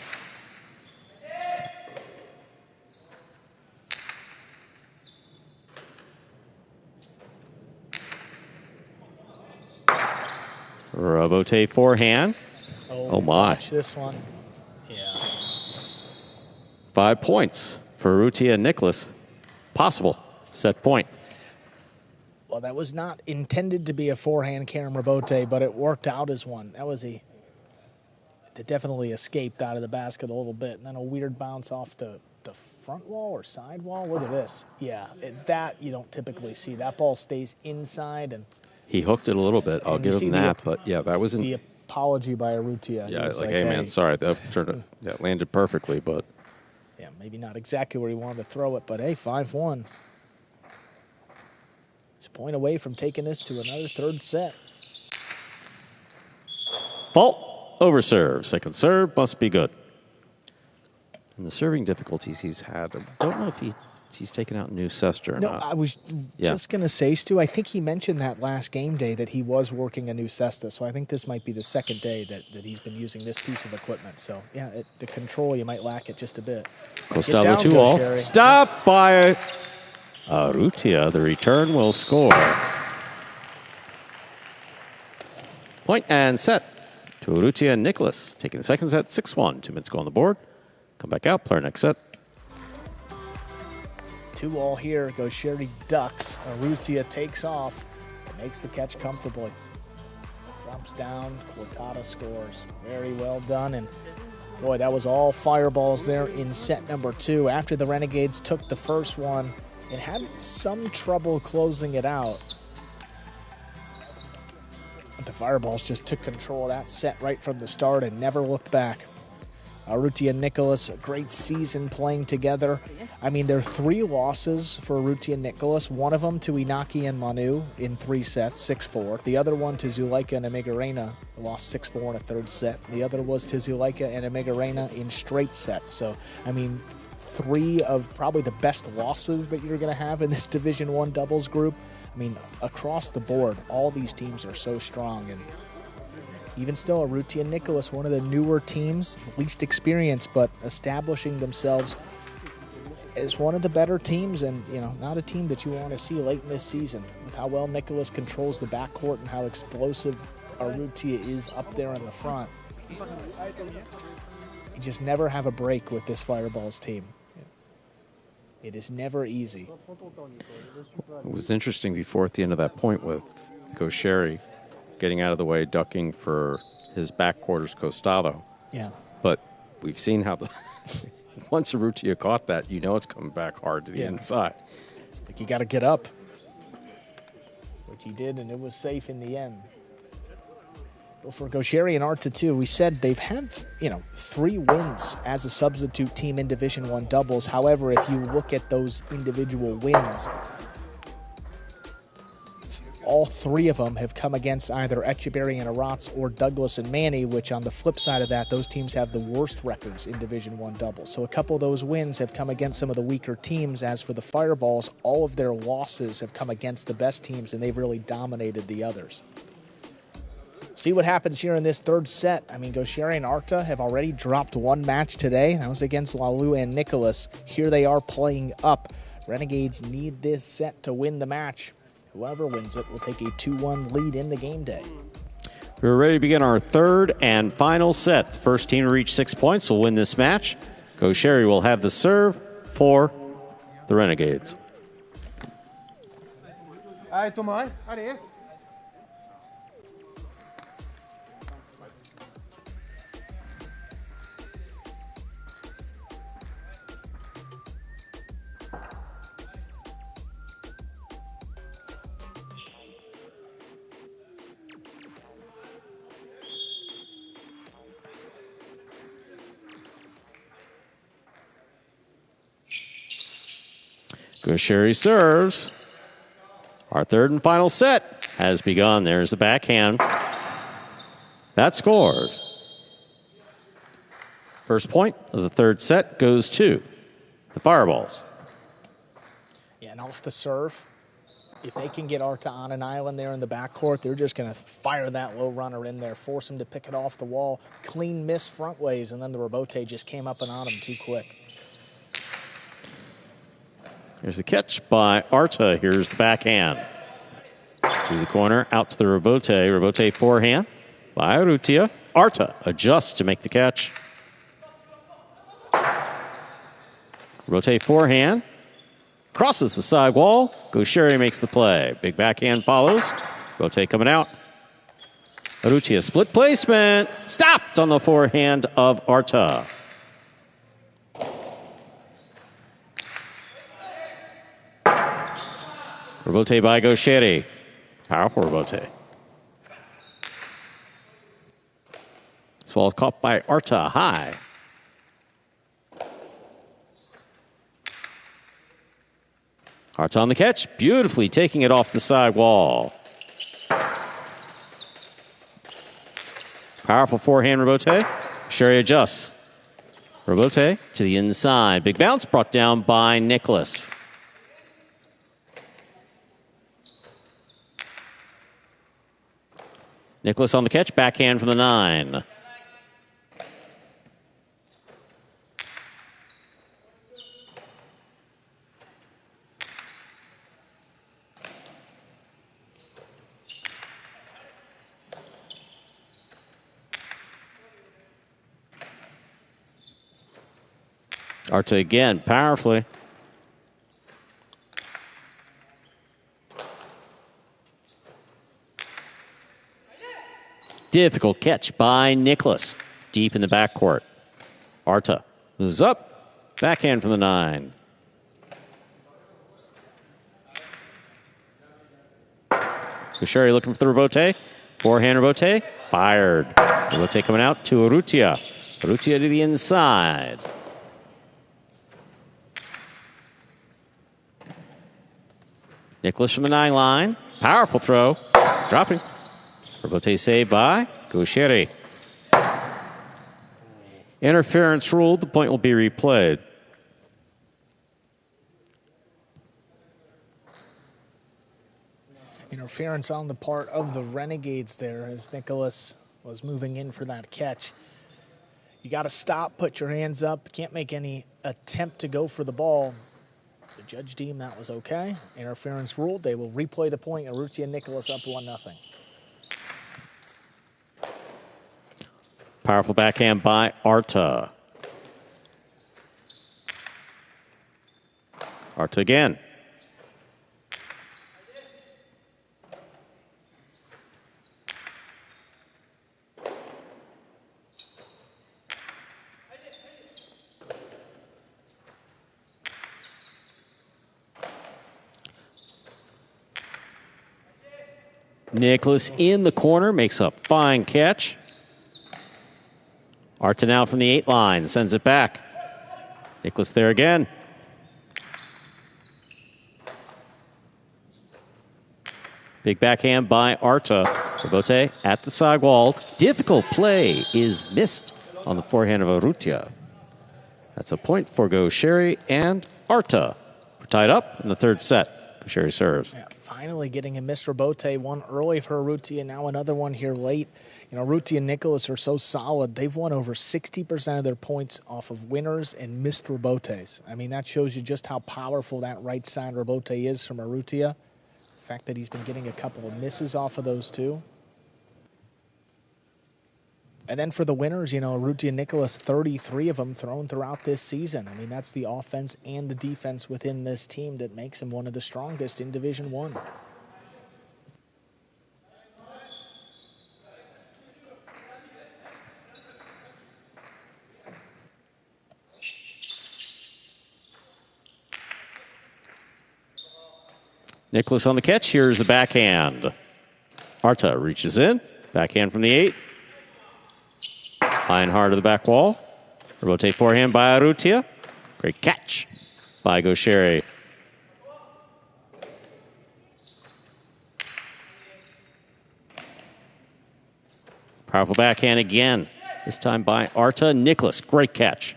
Robote forehand. Oh my. Watch this one. Yeah. 5 points for Urrutia and Nicholas. Possible set point. Well, that was not intended to be a forehand Karen Robote, but it worked out as one. That was it definitely escaped out of the basket a little bit, and then a weird bounce off the front wall or side wall. Look at this. Yeah, that you don't typically see. That ball stays inside. And he hooked it a little bit. I'll give him that, but yeah, that wasn't. The apology by Urrutia. Yeah, like, hey, man, sorry. That landed perfectly, but. Yeah, maybe not exactly where he wanted to throw it, but hey, 5-1. He's a point away from taking this to another third set. Fault. Over serve. Second serve must be good. And the serving difficulties he's had, I don't know if he's taken out new Cester or not. No, I was just going to say, Stu, I think he mentioned that last game day that he was working a new cesta, so I think this might be the second day that he's been using this piece of equipment. So, yeah, the control, you might lack it just a bit. Costello 2-all. Stop by Urrutia. The return will score. Point and set to Urrutia and Nicholas. Taking the second set, 6-1. 2 minutes go on the board. Come back out, play our next set. 2-all here. Gaucheri ducks. Urrutia takes off and makes the catch comfortably. Drops down. Cortada scores. Very well done. And boy, that was all Fireballs there in set number 2. After the Renegades took the first one and had some trouble closing it out. But the Fireballs just took control of that set right from the start and never looked back. Urrutia and Nicholas, a great season playing together. I mean, there are 3 losses for Urrutia and Nicholas. One of them to Inaki and Manu in 3 sets, 6-4. The other one to Zuleika and Amigarena, lost 6-4 in a third set. The other was to Zuleika and Amigarena in straight sets. So, I mean, 3 of probably the best losses that you're going to have in this Division I doubles group. I mean, across the board, all these teams are so strong. And even still, Urrutia and Nicholas, one of the newer teams, least experienced, but establishing themselves as one of the better teams, and not a team that you want to see late in this season. With how well Nicholas controls the backcourt and how explosive Urrutia is up there in the front, you just never have a break with this Fireballs team. It is never easy. It was interesting before at the end of that point with Gaucheri getting out of the way, ducking for his backquarters Costado. Yeah. But we've seen how once Urrutia caught that, it's coming back hard to the inside. Like, you got to get up, which he did, and it was safe in the end. Well, for Gaucheri and Arta, too, we said they've had, 3 wins as a substitute team in Division I doubles. However, if you look at those individual wins, all 3 of them have come against either Echeverry and Arats or Douglas and Manny, which on the flip side of that, those teams have the worst records in Division I doubles. So a couple of those wins have come against some of the weaker teams. As for the Fireballs, all of their losses have come against the best teams, and they've really dominated the others. See what happens here in this third set. I mean, Gaucheri and Arta have already dropped 1 match today. That was against Lalu and Nicholas. Here they are playing up. Renegades need this set to win the match. Whoever wins it will take a 2-1 lead in the game day. We're ready to begin our third and final set. The first team to reach 6 points will win this match. Gaucheri will have the serve for the Renegades. Allez, Thomas, allez. Gaucheri serves. Our third and final set has begun. There's the backhand. That scores. First point of the third set goes to the Fireballs. Yeah, and off the serve, if they can get Arta on an island there in the backcourt, they're just going to fire that low runner in there, force him to pick it off the wall. Clean miss front ways, and then the rebote just came up and on him too quick. Here's the catch by Arta. Here's the backhand. To the corner, out to the rebote. Rebote forehand by Urrutia. Arta adjusts to make the catch. Rebote forehand. Crosses the side wall. Gaucheri makes the play. Big backhand follows. Rebote coming out. Urrutia split placement. Stopped on the forehand of Arta. Rebote by Gaucheri. Powerful rebote. This ball is caught by Arta high. Arta on the catch, beautifully taking it off the side wall. Powerful forehand rebote. Sherry adjusts. Rebote to the inside. Big bounce brought down by Nicholas. Nicholas on the catch, backhand from the 9. Arta again, powerfully. Difficult catch by Nicholas. Deep in the backcourt. Arta moves up. Backhand from the 9. Gaucheri looking for the rebote. Forehand rebote. Fired. Rebote coming out to Urrutia. Urrutia to the inside. Nicholas from the 9 line. Powerful throw. Dropping. Rebote saved by Gaucheri. Interference ruled. The point will be replayed. Interference on the part of the Renegades there as Nicholas was moving in for that catch. You got to stop, put your hands up. Can't make any attempt to go for the ball. The judge deemed that was okay. Interference ruled. They will replay the point. Arrutia Nicholas up 1-0. Powerful backhand by Arta. Arta again. Nicholas in the corner, makes a fine catch. Arta now from the 8 line, sends it back. Nicholas there again. Big backhand by Arta. Rebote at the sidewall. Difficult play is missed on the forehand of Arrutia. That's a point for Gaucheri and Arta. We're tied up in the third set. Gaucheri serves. Yeah, finally getting a missed rebote, one early for Arrutia, now another one here late. You know, Arrutia and Nicholas are so solid. They've won over 60% of their points off of winners and missed rebotes. I mean, that shows you just how powerful that right side rebote is from Arrutia. The fact that he's been getting a couple of misses off of those too. And then for the winners, you know, Arrutia and Nicholas, 33 of them thrown throughout this season. I mean, that's the offense and the defense within this team that makes them one of the strongest in Division I. Nicholas on the catch. Here's the backhand. Arta reaches in. Backhand from the 8. High and hard to the back wall. Rebote forehand by Arrutia. Great catch by Gaucheri. Powerful backhand again. This time by Arta. Nicholas, great catch.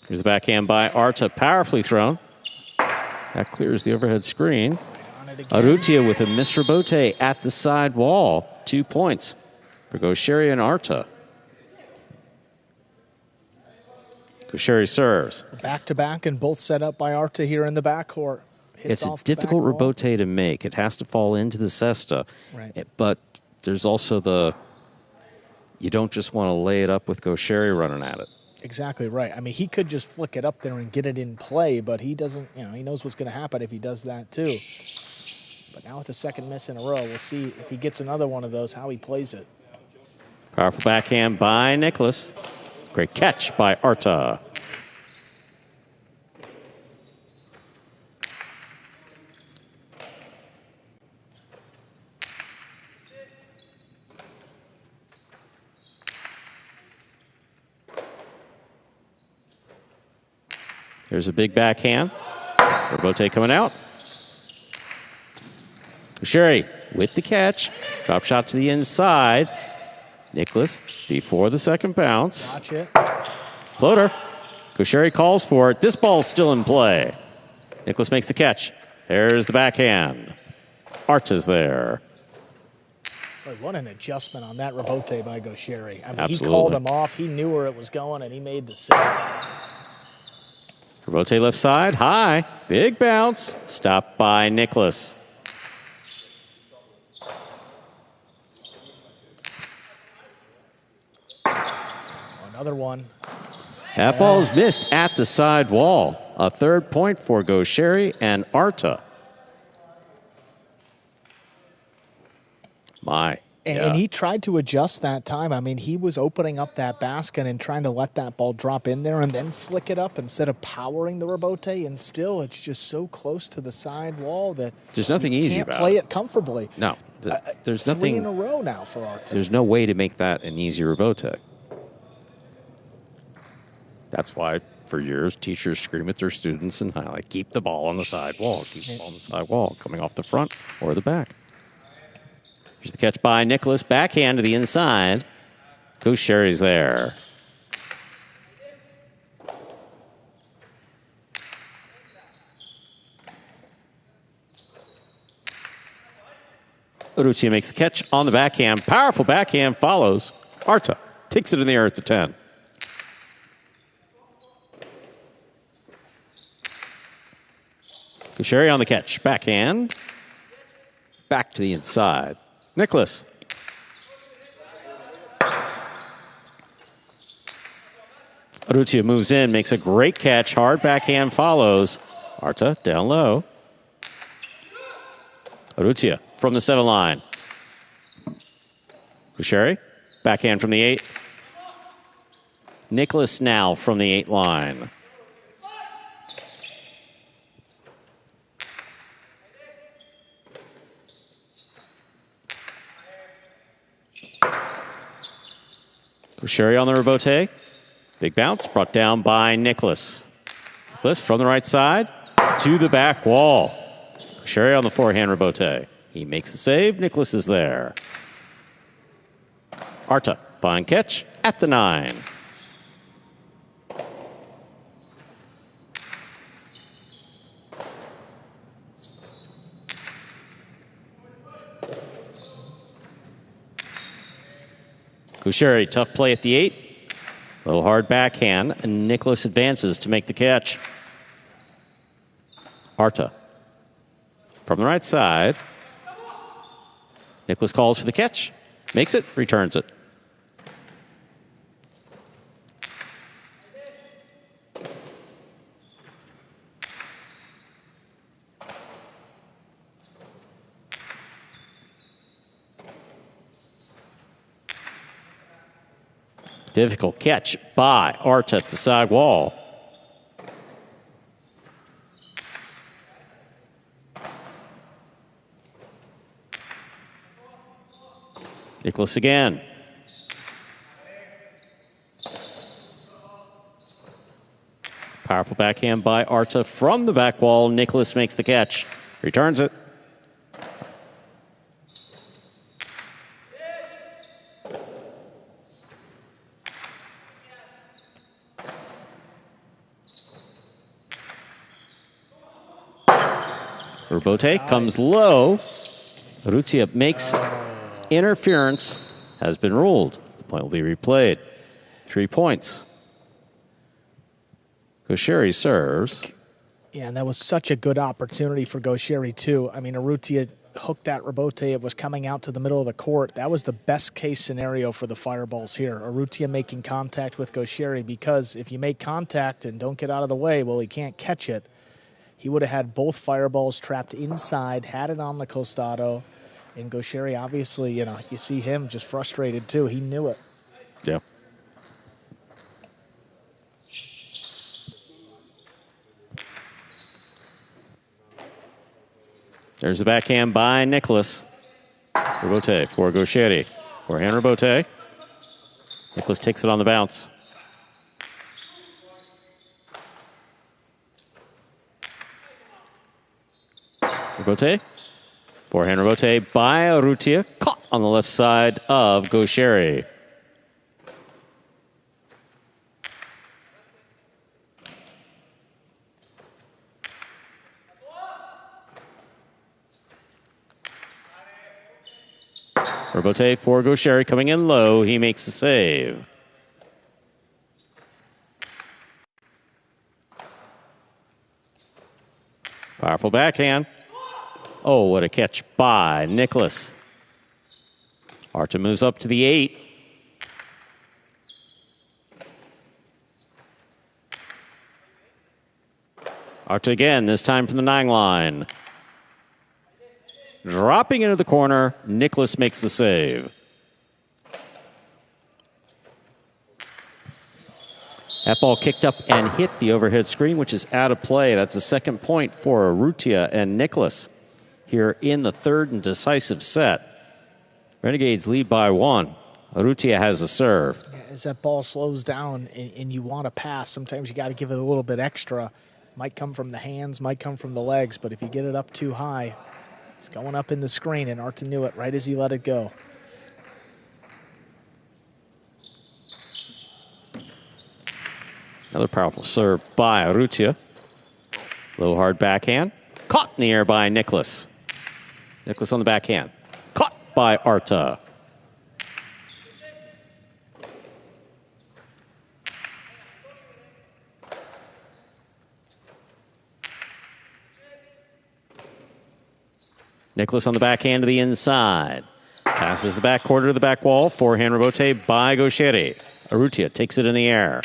Here's the backhand by Arta, powerfully thrown. That clears the overhead screen. Arrutia with a missed rebote at the side wall. 2 points for Gaucheri and Arta. Gaucheri serves. Back-to-back and both set up by Arta here in the backcourt. It's a difficult rebote to make. It has to fall into the cesta. Right. But there's also the, you don't just want to lay it up with Gaucheri running at it. Exactly right. I mean, he could just flick it up there and get it in play, but he doesn't, you know, he knows what's going to happen if he does that too. But now with the second miss in a row, we'll see if he gets another one of those, how he plays it. Powerful backhand by Nicholas. Great catch by Arta. There's a big backhand. Rebote coming out. Gaucheri with the catch. Drop shot to the inside. Nicholas before the second bounce. Watch it. Floater. Gaucheri calls for it. This ball's still in play. Nicholas makes the catch. There's the backhand. Arta's there. Boy, what an adjustment on that rebote by Gaucheri. I mean, Absolutely. he called him off. He knew where it was going, and he made the save. Rebote left side, high, big bounce, stopped by Nicholas. Another one. That ball is missed at the side wall. A third point for Gaucheri and Arta. My. And he tried to adjust that time. I mean, he was opening up that basket and trying to let that ball drop in there and then flick it up instead of powering the rebote. And still, it's just so close to the side wall that There's nothing easy about it. Can't play it comfortably. No, there's 3 nothing. in a row now for Arta. There's no way to make that an easy rebote. That's why, for years, teachers scream at their students and highlight, keep the ball on the side wall, keep the ball on the side wall, coming off the front or the back. Here's the catch by Nicholas, backhand to the inside. Gaucheri's there. Urrutia makes the catch on the backhand. Powerful backhand follows. Arta takes it in the air at the 10. Gaucheri on the catch. Backhand. Back to the inside. Nicholas. Urrutia moves in, makes a great catch. Hard backhand follows. Arta down low. Urrutia from the 7 line. Gaucheri, backhand from the 8. Nicholas now from the 8 line. Gaucheri on the rebote. Big bounce brought down by Nicholas. Nicholas from the right side to the back wall. Gaucheri on the forehand rebote. He makes the save. Nicholas is there. Arta, fine catch at the 9. Gaucheri, tough play at the 8. Little hard backhand, and Nicholas advances to make the catch. Arta from the right side. Nicholas calls for the catch, makes it, returns it. Difficult catch by Arta at the side wall. Nicholas again. Powerful backhand by Arta from the back wall. Nicholas makes the catch, returns it. Rebote comes low. Urrutia makes interference, has been ruled. The point will be replayed. 3 points. Gaucheri serves. Yeah, and that was such a good opportunity for Gaucheri, too. I mean, Urrutia hooked that rebote. It was coming out to the middle of the court. That was the best case scenario for the Fireballs here. Urrutia making contact with Gaucheri, because if you make contact and don't get out of the way, well, he can't catch it. He would have had both Fireballs trapped inside, had it on the costado. And Gaucheri, obviously, you see him just frustrated, too. He knew it. Yeah. There's the backhand by Nicholas. Rebote for Gaucheri. Forehand rebote. Nicholas takes it on the bounce. Rebote. Forehand rebote by Urrutia. Caught on the left side of Gaucheri. Rebote for Gaucheri coming in low. He makes the save. Powerful backhand. Oh, what a catch by Nicholas. Arta moves up to the 8. Arta again, this time from the 9 line. Dropping into the corner, Nicholas makes the save. That ball kicked up and hit the overhead screen, which is out of play. That's a second point for Urrutia and Nicholas here in the third and decisive set. Renegades lead by 1. Urrutia has a serve. As that ball slows down and you want to pass, sometimes you got to give it a little bit extra. Might come from the hands, might come from the legs, but if you get it up too high, it's going up in the screen, and Arta knew it right as he let it go. Another powerful serve by Arrutia. Low hard backhand. Caught in the air by Nicholas. Nicholas on the backhand. Caught by Arta. Nicholas on the backhand to the inside. Passes the back quarter to the back wall. Forehand rebote by Gaucheri. Arrutia takes it in the air.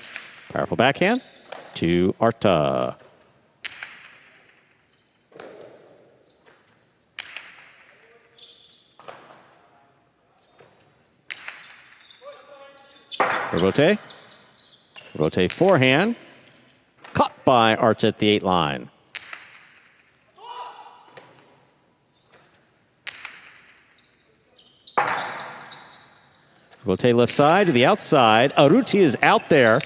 Powerful backhand to Arta. Rebote. Rebote forehand. Caught by Arta at the 8 line. Rebote left side to the outside. Arrutia is out there.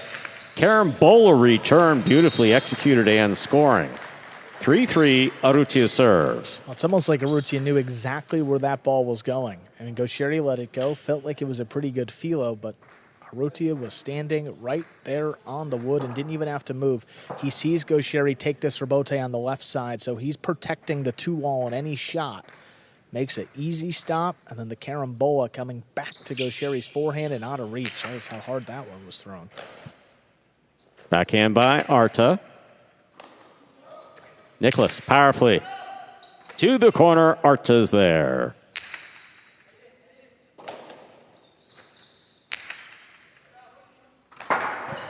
Carambola return beautifully executed and scoring. 3-3, Arrutia serves. Well, it's almost like Arrutia knew exactly where that ball was going. And Gaucheri let it go. Felt like it was a pretty good philo, but Arrutia was standing right there on the wood and didn't even have to move. He sees Gaucheri take this rebote on the left side, so he's protecting the 2-wall on any shot. Makes an easy stop, and then the carambola coming back to Gaucheri's forehand and out of reach. That was how hard that one was thrown. Backhand by Arta. Nicholas powerfully to the corner. Arta's there.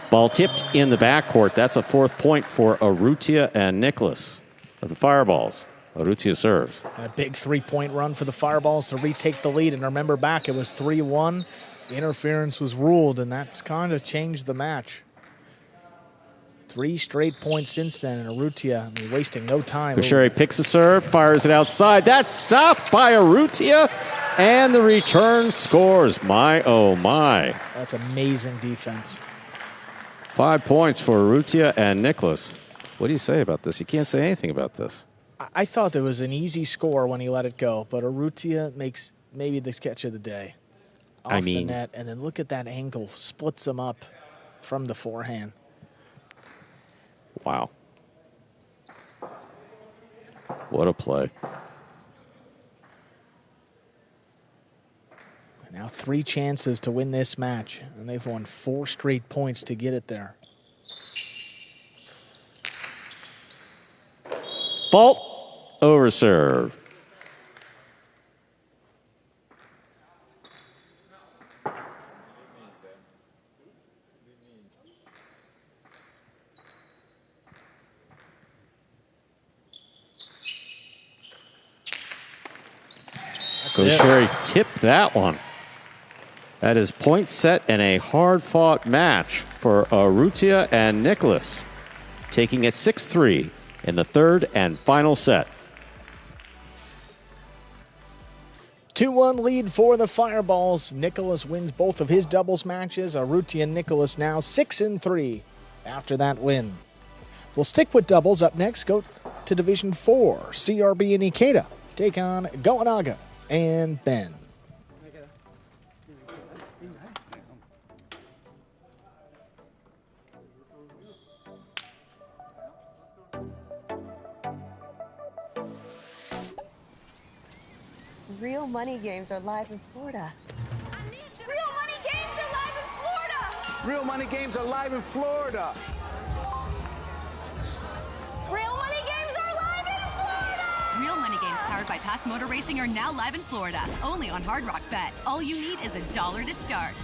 Ball tipped in the backcourt. That's a 4th point for Arrutia and Nicholas of the Fireballs. Arrutia serves. And a big 3-point run for the Fireballs to retake the lead. And remember back, it was 3-1. Interference was ruled, and that's kind of changed the match. 3 straight points since then, and Arrutia, wasting no time. Gaucheri picks the serve, fires it outside. That's stopped by Arrutia, and the return scores. My, oh my. That's amazing defense. 5 points for Arrutia and Nicholas. What do you say about this? You can't say anything about this. I thought there was an easy score when he let it go, but Arrutia makes maybe the catch of the day. Off the net, and then look at that angle. Splits them up from the forehand. Wow. What a play. Now 3 chances to win this match, and they've won 4 straight points to get it there. Fault over serve. Gaucheri tipped that one. That is point set and a hard-fought match for Arrutia and Nicholas, taking it 6-3 in the 3rd and final set. 2-1 lead for the Fireballs. Nicholas wins both of his doubles matches. Arrutia and Nicholas now 6-3 after that win. We'll stick with doubles. Up next, go to Division 4. CRB and Ikeda take on Goanaga and Ben. Real money games are live in Florida. Real money games are live in Florida. Real money games are live in Florida. Real money games are live in Florida. Real money games powered by Pass Motor Racing are now live in Florida. Only on Hard Rock Bet. All you need is $1 to start.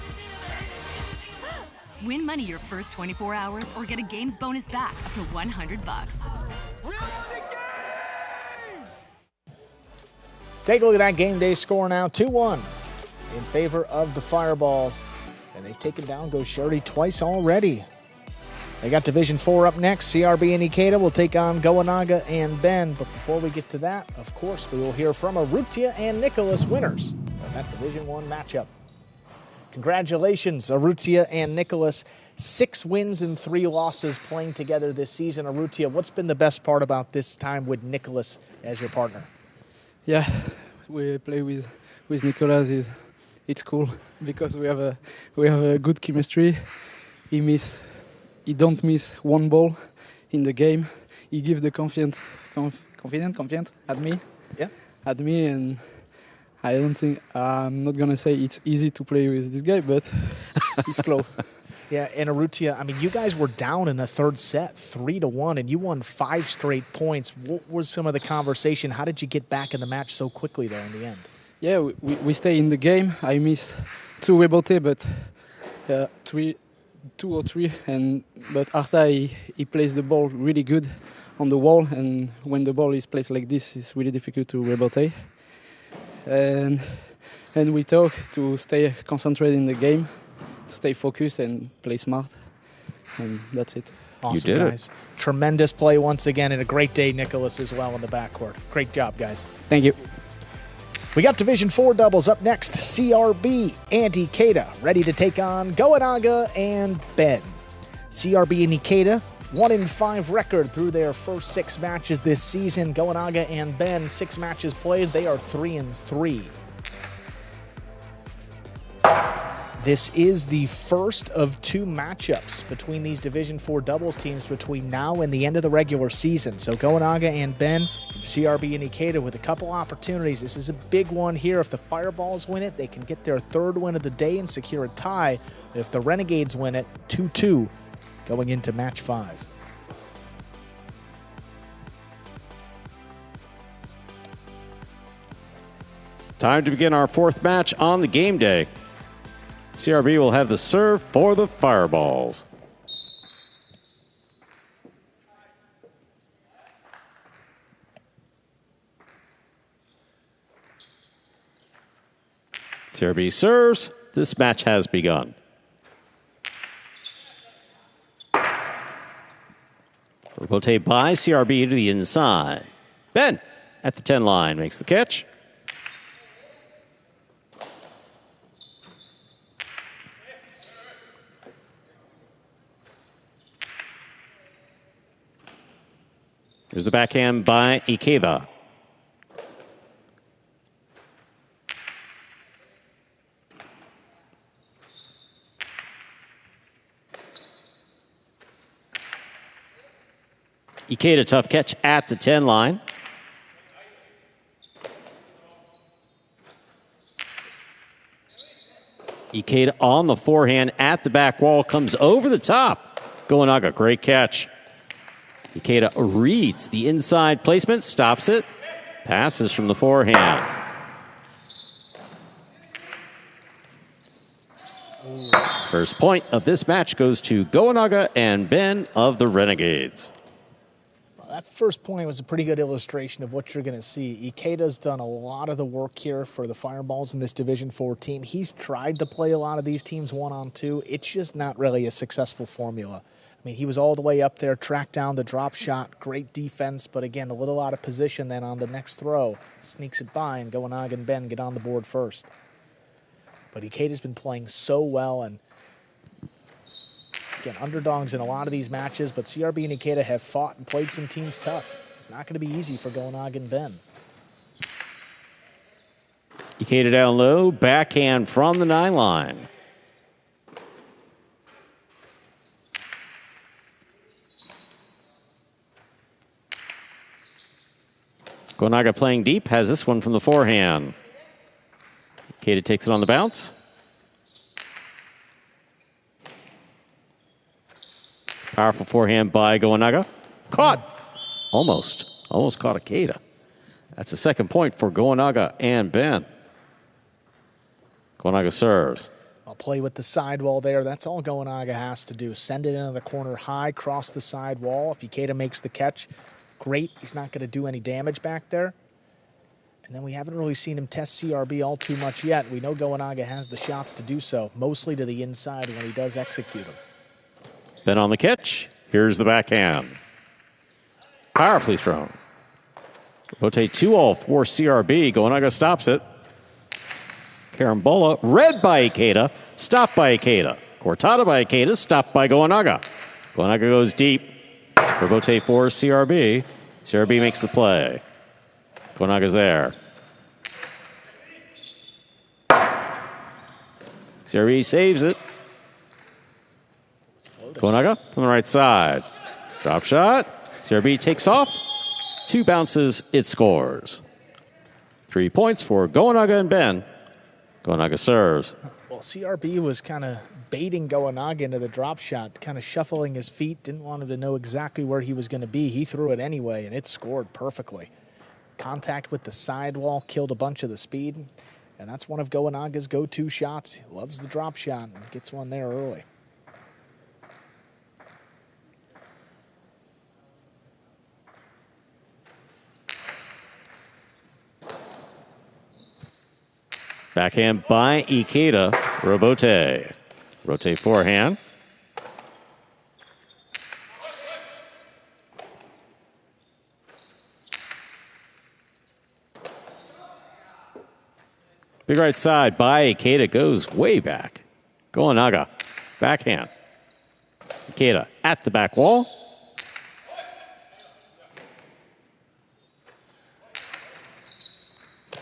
Win money your first 24 hours or get a games bonus back up to $100. Real money games! Take a look at that game day score now, 2-1 in favor of the Fireballs. And they've taken down Gaucheri twice already. They got Division 4 up next. CRB and Ikeda will take on Goanaga and Ben. But before we get to that, of course, we will hear from Arrutia and Nicholas, winners of that Division 1 matchup. Congratulations, Arrutia and Nicholas. 6 wins and 3 losses playing together this season. Arrutia, what's been the best part about this time with Nicholas as your partner? Yeah, we play with Nicolas. It's cool because we have a good chemistry. He miss he don't miss one ball in the game. He gives the confidence at me. Yeah. At me, and I don't think, I'm not gonna say it's easy to play with this guy, but it's close. Yeah, and Urrutia, I mean, you guys were down in the third set, 3-1, and you won 5 straight points. What was some of the conversation? How did you get back in the match so quickly there in the end? Yeah, we stay in the game. I miss 2 rebote, but 2 or 3. But after he plays the ball really good on the wall, and when the ball is placed like this, it's really difficult to rebote. And we talk to stay concentrated in the game, to stay focused and play smart, and that's it. Awesome, you did guys. Tremendous play once again, and a great day, Nicholas, as well in the backcourt. Great job, guys. Thank you. We got Division 4 doubles up next. CRB and Ikeda ready to take on Goanaga and Ben. CRB and Ikeda, 1-5 record through their first 6 matches this season. Goanaga and Ben, 6 matches played. They are 3-3. This is the first of 2 matchups between these Division 4 doubles teams between now and the end of the regular season. So Goanaga and Ben, and CRB and Ikeda with a couple opportunities. This is a big one here. If the Fireballs win it, they can get their 3rd win of the day and secure a tie. If the Renegades win it, 2-2 going into match 5. Time to begin our 4th match on the game day. CRB will have the serve for the Fireballs. CRB serves. This match has begun. Rotate by CRB to the inside. Ben at the 10 line makes the catch. There's the backhand by Ikeda. Ikeda, tough catch at the 10 line. Ikeda on the forehand at the back wall, comes over the top. Goanaga, great catch. Ikeda reads the inside placement, stops it, passes from the forehand. First point of this match goes to Goanaga and Ben of the Renegades. Well, that first point was a pretty good illustration of what you're going to see. Ikeda's done a lot of the work here for the Fireballs in this Division 4 team. He's tried to play a lot of these teams 1-on-2. It's just not really a successful formula. I mean, he was all the way up there, tracked down the drop shot, great defense, but again, a little out of position then on the next throw. Sneaks it by, and Goanaga and Ben get on the board first. But Ikeda's been playing so well, and again, underdogs in a lot of these matches, but CRB and Ikeda have fought and played some teams tough. It's not going to be easy for Goanaga and Ben. Ikeda down low, backhand from the 9 line. Goanaga playing deep, has this one from the forehand. Ikeda takes it on the bounce. Powerful forehand by Goanaga. Caught. Almost caught Ikeda. That's the 2nd point for Goanaga and Ben. Goanaga serves. I'll play with the sidewall there. That's all Goanaga has to do. Send it into the corner high, cross the sidewall. If Ikeda makes the catch, great. He's not going to do any damage back there. And then we haven't really seen him test CRB all too much yet. We know Goanaga has the shots to do so, mostly to the inside when he does execute them. Ben on the catch. Here's the backhand. Powerfully thrown. Rotate 2-all for CRB. Goanaga stops it. Carambola, read by Ikeda, stopped by Ikeda. Cortada by Ikeda, stopped by Goanaga. Goanaga goes deep. Rotate for CRB. CRB makes the play. Goanaga's there. CRB saves it. Gonaga from the right side. Drop shot. CRB takes off. 2 bounces, it scores. 3 points for Gonaga and Ben. Gonaga serves. Well, CRB was kind of baiting Gonaga into the drop shot, kind of shuffling his feet, didn't want him to know exactly where he was going to be. He threw it anyway, and it scored perfectly. Contact with the sidewall killed a bunch of the speed, and that's one of Goanaga's go-to shots. He loves the drop shot and gets one there early. Backhand by Ikeda. Robote. Rotate forehand. Big right side by Ikeda goes way back. Gonaga. Backhand. Ikeda at the back wall.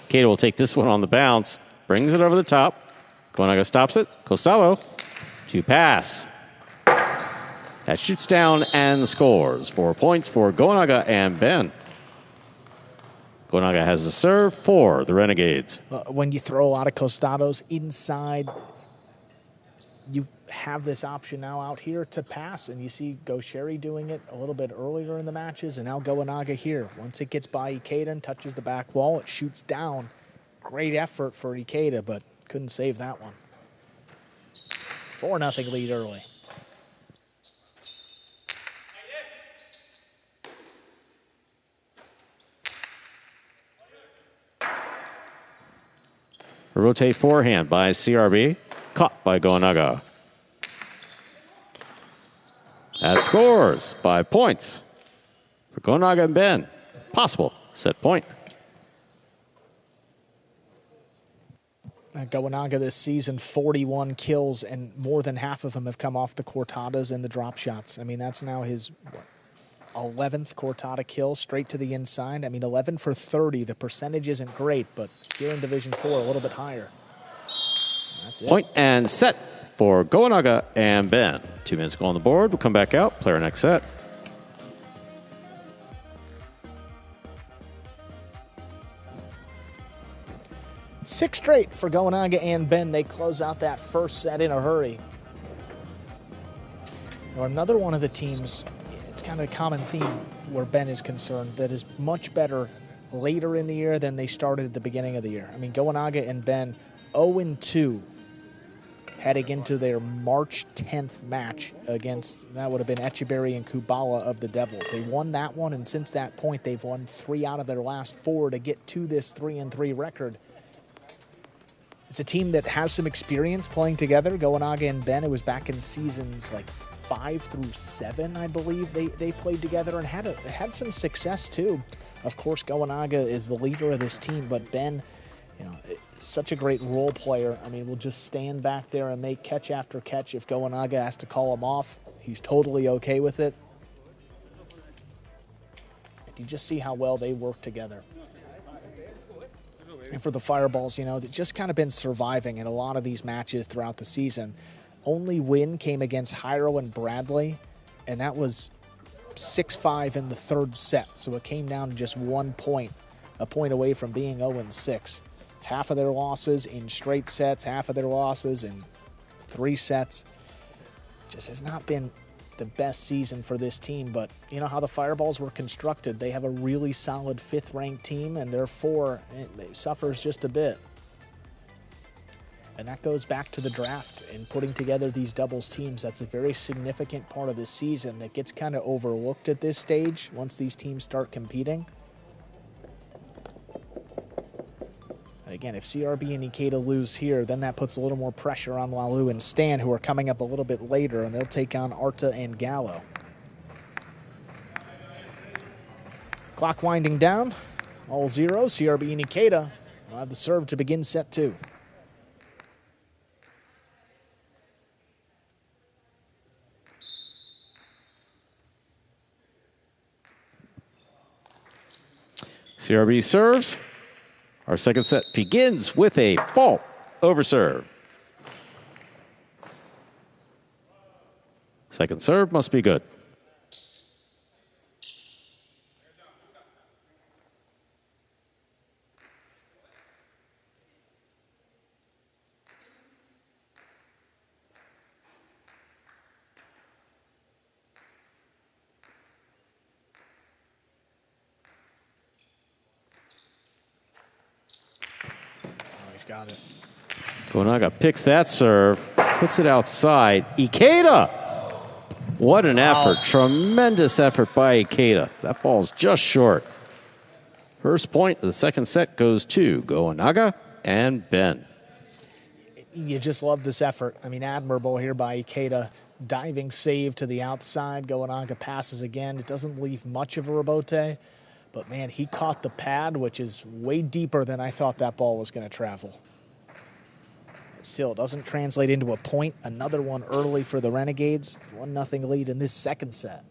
Ikeda will take this one on the bounce. Brings it over the top. Gonaga stops it. Costello to pass. That shoots down and scores. 4 points for Gonaga and Ben. Gonaga has the serve for the Renegades. When you throw a lot of Costados inside, you have this option now out here to pass, and you see Gaucheri doing it a little bit earlier in the matches, and now Gonaga here. Once it gets by Ikeda and touches the back wall, it shoots down. Great effort for Ikeda, but couldn't save that one. 4-0 lead early. Rotate forehand by CRB. Caught by Gonaga. That scores 5 points for Gonaga and Ben. Possible set point. Gonaga this season, 41 kills, and more than half of them have come off the cortadas and the drop shots. I mean, that's now his 11th cortada kill straight to the inside. I mean, 11 for 30. The percentage isn't great, but here in Division 4, a little bit higher. That's it. Point and set for Gonaga and Ben. 2 minutes go on the board. We'll come back out. Player next set. Six straight for Gonaga and Ben. They close out that first set in a hurry. Now, another one of the teams, it's kind of a common theme where Ben is concerned, that is much better later in the year than they started at the beginning of the year. I mean, Gonaga and Ben 0-2 heading into their March 10th match against, that would have been Echeverry and Kubala of the Devils. They won that one, and since that point, they've won 3 out of their last 4 to get to this 3-3 record. It's a team that has some experience playing together. Gonaga and Ben, it was back in seasons like 5 through 7, I believe they played together and had some success too. Of course, Gonaga is the leader of this team, but Ben, you know, such a great role player. I mean, will just stand back there and make catch after catch. If Gonaga has to call him off, he's totally okay with it. You just see how well they work together. And for the Fireballs, you know, they've just kind of been surviving in a lot of these matches throughout the season. Only win came against Hyro and Bradley, and that was 6-5 in the third set. So it came down to just 1 point, a point away from being 0-6. Half of their losses in straight sets, half of their losses in 3 sets. Just has not been the best season for this team, but you know how the Fireballs were constructed. They have a really solid 5th-ranked team, and therefore it suffers just a bit. And that goes back to the draft and putting together these doubles teams. That's a very significant part of this season that gets kind of overlooked at this stage once these teams start competing. Again, if CRB and Ikeda lose here, then that puts a little more pressure on Lalu and Stan, who are coming up a little bit later, and they'll take on Arta and Gallo. Clock winding down, all 0. CRB and Ikeda will have the serve to begin set 2. CRB serves. Our second set begins with a fault over serve. Second serve must be good. He's got it. Gonaga picks that serve, puts it outside. Ikeda! What an effort. Tremendous effort by Ikeda. That ball's just short. First point of the second set goes to Gonaga and Ben. You just love this effort. I mean, admirable here by Ikeda. Diving save to the outside. Gonaga passes again. It doesn't leave much of a rebote. But, man, he caught the pad, which is way deeper than I thought that ball was going to travel. Still, it doesn't translate into a point. Another one early for the Renegades. 1-0 lead in this second set.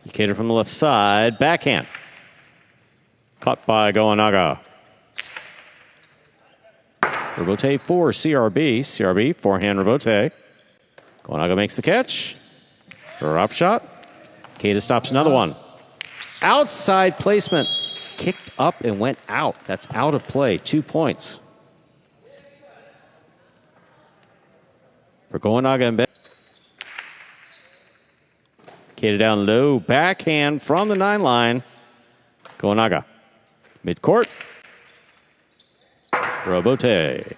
Ikeda from the left side. Backhand. Caught by Gonaga. Rebote for CRB. CRB, forehand rebote. Gonaga makes the catch. Drop shot. Ikeda stops another one. Outside placement. Kicked up and went out. That's out of play. 2 points. For Gonaga and Ben. Ikeda down low. Backhand from the 9 line. Gonaga. Midcourt. Rebote.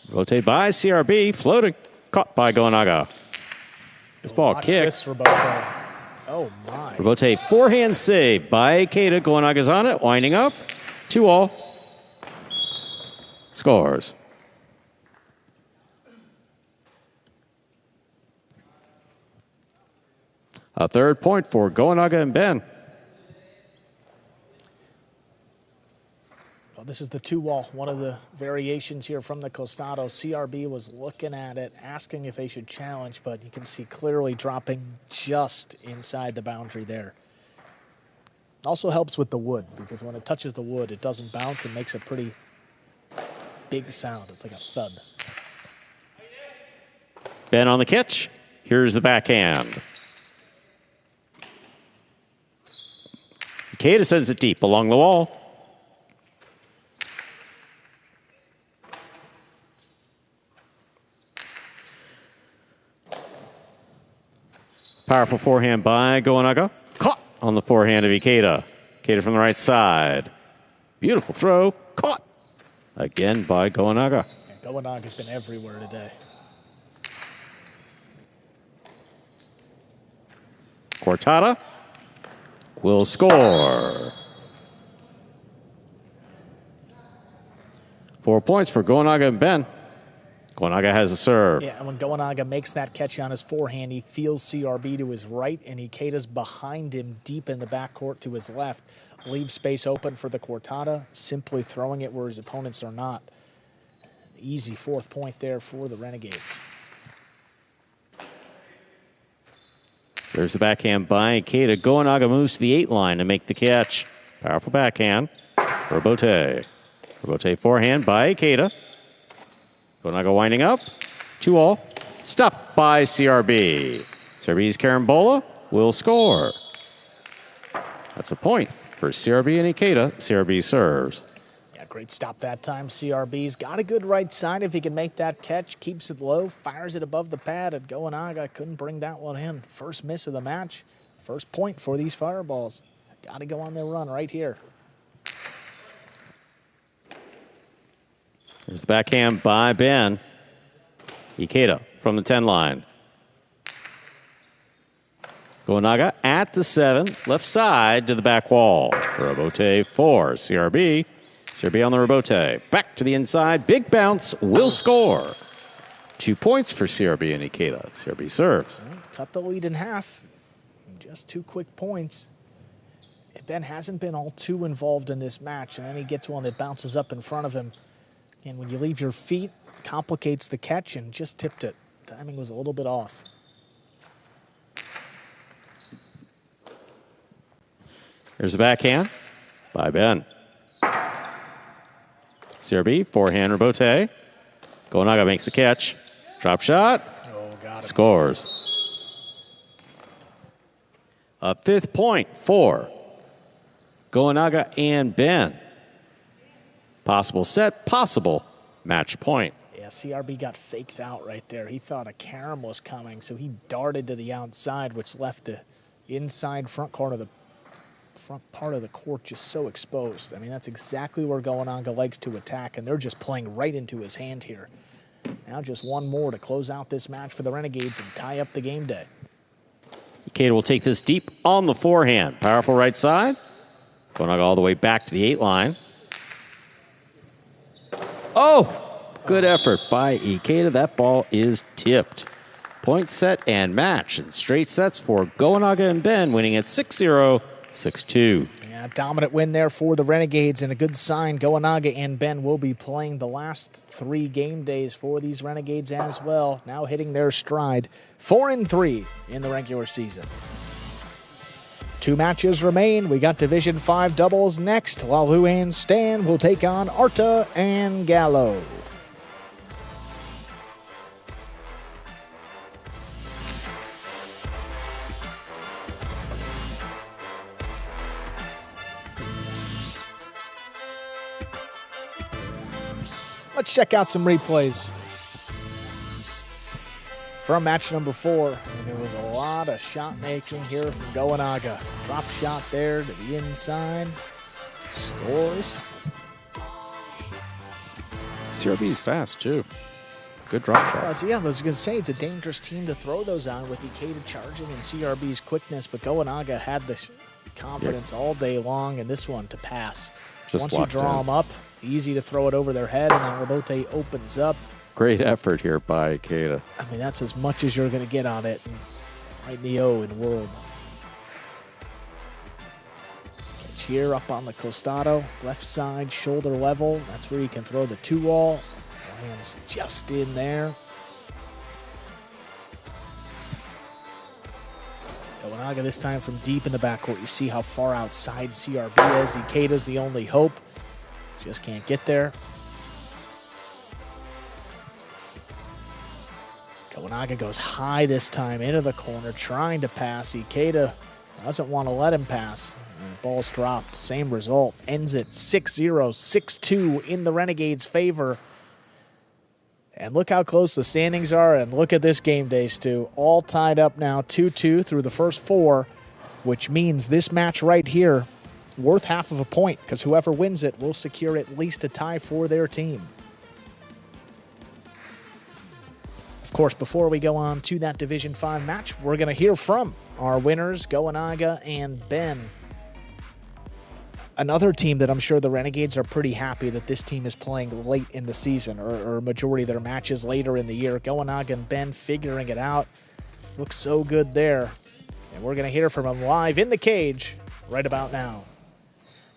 Rebote by CRB. Floating. Caught by Gonaga. This ball Watch kicks. this, Rebote. Oh, my. Rebote forehand save by Ikeda. Goenaga's on it. Winding up. 2-all. Scores. A third point for Goenaga and Ben. Well, this is the 2-wall, one of the variations here from the Costado. CRB was looking at it, asking if they should challenge, but you can see clearly dropping just inside the boundary there. Also helps with the wood, because when it touches the wood, it doesn't bounce. It makes a pretty big sound. It's like a thud. Ben on the catch. Here's the backhand. Ikeda sends it deep along the wall. Powerful forehand by Goenaga. Caught on the forehand of Ikeda. Ikeda from the right side. Beautiful throw. Caught again by Goenaga. Goenaga's been everywhere today. Cortada will score. 4 points for Goenaga and Ben. Goenaga has a serve. Yeah, and when Goenaga makes that catch on his forehand, he feels CRB to his right, and Ikeda's behind him deep in the backcourt to his left. Leaves space open for the Cortada, simply throwing it where his opponents are not. Easy 4th point there for the Renegades. There's the backhand by Ikeda. Goenaga moves to the 8 line to make the catch. Powerful backhand. Rebote. Rebote forehand by Ikeda. Goenaga winding up. 2-all. Stopped by CRB. CRB's Carambola will score. That's a point for CRB and Ikeda. CRB serves. Yeah, great stop that time. CRB's got a good right side. If he can make that catch, keeps it low, fires it above the pad, and Goenaga couldn't bring that one in. First miss of the match. First point for these Fireballs. Got to go on their run right here. There's the backhand by Ben. Ikeda from the 10 line. Goenaga at the 7, left side to the back wall. Rebote for CRB. CRB on the rebote. Back to the inside. Big bounce. Will score. 2 points for CRB and Ikeda. CRB serves. Cut the lead in half. Just 2 quick points. Ben hasn't been all too involved in this match, and then he gets one that bounces up in front of him. And when you leave your feet, complicates the catch and just tipped it. Timing was a little bit off. Here's the backhand by Ben. CRB, forehand rebote. Gonaga makes the catch. Drop shot. Oh, got him. Scores. A 5th point for Gonaga and Ben. Possible set, possible match point. Yeah, CRB got faked out right there. He thought a carom was coming, so he darted to the outside, which left the inside front part of the court just so exposed. I mean, that's exactly where Gonaga likes to attack, and they're just playing right into his hand here. Now just one more to close out this match for the Renegades and tie up the game day. Ikeda will take this deep on the forehand. Powerful right side. Gonaga all the way back to the 8 line. Oh, good effort by Ikeda. That ball is tipped. Point set and match in straight sets for Gonaga and Ben, winning at 6-0, 6-2. Yeah, dominant win there for the Renegades, and a good sign. Gonaga and Ben will be playing the last 3 game days for these Renegades as well. Now hitting their stride, 4-3 in the regular season. 2 matches remain. We got Division 5 doubles next. Lalu and Stan will take on Arta and Gallo. Let's check out some replays from match number 4. And there was a lot of shot making here from Gonaga. Drop shot there to the inside. Scores. CRB's fast, too. Good drop shot. Yeah, I was going to say, it's a dangerous team to throw those on with Ikeda charging and CRB's quickness, but Gonaga had the confidence all day long in this one to pass. Once you draw them up, easy to throw it over their head, and then Rabote opens up. Great effort here by Ikeda. I mean, that's as much as you're going to get on it. Right in the O in world. Catch here up on the costado, left side, shoulder level. That's where you can throw the 2-wall. Lands just in there. Gonaga this time from deep in the backcourt. You see how far outside CRB is. Ikeda's the only hope. Just can't get there. Gonaga goes high this time into the corner, trying to pass. Ikeda doesn't want to let him pass. And the ball's dropped. Same result. Ends it 6-0, 6-2 in the Renegades' favor. And look how close the standings are, and look at this game day, Stu. All tied up now, 2-2 through the first 4, which means this match right here worth half of a point, because whoever wins it will secure at least a tie for their team. Of course, before we go on to that Division 5 match, we're going to hear from our winners, Gonaga and Ben. Another team that I'm sure the Renegades are pretty happy that this team is playing late in the season, or majority of their matches later in the year. Gonaga and Ben figuring it out. Looks so good there. And we're going to hear from them live in the cage right about now.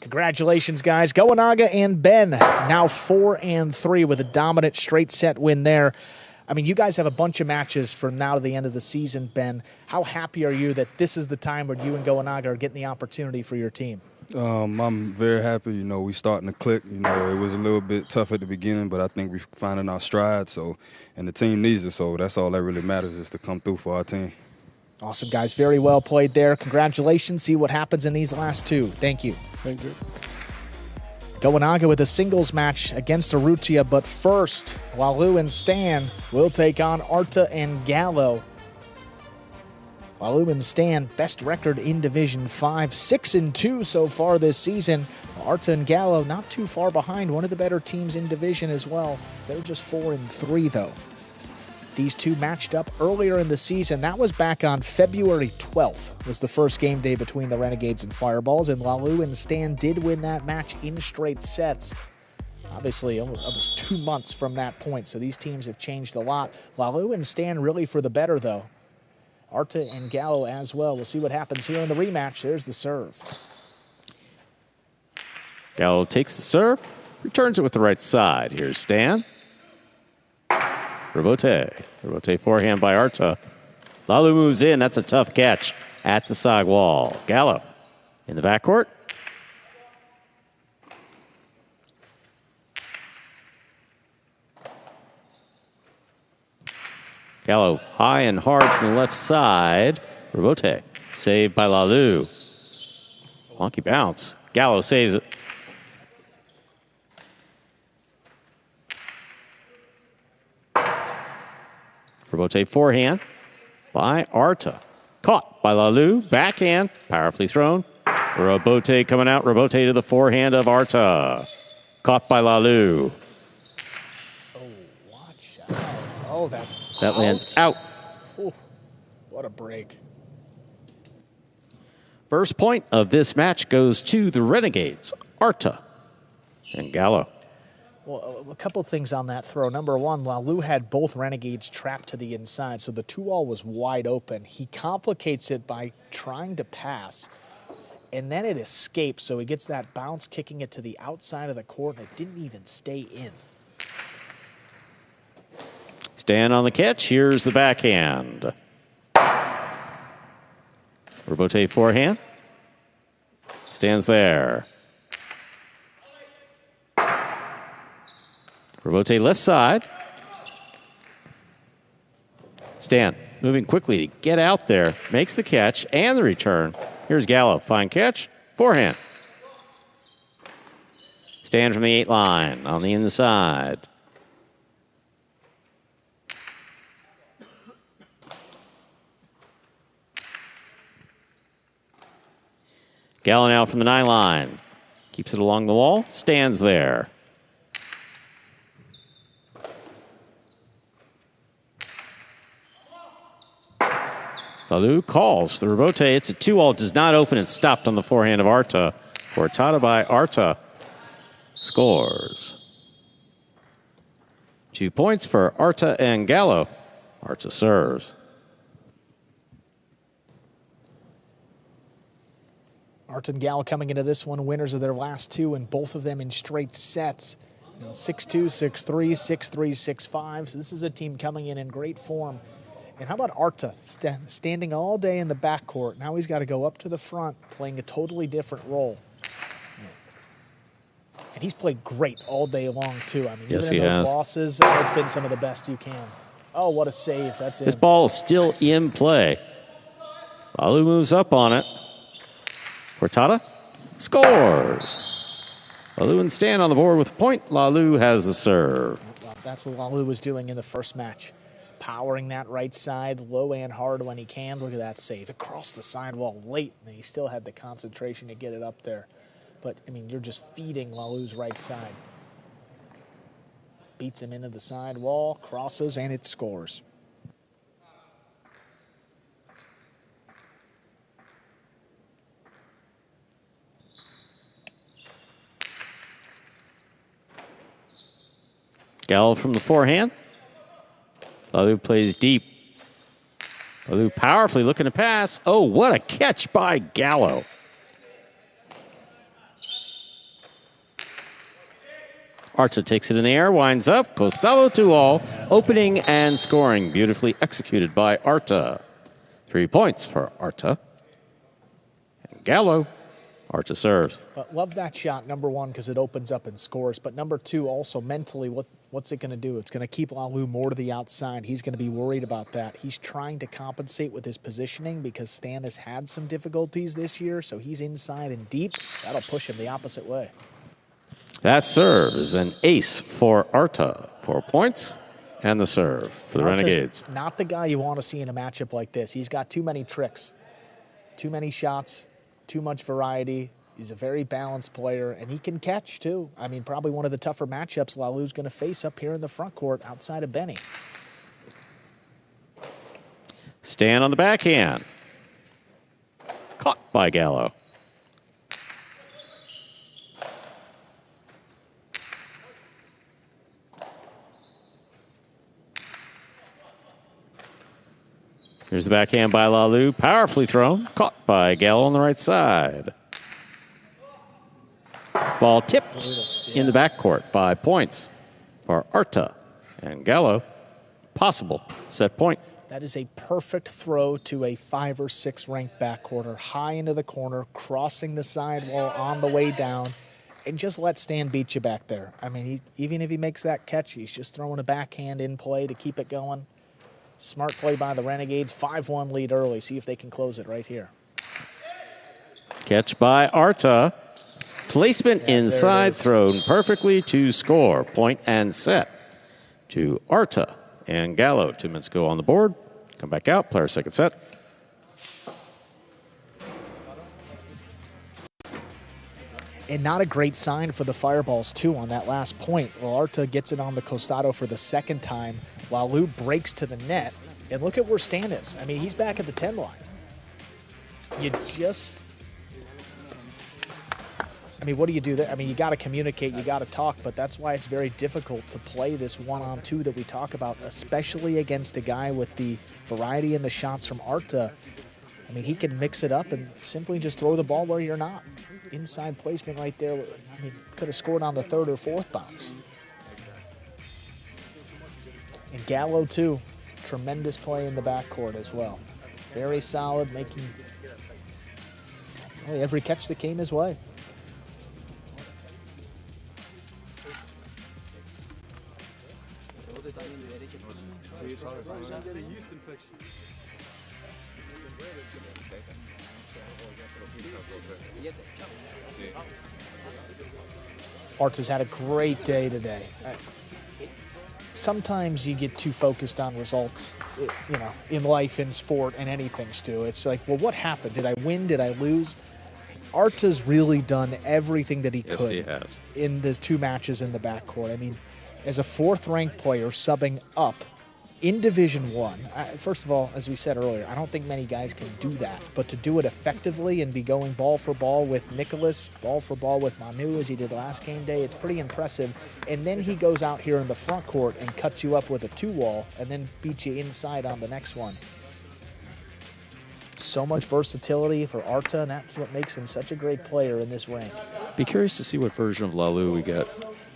Congratulations, guys. Gonaga and Ben now 4-3 with a dominant straight set win there. I mean, you guys have a bunch of matches from now to the end of the season, Ben. How happy are you that this is the time where you and Gonaga are getting the opportunity for your team? I'm very happy. You know, we starting to click. You know, it was a little bit tough at the beginning, but I think we're finding our stride. So, and the team needs it. So that's all that really matters, is to come through for our team. Awesome, guys. Very well played there. Congratulations. See what happens in these last 2. Thank you. Thank you. Gonaga with a singles match against Urrutia, but first, Lalu and Stan will take on Arta and Gallo. Lalu and Stan, best record in Division 5, 6-2 so far this season. Arta and Gallo not too far behind, one of the better teams in Division as well. They're just 4-3 though. These two matched up earlier in the season. That was back on February 12th, was the first game day between the Renegades and Fireballs, and Lalu and Stan did win that match in straight sets. Obviously, almost 2 months from that point, so these teams have changed a lot. Lalu and Stan really for the better, though. Arta and Gallo as well. We'll see what happens here in the rematch. There's the serve. Gallo takes the serve, returns it with the right side. Here's Stan. Rabote forehand by Arta. Lalu moves in. That's a tough catch at the side wall. Gallo in the backcourt. Gallo high and hard from the left side. Robote saved by Lalu. Wonky bounce. Gallo saves it. Robote forehand by Arta. Caught by Lalu. Backhand. Powerfully thrown. Robote coming out. Robote to the forehand of Arta. Caught by Lalu. Oh, watch out. Oh, that's That lands out. Ooh, what a break. First point of this match goes to the Renegades, Arta and Gallo. Well, a couple things on that throw. Number one, Lalu had both Renegades trapped to the inside, so the 2-all was wide open. He complicates it by trying to pass, and then it escapes, so he gets that bounce, kicking it to the outside of the court, and it didn't even stay in. Stand on the catch. Here's the backhand. Robote forehand. Stands there. Robote left side. Stan moving quickly to get out there. Makes the catch and the return. Here's Gallo. Fine catch. Forehand. Stan from the 8 line on the inside. Gallo now from the 9 line. Keeps it along the wall. Stands there. Lalu calls the Robote. It's a 2-all. Does not open. It's stopped on the forehand of Arta. Cortada by Arta. Scores. 2 points for Arta and Gallo. Arta serves. Arta and Gallo coming into this one, winners of their last 2, and both of them in straight sets. 6-2, 6-3, 6-3, 6-5. So this is a team coming in great form. And how about Arta standing all day in the backcourt? Now he's got to go up to the front, playing a totally different role. And he's played great all day long, too. I mean, yes, even in he those has. losses, it's been some of the best you can. Oh, what a save. That's it. This ball is still in play. Lalu moves up on it. Cortada scores. Lalu and Stan on the board with a point. Lalu has the serve. Well, that's what Lalu was doing in the first match. Powering that right side, low and hard when he can. Look at that save. Across the sidewall late, and he still had the concentration to get it up there. But, I mean, you're just feeding Lalu's right side. Beats him into the sidewall, crosses, and it scores. Gallo from the forehand. Lalu plays deep. Lalu powerfully looking to pass. Oh, what a catch by Gallo. Arta takes it in the air, winds up. Costello 2-all. Opening and scoring. Beautifully executed by Arta. 3 points for Arta. And Gallo. Arta serves. But love that shot, number one, because it opens up and scores. But number two, also mentally, what's it going to do? It's going to keep Lalu more to the outside. He's going to be worried about that. He's trying to compensate with his positioning because Stan has had some difficulties this year, so he's inside and deep. That'll push him the opposite way. That serve is an ace for Arta. 4 points and the serve for the Arta's Renegades. not the guy you want to see in a matchup like this. He's got too many tricks, too many shots, too much variety. He's a very balanced player, and he can catch, too. I mean, probably one of the tougher matchups Lalu's going to face up here in the front court outside of Benny. Stan on the backhand. Caught by Gallo. Here's the backhand by Lalu. Powerfully thrown. Caught by Gallo on the right side. Ball tipped in the backcourt. 5 points for Arta and Gallo. Possible set point. That is a perfect throw to a 5 or 6 ranked backcourter. High into the corner, crossing the sidewall on the way down, and just let Stan beat you back there. I mean, even if he makes that catch, he's just throwing a backhand in play to keep it going. Smart play by the Renegades. 5-1 lead early. See if they can close it right here. Catch by Arta. Placement inside, thrown perfectly to score. Point and set to Arta and Gallo. 2 minutes go on the board. Come back out, player second set. And not a great sign for the Fireballs, too, on that last point. Well, Arta gets it on the costado for the second time while Lou breaks to the net. And look at where Stan is. I mean, he's back at the 10 line. You just... I mean, what do you do there? I mean, you got to communicate, you got to talk, but that's why it's very difficult to play this one-on-two that we talk about, especially against a guy with the variety in the shots from Arta. I mean, he can mix it up and simply just throw the ball where you're not. Inside placement right there. I mean, could have scored on the third or fourth bounce. And Gallo, too. Tremendous play in the backcourt as well. Very solid, making every catch that came his way. Arta's had a great day today. Sometimes you get too focused on results, you know, in life, in sport, and anything, Stu. It's like, well, what happened? Did I win? Did I lose? Arta's really done everything that he could he has. in the 2 matches in the backcourt. I mean, as a 4th-ranked player subbing up in Division I, first of all, as we said earlier, I don't think many guys can do that. But to do it effectively and be going ball for ball with Nicholas, ball for ball with Manu as he did last game day, it's pretty impressive. And then he goes out here in the front court and cuts you up with a 2-wall and then beats you inside on the next one. So much versatility for Arta, and that's what makes him such a great player in this rank. Be curious to see what version of Lalu we get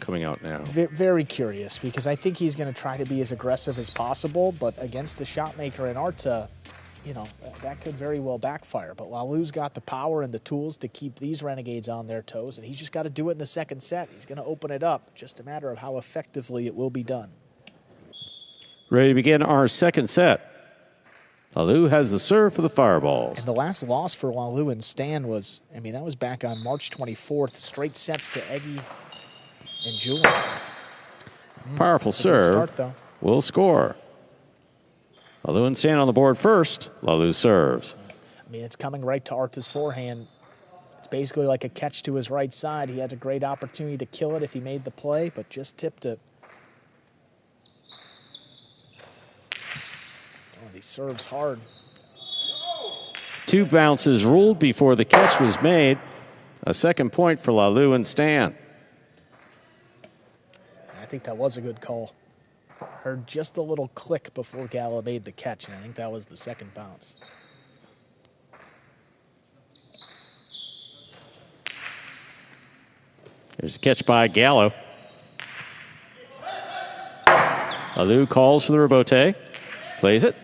coming out now. Very curious, because I think he's going to try to be as aggressive as possible, but against the shot maker in Arta, you know, that could very well backfire. But Lalu's got the power and the tools to keep these Renegades on their toes, and he's just got to do it in the second set. He's going to open it up. Just a matter of how effectively it will be done. Ready to begin our second set. Lalu has the serve for the Fireballs. And the last loss for Lalu and Stan was, I mean, that was back on March 24th. Straight sets to Eggy and Julian. Powerful serve. Start, though. Will score. Lalu and Stan on the board first. Lalu serves. I mean, it's coming right to Arta's forehand. It's basically like a catch to his right side. He had a great opportunity to kill it if he made the play, but just tipped it. Oh, he serves hard. 2 bounces ruled before the catch was made. A second point for Lalu and Stan. I think that was a good call. Heard just a little click before Gallo made the catch, and I think that was the second bounce. There's a catch by Gallo. Lalu calls for the rebote. Plays it.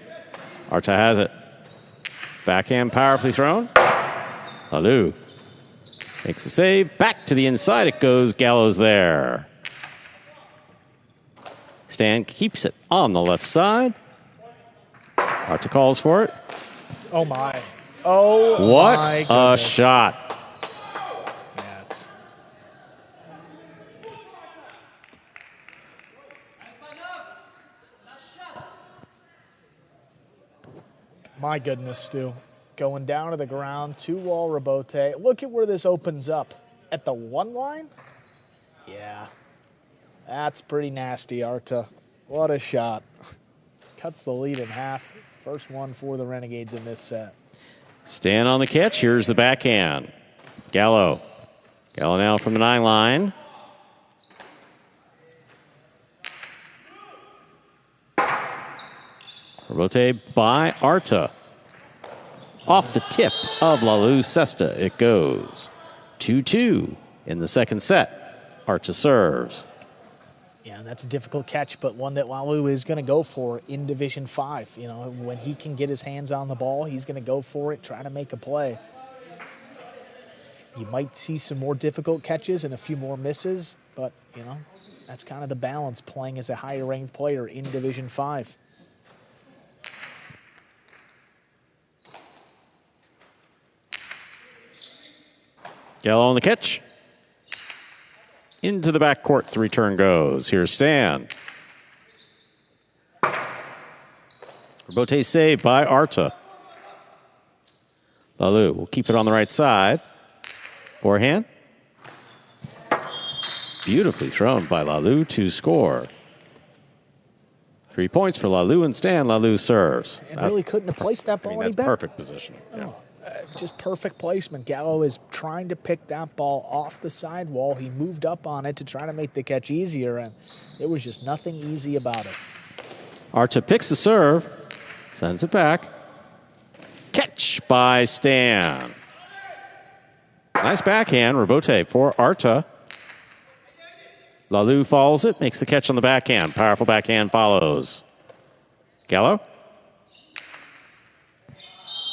Arta has it. Backhand powerfully thrown. Lalu makes the save. Back to the inside it goes. Gallo's there. Stan keeps it on the left side. Arta calls for it. Oh, my. Oh, what my a goodness. shot. My goodness, Stu. Going down to the ground, 2-wall rebote. Look at where this opens up. At the 1 line? Yeah. That's pretty nasty, Arta. What a shot. Cuts the lead in half. First one for the Renegades in this set. Stan on the catch. Here's the backhand. Gallo. Gallo now from the 9 line. Rebote by Arta. Off the tip of Lalu Cesta it goes. 2-2 in the second set. Arta serves. Yeah, that's a difficult catch, but one that Lalu is going to go for in Division 5. You know, when he can get his hands on the ball, he's going to go for it, try to make a play. You might see some more difficult catches and a few more misses, but, you know, that's kind of the balance playing as a higher-ranked player in Division 5. Gallo on the catch. Into the backcourt, the return goes. Here's Stan. Robote saved by Arta. Lalu will keep it on the right side. Forehand. Beautifully thrown by Lalu to score. 3 points for Lalu and Stan. Lalu serves. And really couldn't have placed that ball any better. Perfect position. No, just perfect placement. Gallo is trying to pick that ball off the sidewall. He moved up on it to try to make the catch easier, and it was just nothing easy about it. Arta picks the serve, sends it back. Catch by Stan. Nice backhand, Robote for Arta. Lalu follows it, makes the catch on the backhand. Powerful backhand follows. Gallo.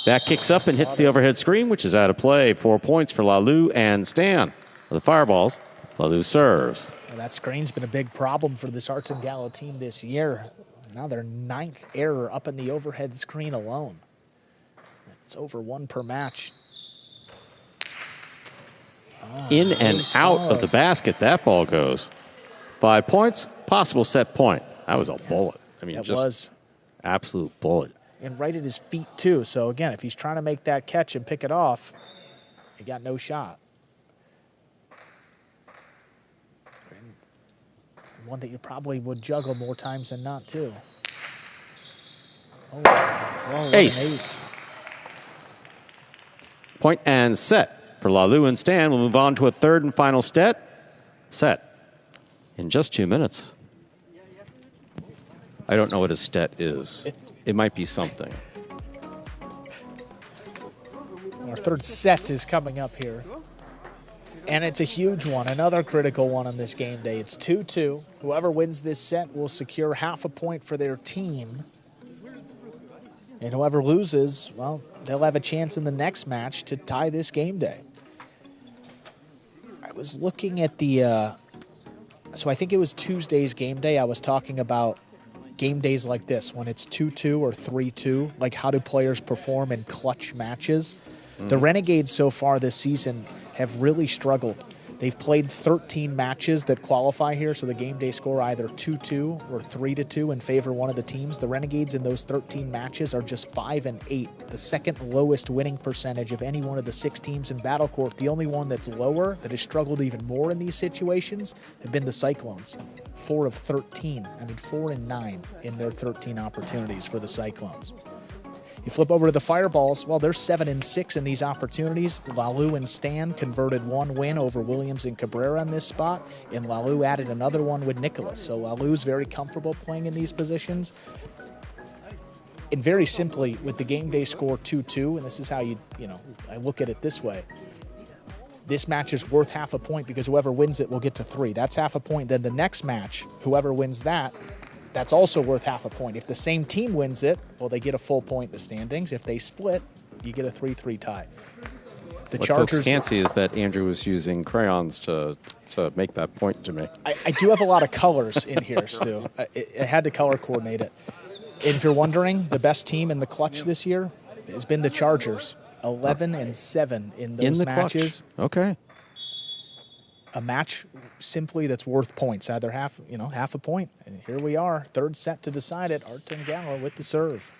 That kicks up and hits the overhead screen, which is out of play. 4 points for Lalu and Stan. The fireballs, Lalu serves. Well, that screen's been a big problem for this Arta and Gallo team this year. Now their 9th error up in the overhead screen alone. It's over 1 per match. In and out of the basket, that ball goes. 5 points, possible set point. That was a bullet. I mean, it just was. Absolute bullet. And right at his feet, too. So, again, if he's trying to make that catch and pick it off, he got no shot. And one that you probably would juggle more times than not, too. Oh, well, ace. Ace. Point and set for Lalu and Stan. We'll move on to a third and final set in just 2 minutes. I don't know what a stet is. It might be something. Our third set is coming up here. And it's a huge one, another critical one on this game day. It's 2-2. Whoever wins this set will secure half a point for their team. And whoever loses, well, they'll have a chance in the next match to tie this game day. I was looking at the, so I think it was Tuesday's game day. I was talking about game days like this, when it's 2-2 or 3-2, like how do players perform in clutch matches. The Renegades so far this season have really struggled. They've played 13 matches that qualify here, so the game day score either 2-2 or 3-2 in favor of one of the teams. The Renegades in those 13 matches are just 5-8, the second lowest winning percentage of any one of the 6 teams in Battle Court. The only one that's lower, that has struggled even more in these situations, have been the Cyclones. 4 of 13, 4-9 in their 13 opportunities for the Cyclones. You flip over to the Fireballs, well, they're 7-6 in these opportunities. Lalu and Stan converted 1 win over Williams and Cabrera in this spot, and Lalu added another one with Nicholas. So Lalu's very comfortable playing in these positions. And very simply, with the game day score 2-2, and this is how I look at it this way. This match is worth half a point because whoever wins it will get to 3. That's half a point. Then the next match, whoever wins that, that's also worth half a point. If the same team wins it, well, they get a full point in the standings. If they split, you get a 3-3 tie. The what Chargers, folks can't see is that Andrew was using crayons to make that point to me. I do have a lot of colors in here, Stu. I had to color coordinate it. And if you're wondering, the best team in the clutch this year has been the Chargers. 11-7 in those matches. Clutch. Okay. A match simply that's worth points, either half a point. And here we are, third set to decide it. Arta and Gallo with the serve.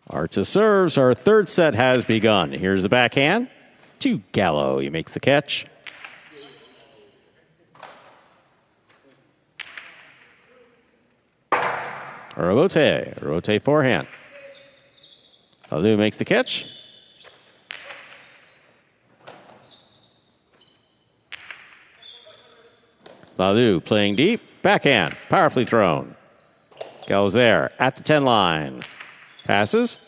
Arta serves. Our third set has begun. Here's the backhand to Gallo. He makes the catch. Robote forehand. Lalu makes the catch. Lalu playing deep, backhand, powerfully thrown. Goes there at the 10 line. Passes.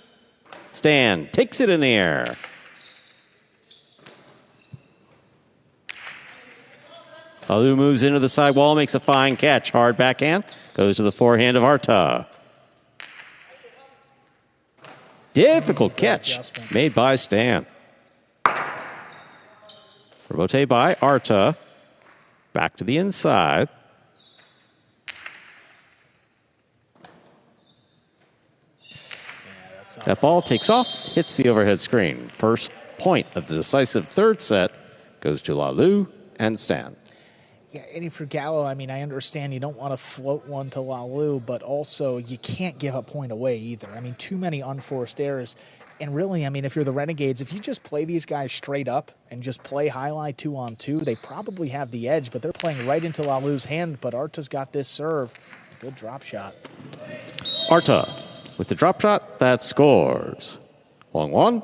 Stan takes it in the air. Lalu moves into the side wall, makes a fine catch. Hard backhand, goes to the forehand of Arta. Difficult catch made by Stan. Robote by Arta. Back to the inside. That ball takes off, hits the overhead screen. First point of the decisive third set goes to Lalu and Stan. Yeah, Eddie for Gallo, I mean, I understand you don't want to float one to Lalu, but also you can't give a point away either. I mean, too many unforced errors. And really, I mean, if you're the Renegades, if you just play these guys straight up and just play highlight 2-on-2, they probably have the edge, but they're playing right into Lalu's hand, but Arta's got this serve. Good drop shot. Arta with the drop shot that scores. 1-1.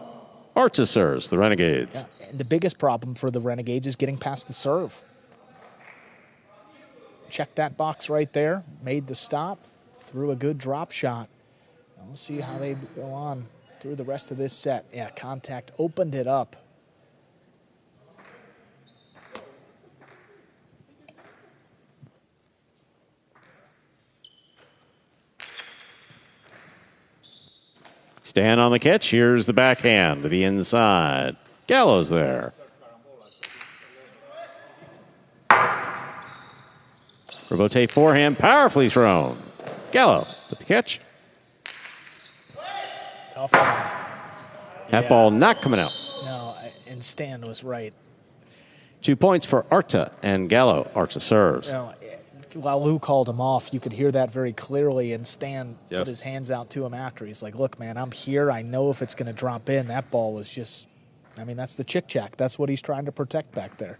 Arta serves the Renegades. Yeah, and the biggest problem for the Renegades is getting past the serve. Check that box right there. Made the stop. Threw a good drop shot. We'll see how they go on through the rest of this set. Yeah, contact opened it up. Stan on the catch. Here's the backhand to the inside. Gallo's there. Robote forehand, powerfully thrown. Gallo with the catch. Tough one. That ball not coming out. No, and Stan was right. 2 points for Arta and Gallo. Arta serves. No, Lalu called him off. You could hear that very clearly, and Stan put his hands out to him after. He's like, look, man, I'm here. I know if it's going to drop in. That ball was just, I mean, that's the chick-chack. That's what he's trying to protect back there.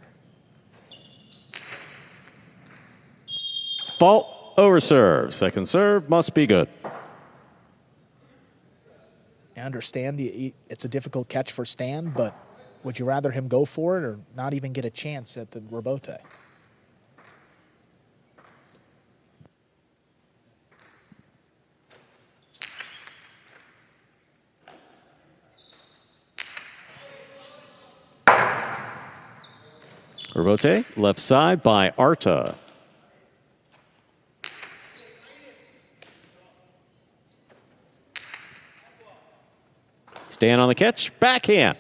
Fault over serve. Second serve must be good. I understand it's a difficult catch for Stan, but would you rather him go for it or not even get a chance at the Robote? Robote, left side by Arta. Stan on the catch, backhand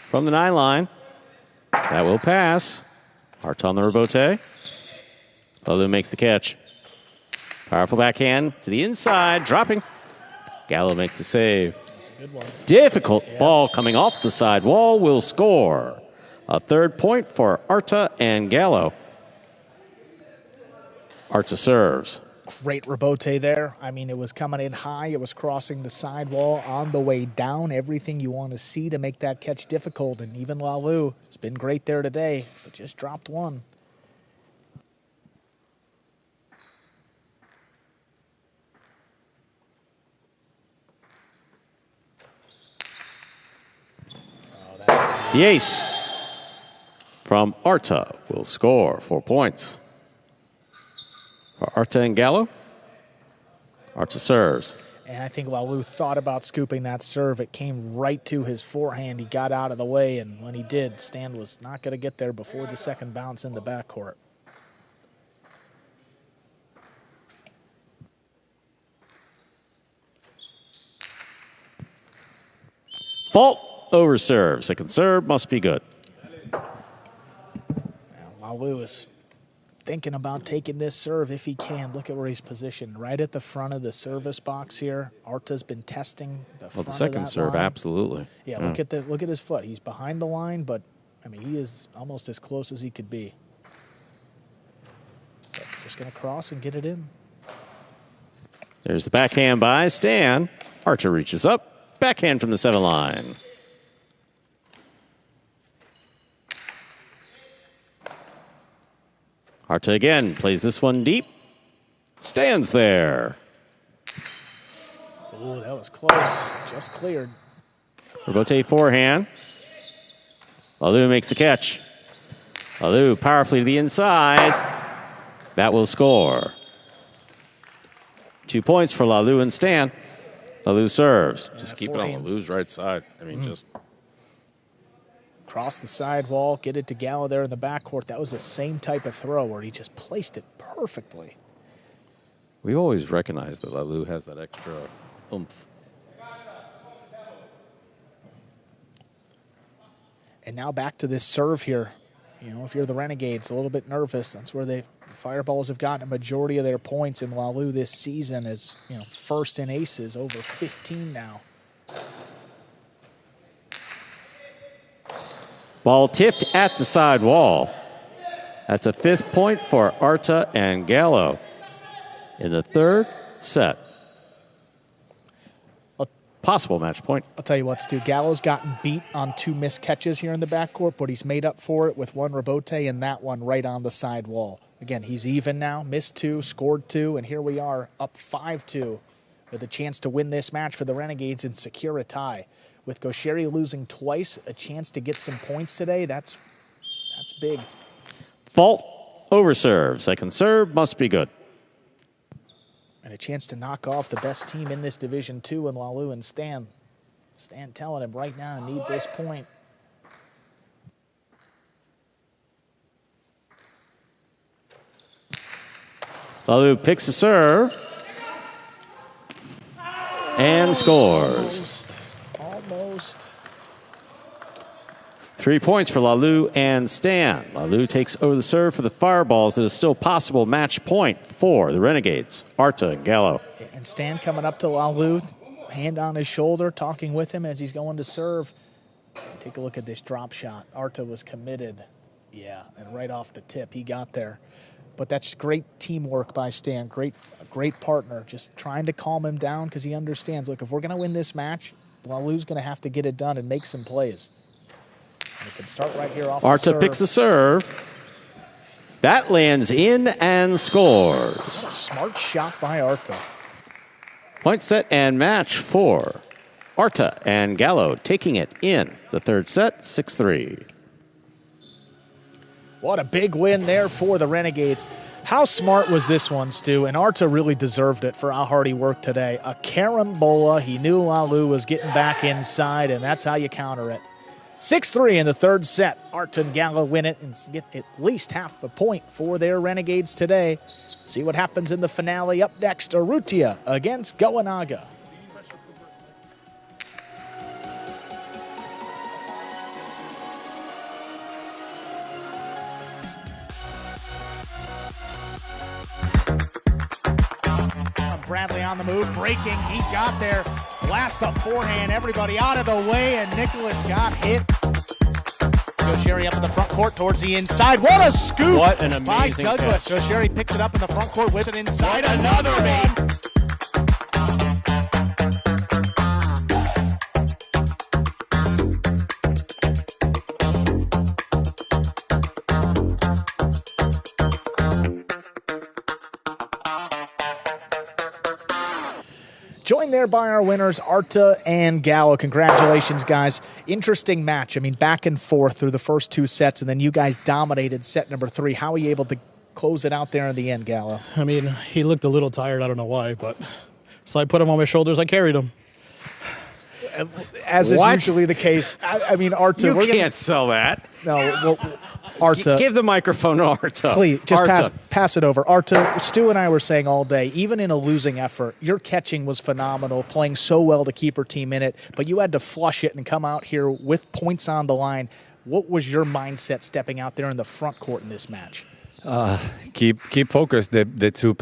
from the 9 line. That will pass. Arta on the Robote. Lalu makes the catch. Powerful backhand to the inside, dropping. Gallo makes the save. That's a good one. Difficult ball coming off the side wall will score. A 3rd point for Arta and Gallo. Arta serves. Great Robote there. I mean, it was coming in high. It was crossing the sidewall on the way down. Everything you want to see to make that catch difficult. And even Lalu has been great there today, but just dropped one. The ace from Arta will score 4 points. For Arta and Gallo, Arta serves. And I think Lalu thought about scooping that serve. It came right to his forehand. He got out of the way, and when he did, Stan was not going to get there before the second bounce in the backcourt. Fault over serve. Second serve must be good. Lalu is thinking about taking this serve if he can. Look at where he's positioned, right at the front of the service box here. Arta's been testing the front The second of that serve, line. absolutely. Yeah, look at his foot. He's behind the line, but I mean he is almost as close as he could be. But just gonna cross and get it in. There's the backhand by Stan. Arta reaches up. Backhand from the 7 line. Arta again plays this one deep. Stands there. Oh, that was close. Just cleared. Robote forehand. Lalu makes the catch. Lalu powerfully to the inside. That will score. 2 points for Lalu and Stan. Lalu serves. Just keep it on Lalu's right side. I mean, just cross the sidewall, get it to Gallo there in the backcourt. That was the same type of throw where he just placed it perfectly. We always recognize that Lalu has that extra oomph. And now back to this serve here. You know, if you're the Renegades, a little bit nervous. That's where the Fireballs have gotten a majority of their points in Lalu this season as, you know, first in aces, over 15 now. Ball tipped at the side wall. That's a 5th point for Arta and Gallo in the 3rd set. Possible match point. I'll tell you what, Stu, Gallo's gotten beat on 2 missed catches here in the backcourt, but he's made up for it with 1 rebote and that one right on the side wall. Again, he's even now, missed 2, scored 2, and here we are up 5-2 with a chance to win this match for the Renegades and secure a tie. With Gaucheri losing twice, a chance to get some points today, that's big. Fault, over serve. Second serve must be good. And a chance to knock off the best team in this Division II in Lalu and Stan. Stan telling him right now, I need this point. Lalu picks the serve and scores. Almost. 3 points for Lalu and Stan. Lalu takes over the serve for the Fireballs. It is still possible match point for the Renegades. Arta and Gallo. And Stan coming up to Lalu, hand on his shoulder, talking with him as he's going to serve. Take a look at this drop shot. Arta was committed. Yeah, and right off the tip, he got there. But that's great teamwork by Stan. Great partner. Just trying to calm him down because he understands, look, if we're going to win this match, Lalu's going to have to get it done and make some plays. And he can start right here off Arta picks the serve. That lands in and scores. What a smart shot by Arta. Point set and match for Arta and Gallo, taking it in the 3rd set, 6-3. What a big win there for the Renegades. How smart was this one, Stu? And Arta really deserved it for how hard he worked today. A carambola. He knew Lalu was getting back inside, and that's how you counter it. 6-3 in the 3rd set. Arta and Gallo win it and get at least half a point for their Renegades today. See what happens in the finale. Up next, Urrutia against Goanaga. Bradley on the move, breaking, he got there. Blast the forehand, everybody out of the way, and Nicholas got hit. Gaucheri up in the front court towards the inside. What a scoop! What an amazing by Douglas. catch. Gaucheri picks it up in the front court, whips it inside. Another one! Joined there by our winners, Arta and Gallo. Congratulations, guys. Interesting match. I mean, back and forth through the first 2 sets, and then you guys dominated set number 3. How were you able to close it out there in the end, Gallo? I mean, he looked a little tired. I don't know why, but so I put him on my shoulders. I carried him. As is usually the case. I mean, Arta. You can't sell that. No, well, Arta. Give the microphone to Arta. Please, just Arta. pass it over. Arta, Stu and I were saying all day, even in a losing effort, your catching was phenomenal, playing so well to keep her team in it, but you had to flush it and come out here with points on the line. What was your mindset stepping out there in the front court in this match? Keep focused. The 2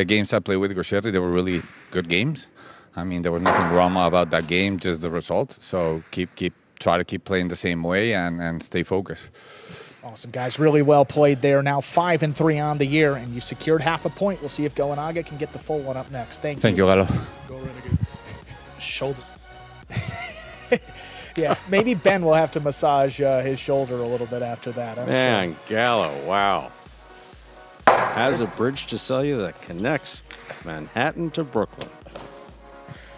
games I played with Gaucheri, they were really good games. I mean, there was nothing drama about that game, just the result. So try to keep playing the same way and stay focused. Awesome, guys. Really well played there. Now 5-3 on the year, and you secured half a point. We'll see if Goanaga can get the full one up next. Thank you. Thank you, Gallo. Go Renegades. Shoulder. Yeah, maybe Ben will have to massage his shoulder a little bit after that. Man, Gallo, wow. Has a bridge to sell you that connects Manhattan to Brooklyn.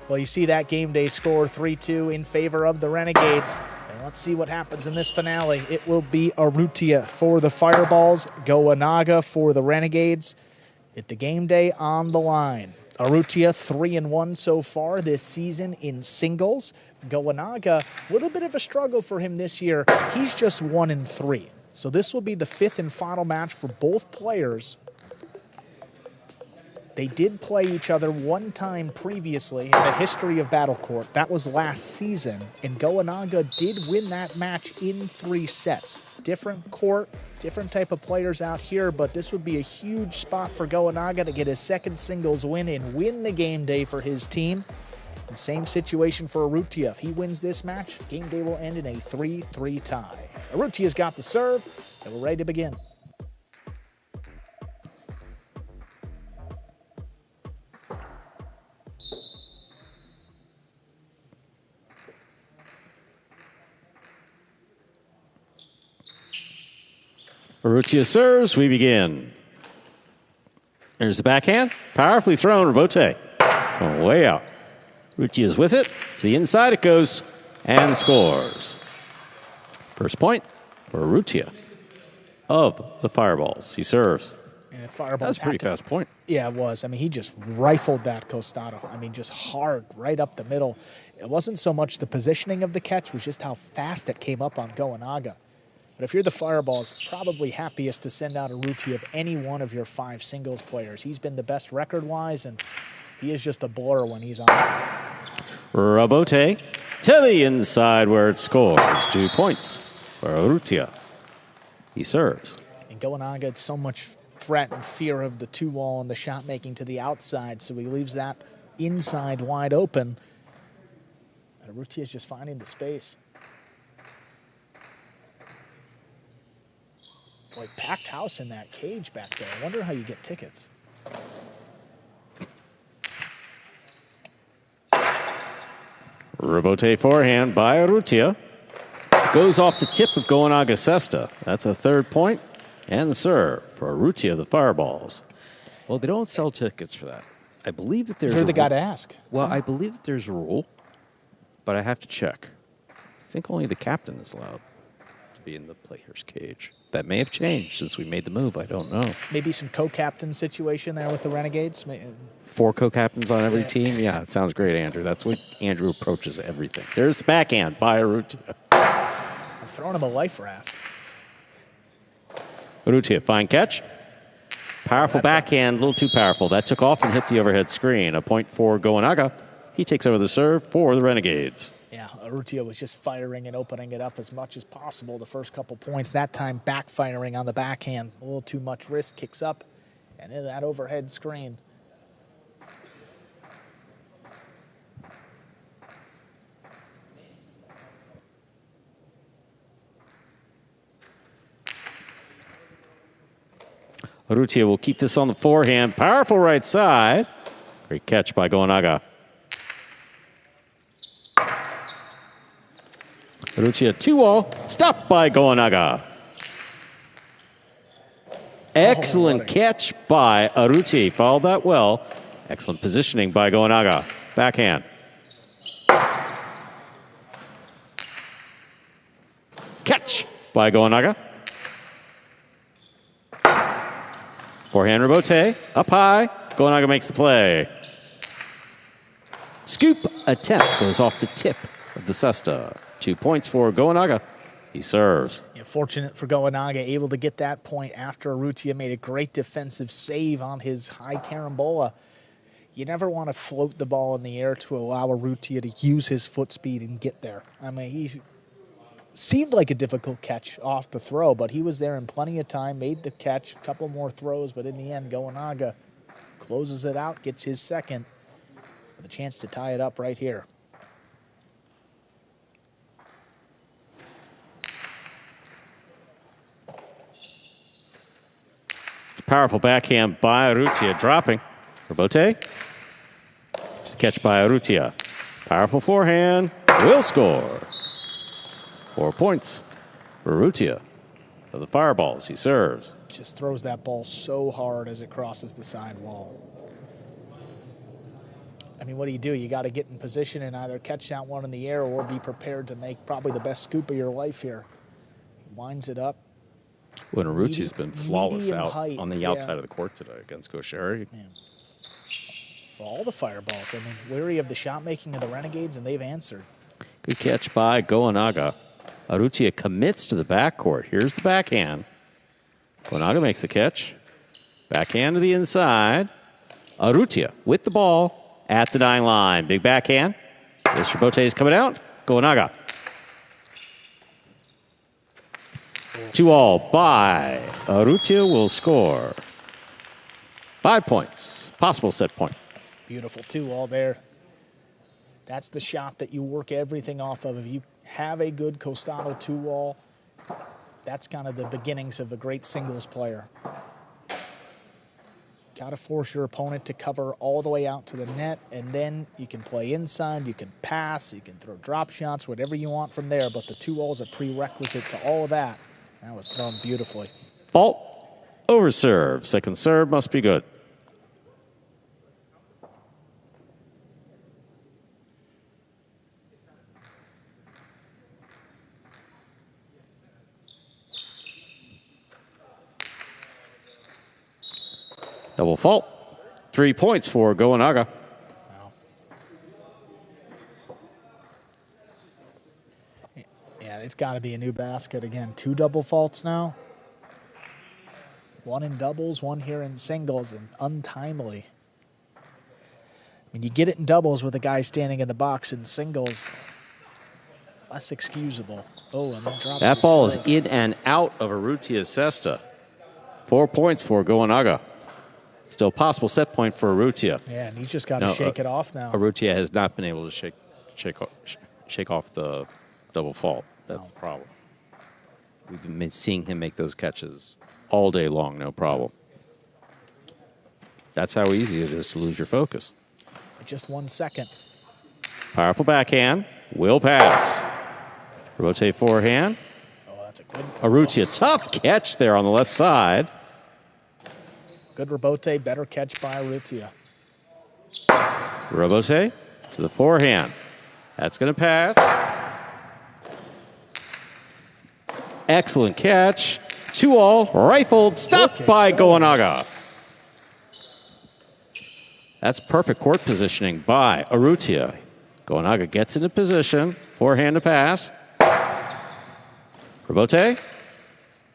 Well, you see that game day score 3-2 in favor of the Renegades. And let's see what happens in this finale. It will be Urrutia for the Fireballs, Goanaga for the Renegades. At the game day on the line. Urrutia 3-1 so far this season in singles. Goanaga, a little bit of a struggle for him this year. He's just 1-3. So this will be the 5th and final match for both players. They did play each other one time previously in the history of Battle Court. That was last season, and Goanaga did win that match in 3 sets. Different court, different type of players out here, but this would be a huge spot for Goanaga to get his 2nd singles win and win the game day for his team. And same situation for Urrutia. If he wins this match, game day will end in a 3-3 tie. Urrutia's got the serve, and we're ready to begin. Urrutia serves, we begin. There's the backhand, powerfully thrown, Rebote. Going way out. Urrutia's with it, to the inside it goes, and scores. First point for Urrutia of the Fireballs. He serves. And Fireballs That's a pretty fast point. Yeah, it was. I mean, he just rifled that Costado. I mean, just hard, right up the middle. It wasn't so much the positioning of the catch, it was just how fast it came up on Goenaga. But if you're the Fireballs, probably happiest to send out Urrutia of any one of your 5 singles players. He's been the best record-wise, and he is just a blur when he's on. Rebote to the inside where it scores. 2 points for Urrutia. He serves. And Goenaga had so much threat and fear of the 2-wall and the shot making to the outside, so he leaves that inside wide open. And Urrutia is just finding the space. Boy, packed house in that cage back there. I wonder how you get tickets. Rebote forehand by Urrutia. Goes off the tip of Goenaga Cesta. That's a 3rd point. And the serve for Urrutia, the Fireballs. Well, they don't sell tickets for that. I believe that there's You're the guy to ask. Well, I believe that there's a rule, but I have to check. I think only the captain is allowed to be in the player's cage. That may have changed since we made the move. I don't know. Maybe some co-captain situation there with the Renegades. 4 co-captains on every team? Yeah, it sounds great, Andrew. That's what Andrew approaches everything. There's the backhand by Urrutia. I'm throwing him a life raft. Urrutia, fine catch. Powerful backhand, a little too powerful. That took off and hit the overhead screen. A point for Goenaga. He takes over the serve for the Renegades. Yeah, Urrutia was just firing and opening it up as much as possible the first couple points. That time backfiring on the backhand. A little too much risk, kicks up, and into that overhead screen. Urrutia will keep this on the forehand. Powerful right side. Great catch by Goenaga. Urrutia 2-all. Stopped by Goenaga. Excellent catch by Urrutia. Followed that well. Excellent positioning by Goenaga. Backhand. Catch by Goenaga. Forehand Rebote, up high. Goenaga makes the play. Scoop attempt goes off the tip of the Cesta. 2 points for Goenaga. He serves. Yeah, fortunate for Goenaga, able to get that point after Urrutia made a great defensive save on his high carambola. You never want to float the ball in the air to allow Urrutia to use his foot speed and get there. I mean, he seemed like a difficult catch off the throw, but he was there in plenty of time, made the catch, a couple more throws, but in the end, Goenaga closes it out, gets his second, with a chance to tie it up right here. Powerful backhand by Urrutia, dropping. Rebote. Just catch by Urrutia. Powerful forehand, will score. 4 points for Urrutia of the Fireballs. He serves. Just throws that ball so hard as it crosses the sidewall. I mean, what do? You got to get in position and either catch that one in the air or be prepared to make probably the best scoop of your life here. He winds it up. When Urrutia's been flawless out height, on the outside of the court today against Gaucheri. Well, all the Fireballs. I mean, weary of the shot making of the Renegades, and they've answered. Good catch by Goenaga. Urrutia commits to the backcourt. Here's the backhand. Goenaga makes the catch. Backhand to the inside. Urrutia with the ball at the 9 line. Big backhand. This Rebote is coming out. Goenaga. 2-all by Urrutia will score. 5 points. Possible set point. Beautiful 2-all there. That's the shot that you work everything off of. If you have a good Costado 2-wall, that's kind of the beginnings of a great singles player. Got to force your opponent to cover all the way out to the net, and then you can play inside, you can pass, you can throw drop shots, whatever you want from there, but the 2-wall's a prerequisite to all of that. That was thrown beautifully. Fault, over serve. Second serve must be good. Double fault. 3 points for Goanaga. Yeah, it's got to be a new basket again. 2 double faults now. 1 in doubles, 1 here in singles, and untimely. When you get it in doubles with a guy standing in the box, in singles, less excusable. Oh, and then drops That the ball serve. is in and out of Urrutia Cesta. 4 points for Goanaga. Still possible set point for Urrutia. Yeah, and he's just got to shake it off now. Urrutia has not been able to shake off the double fault. That's the problem. We've been seeing him make those catches all day long, no problem. That's how easy it is to lose your focus. Just 1 second. Powerful backhand. Will pass. Rotate forehand. Oh, that's a good. Urrutia, tough catch there on the left side. Good rebote, better catch by Urrutia. Robote to the forehand. That's going to pass. Excellent catch. 2-all, rifled, stopped by Goanaga. That's perfect court positioning by Urrutia. Goanaga gets into position, forehand to pass. Robote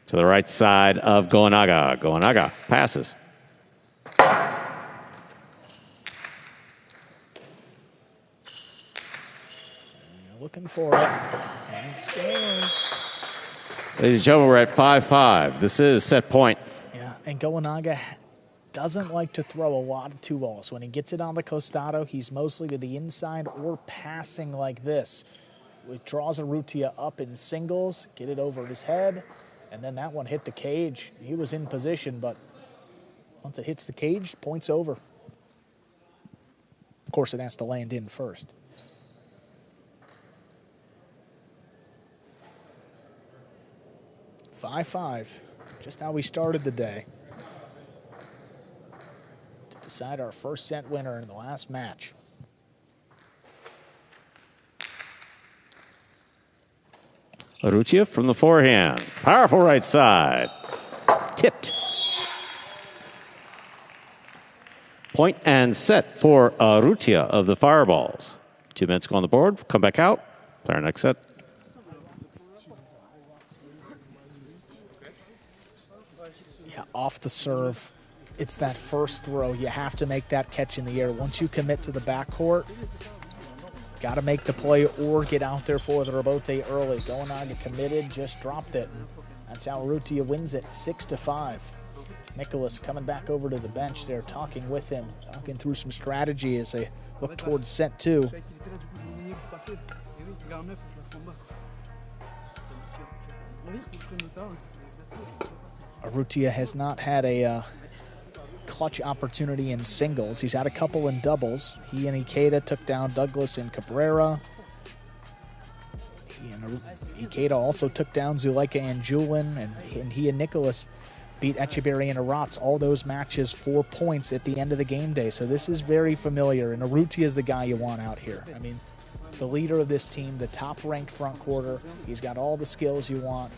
to the right side of Goanaga. Goanaga passes. Looking for it. And scores. Ladies and gentlemen, we're at 5-5. This is set point. Yeah, and Goanaga doesn't like to throw a lot of 2-walls. When he gets it on the Costado, he's mostly to the inside or passing like this. It draws Urrutia up in singles, get it over his head, and then that one hit the cage. He was in position, but once it hits the cage, point's over. Of course, it has to land in first. Five, just how we started the day. To decide our first set winner in the last match. Urrutia from the forehand. Powerful right side. Tipped. Point and set for Urrutia of the Fireballs. 2 minutes go on the board. Come back out. Play our next set. Yeah, off the serve. It's that first throw. You have to make that catch in the air. Once you commit to the backcourt, got to make the play or get out there for the rebote early. Goanaga committed, just dropped it. That's how Urrutia wins it, 6-5. Nicholas coming back over to the bench there, talking with him, talking through some strategy as they look towards set 2. Urrutia has not had a clutch opportunity in singles. He's had a couple in doubles. He and Ikeda took down Douglas and Cabrera. Ikeda also took down Zuleika and Julin, and he and Nicholas beat Echeverry and Aratz, all those matches 4 points at the end of the game day. So this is very familiar, and Urrutia is the guy you want out here. I mean, the leader of this team, the top-ranked front quarter. He's got all the skills you want.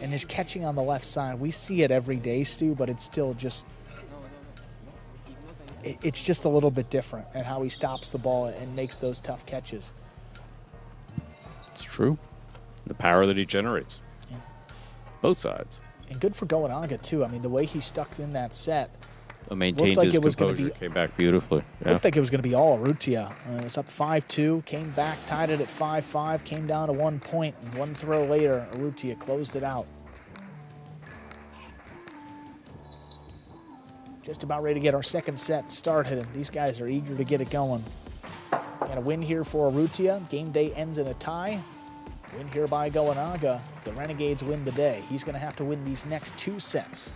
And his catching on the left side, we see it every day, Stu, but it's still just, it's just a little bit different at how he stops the ball and makes those tough catches. It's true. The power that he generates. Yeah. Both sides. And good for Goanaga, too. I mean, the way he stuck in that set. Maintained his composure, came back beautifully. Yeah. Looked like it was going to be all Urrutia. It was up 5-2, came back, tied it at 5-5, came down to 1 point, and 1 throw later, Urrutia closed it out. Just about ready to get our second set started, and these guys are eager to get it going. And a win here for Urrutia. Game day ends in a tie. Win here by Goanaga. The Renegades win the day. He's going to have to win these next 2 sets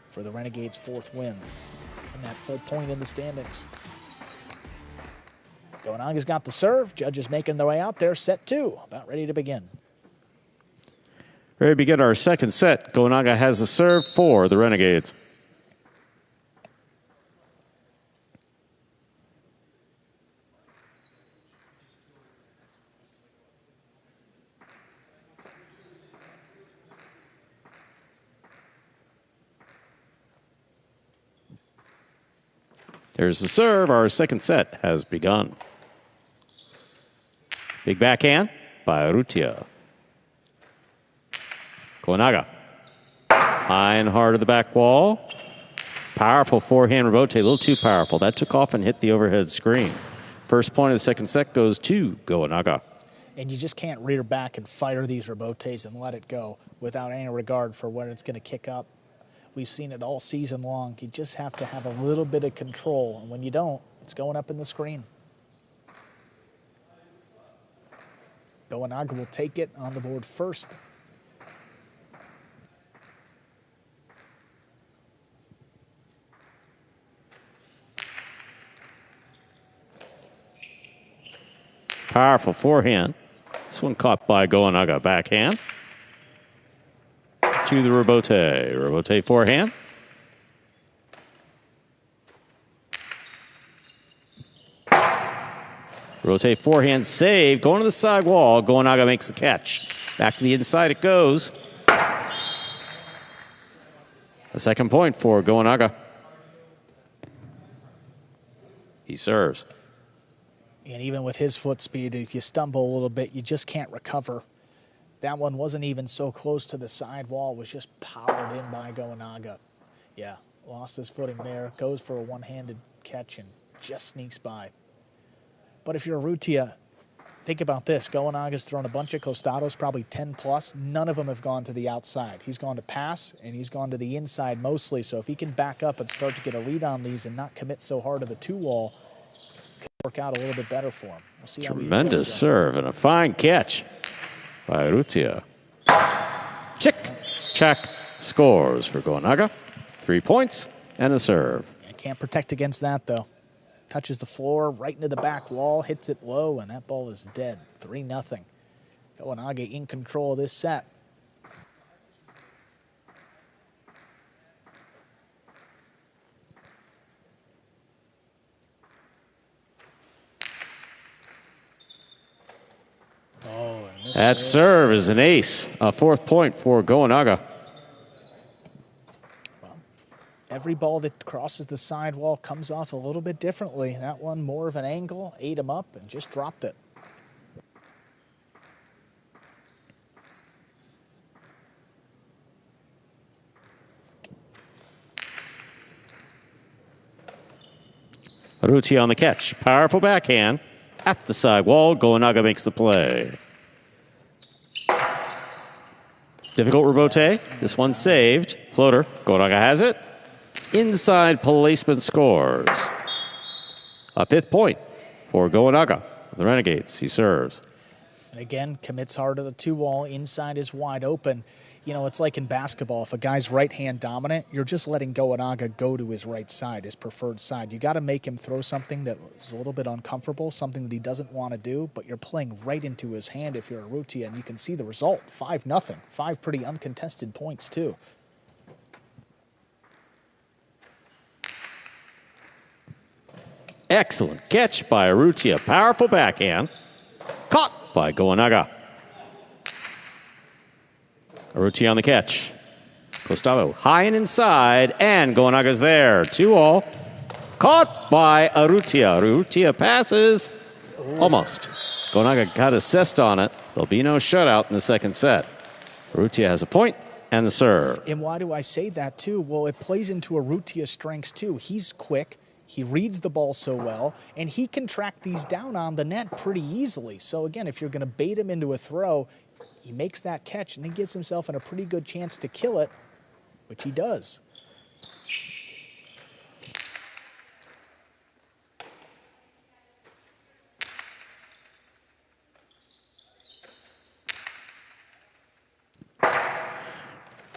for the Renegades' 4th win and that full point in the standings. Goanaga's got the serve. Judges making their way out there. Set 2, about ready to begin. Ready to begin our second set. Goanaga has the serve for the Renegades. There's the serve. Our second set has begun. Big backhand by Urrutia. Goanaga. High and hard of the back wall. Powerful forehand rebote. A little too powerful. That took off and hit the overhead screen. First point of the second set goes to Goanaga. And you just can't rear back and fire these rebotes and let it go without any regard for when it's going to kick up. We've seen it all season long. You just have to have a little bit of control. And when you don't, it's going up in the screen. Goanaga will take it on the board first. Powerful forehand. This one caught by Goanaga. Backhand. To the rebote. Rebote forehand. Rebote forehand save. Going to the side wall. Goanaga makes the catch. Back to the inside it goes. The second point for Goanaga. He serves. And even with his foot speed, if you stumble a little bit, you just can't recover. That one wasn't even so close to the side wall. It was just powered in by Goanaga. Yeah, lost his footing there. Goes for a one-handed catch and just sneaks by. But if you're Urrutia, think about this. Goanaga's thrown a bunch of costados, probably 10 plus. None of them have gone to the outside. He's gone to pass, and he's gone to the inside mostly. So if he can back up and start to get a read on these and not commit so hard to the 2-wall, it could work out a little bit better for him. We'll see. Tremendous serve and a fine catch by Urrutia. Chick, check, scores for Goanaga. 3 points and a serve. You can't protect against that, though. Touches the floor right into the back wall, hits it low, and that ball is dead. 3-0. Goanaga in control of this set. That serve is an ace. A 4th point for Goanaga. Every ball that crosses the sidewall comes off a little bit differently. That one more of an angle, ate him up, and just dropped it. Urrutia on the catch. Powerful backhand at the sidewall. Goanaga makes the play. Difficult rebote. This one saved. Floater. Goanaga has it. Inside placement scores. A 5th point for Goanaga. The Renegades. He serves. And again, commits hard to the 2-wall. Inside is wide open. You know, it's like in basketball. If a guy's right-hand dominant, you're just letting Goanaga go to his right side, his preferred side. You got to make him throw something that is a little bit uncomfortable, something that he doesn't want to do, but you're playing right into his hand if you're Urrutia, and you can see the result, 5-0. 5 pretty uncontested points, too. Excellent catch by Urrutia. Powerful backhand. Caught by Goanaga. Urrutia on the catch. Costalo high and inside, and Goanaga's there. 2-all. Caught by Urrutia. Urrutia passes. Almost. Goanaga got assist on it. There'll be no shutout in the second set. Urrutia has a point and the serve. And why do I say that, too? Well, it plays into Urrutia's strengths, too. He's quick. He reads the ball so well, and he can track these down on the net pretty easily. So, again, if you're going to bait him into a throw, he makes that catch, and he gives himself in a pretty good chance to kill it, which he does.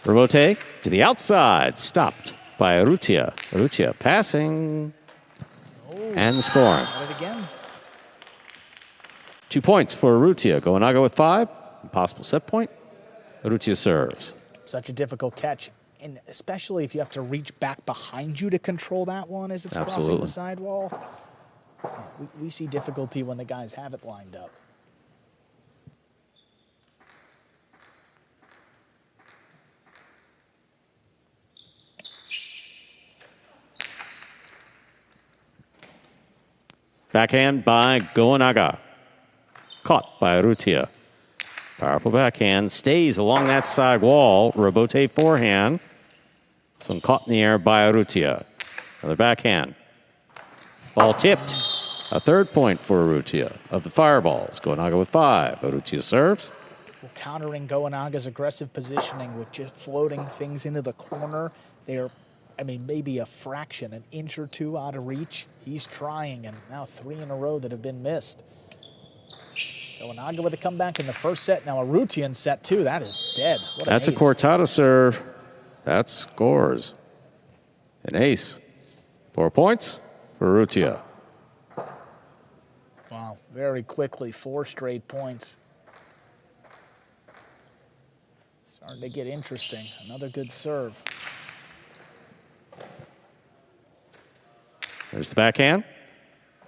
Rebote to the outside. Stopped by Urrutia. Urrutia passing and scoring. Got it again. 2 points for Urrutia. Goenaga with 5. Possible set point. Urrutia serves. Such a difficult catch, and especially if you have to reach back behind you to control that one as it's crossing the sidewall. We see difficulty when the guys have it lined up. Backhand by Goenaga. Caught by Urrutia. Powerful backhand. Stays along that side wall. Rebote forehand. This one caught in the air by Urrutia. Another backhand. Ball tipped. A 3rd point for Urrutia of the fireballs. Goenaga with 5. Urrutia serves. Well, countering Goenaga's aggressive positioning with just floating things into the corner. They're, I mean, maybe a fraction, an inch or two out of reach. He's trying, and now 3 in a row that have been missed. Goenaga with a comeback in the first set. Now Urrutia in set 2. That is dead. What That's a ace. Cortada serve. That scores. An ace. 4 points for Urrutia. Wow, very quickly, 4 straight points. Starting to get interesting. Another good serve. There's the backhand.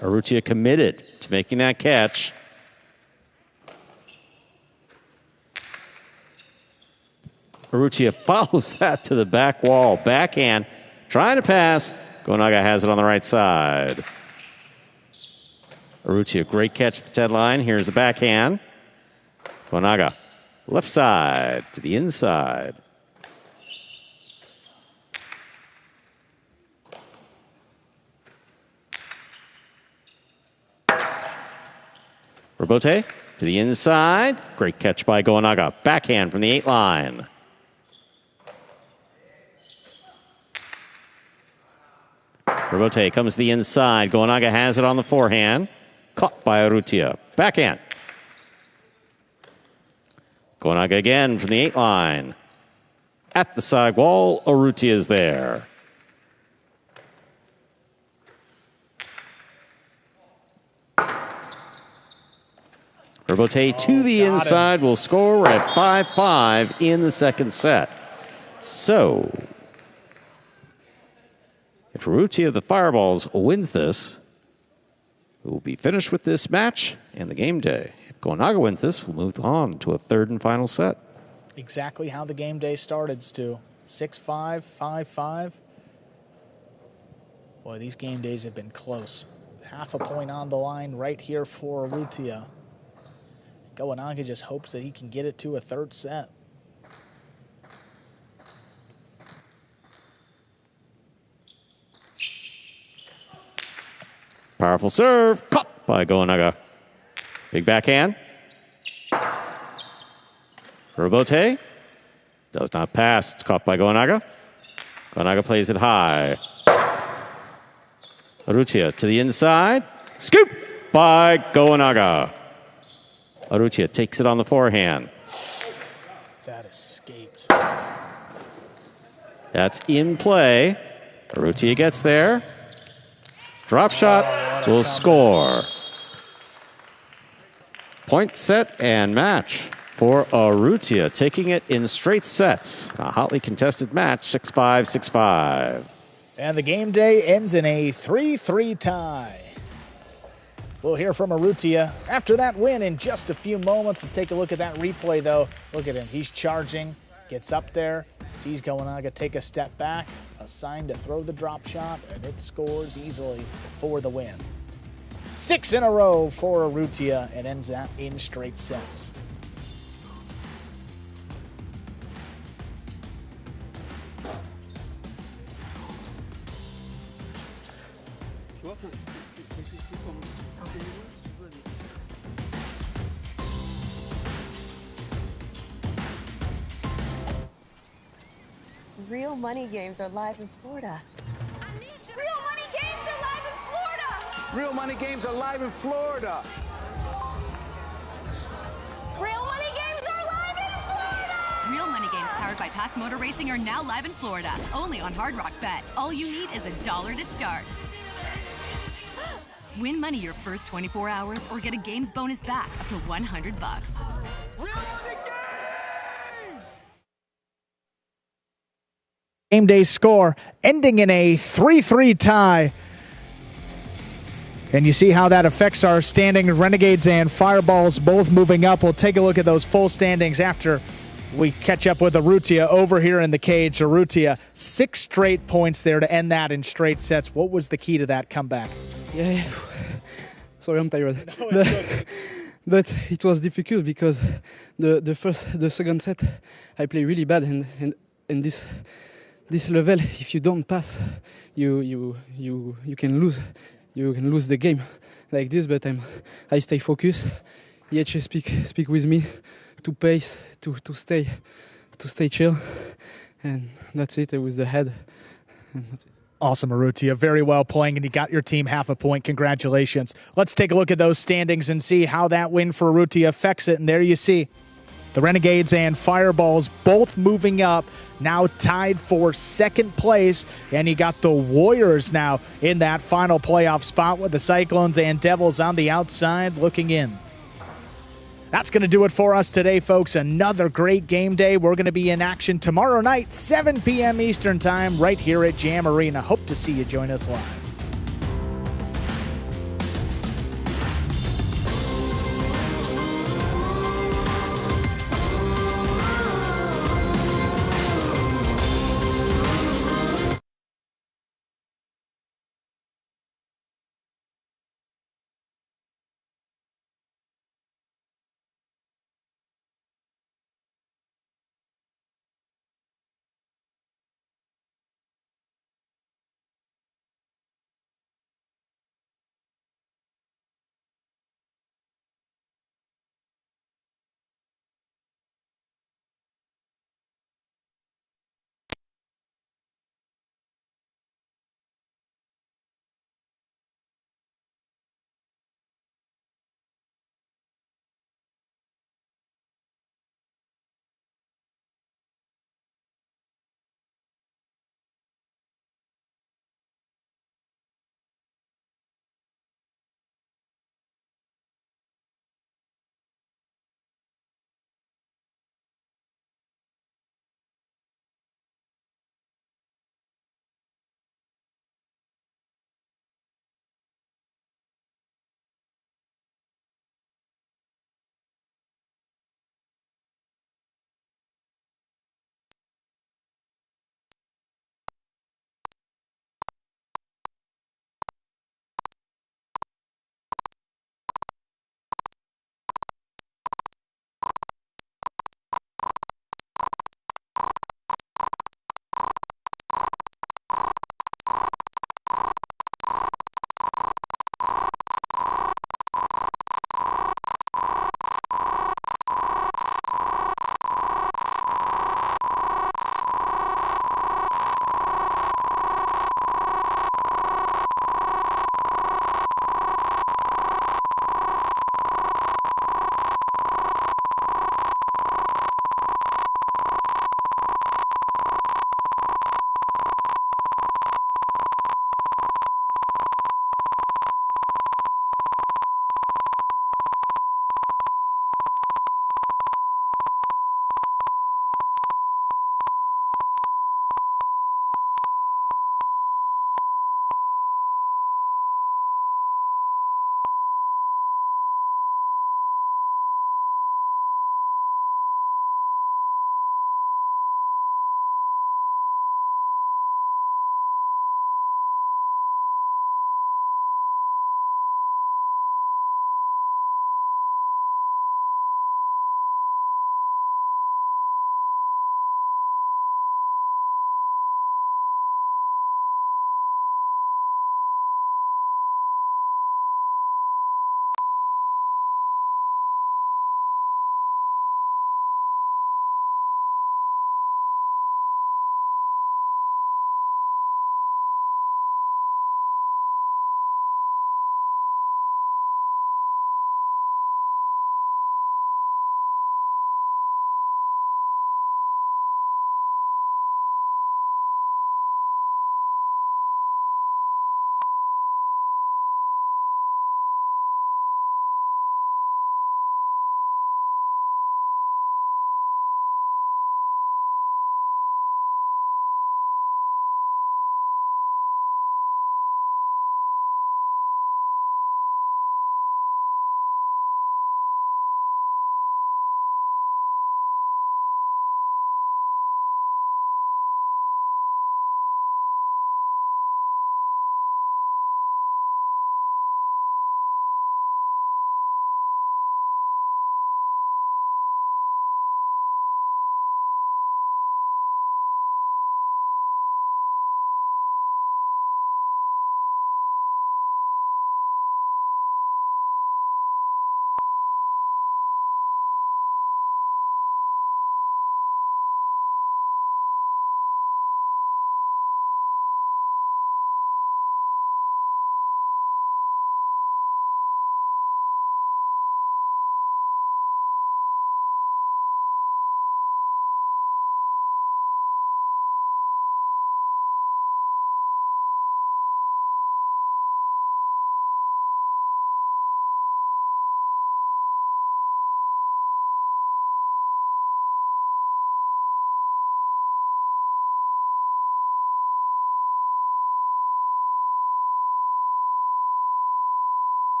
Urrutia committed to making that catch. Urrutia follows that to the back wall. Backhand, trying to pass. Goenaga has it on the right side. Urrutia, great catch at the 10 line. Here's the backhand. Goenaga, left side to the inside. Rebote to the inside. Great catch by Goenaga. Backhand from the 8 line. Rebote comes to the inside. Goenaga has it on the forehand. Caught by Urrutia. Backhand. Goenaga again from the 8 line. At the side wall, Urrutia is there. Rebote to the inside will score. We're at 5-5 in the second set. So, if Urrutia of the Fireballs wins this, we will be finished with this match and the game day. If Goenaga wins this, we'll move on to a 3rd and final set. Exactly how the game day started, Stu. 6-5, 5-5. Boy, these game days have been close. Half a point on the line right here for Urrutia. Goenaga just hopes that he can get it to a 3rd set. Powerful serve, caught by Goenaga. Big backhand. Rebote does not pass. It's caught by Goenaga. Goenaga plays it high. Urrutia to the inside. Scoop by Goenaga. Urrutia takes it on the forehand. That escapes. That's in play. Urrutia gets there. Drop shot will score. Point set and match for Urrutia, taking it in straight sets. A hotly contested match, 6-5, 6-5. And the game day ends in a 3-3 tie. We'll hear from Urrutia after that win in just a few moments. Let's take a look at that replay, though. Look at him. He's charging, gets up there, sees Goenaga take a step back, a sign to throw the drop shot, and it scores easily for the win. 6 in a row for Urrutia and ends that in straight sets. Real money games are live in Florida. Real money games are live in Florida. Real money games are live in Florida. Real money games are live in Florida. Real money games powered powered by Pass Motor Racing are now live in Florida, only on Hard Rock Bet. All you need is $1 to start. Win money your first 24 hours or get a games bonus back up to $100. Game day score ending in a 3-3 tie. And you see how that affects our standing. Renegades and Fireballs both moving up. We'll take a look at those full standings after we catch up with Urrutia over here in the cage. Urrutia, 6 straight points there to end that in straight sets. What was the key to that comeback? Yeah. Sorry, I'm tired. But it was difficult because the second set I play really bad, and this level, if you don't pass, you can lose. You can lose the game like this. But I stay focused. EHA speak with me to pace, to stay chill, and that's it. It was the head, and that's it. Awesome, Urrutia. Very well playing, and you got your team half a point. Congratulations. Let's take a look at those standings and see how that win for Urrutia affects it. And there you see the Renegades and Fireballs both moving up, now tied for second place. And you got the Warriors now in that final playoff spot with the Cyclones and Devils on the outside looking in. That's going to do it for us today, folks. Another great game day. We're going to be in action tomorrow night, 7 p.m. Eastern Time, right here at Jam Arena. Hope to see you join us live.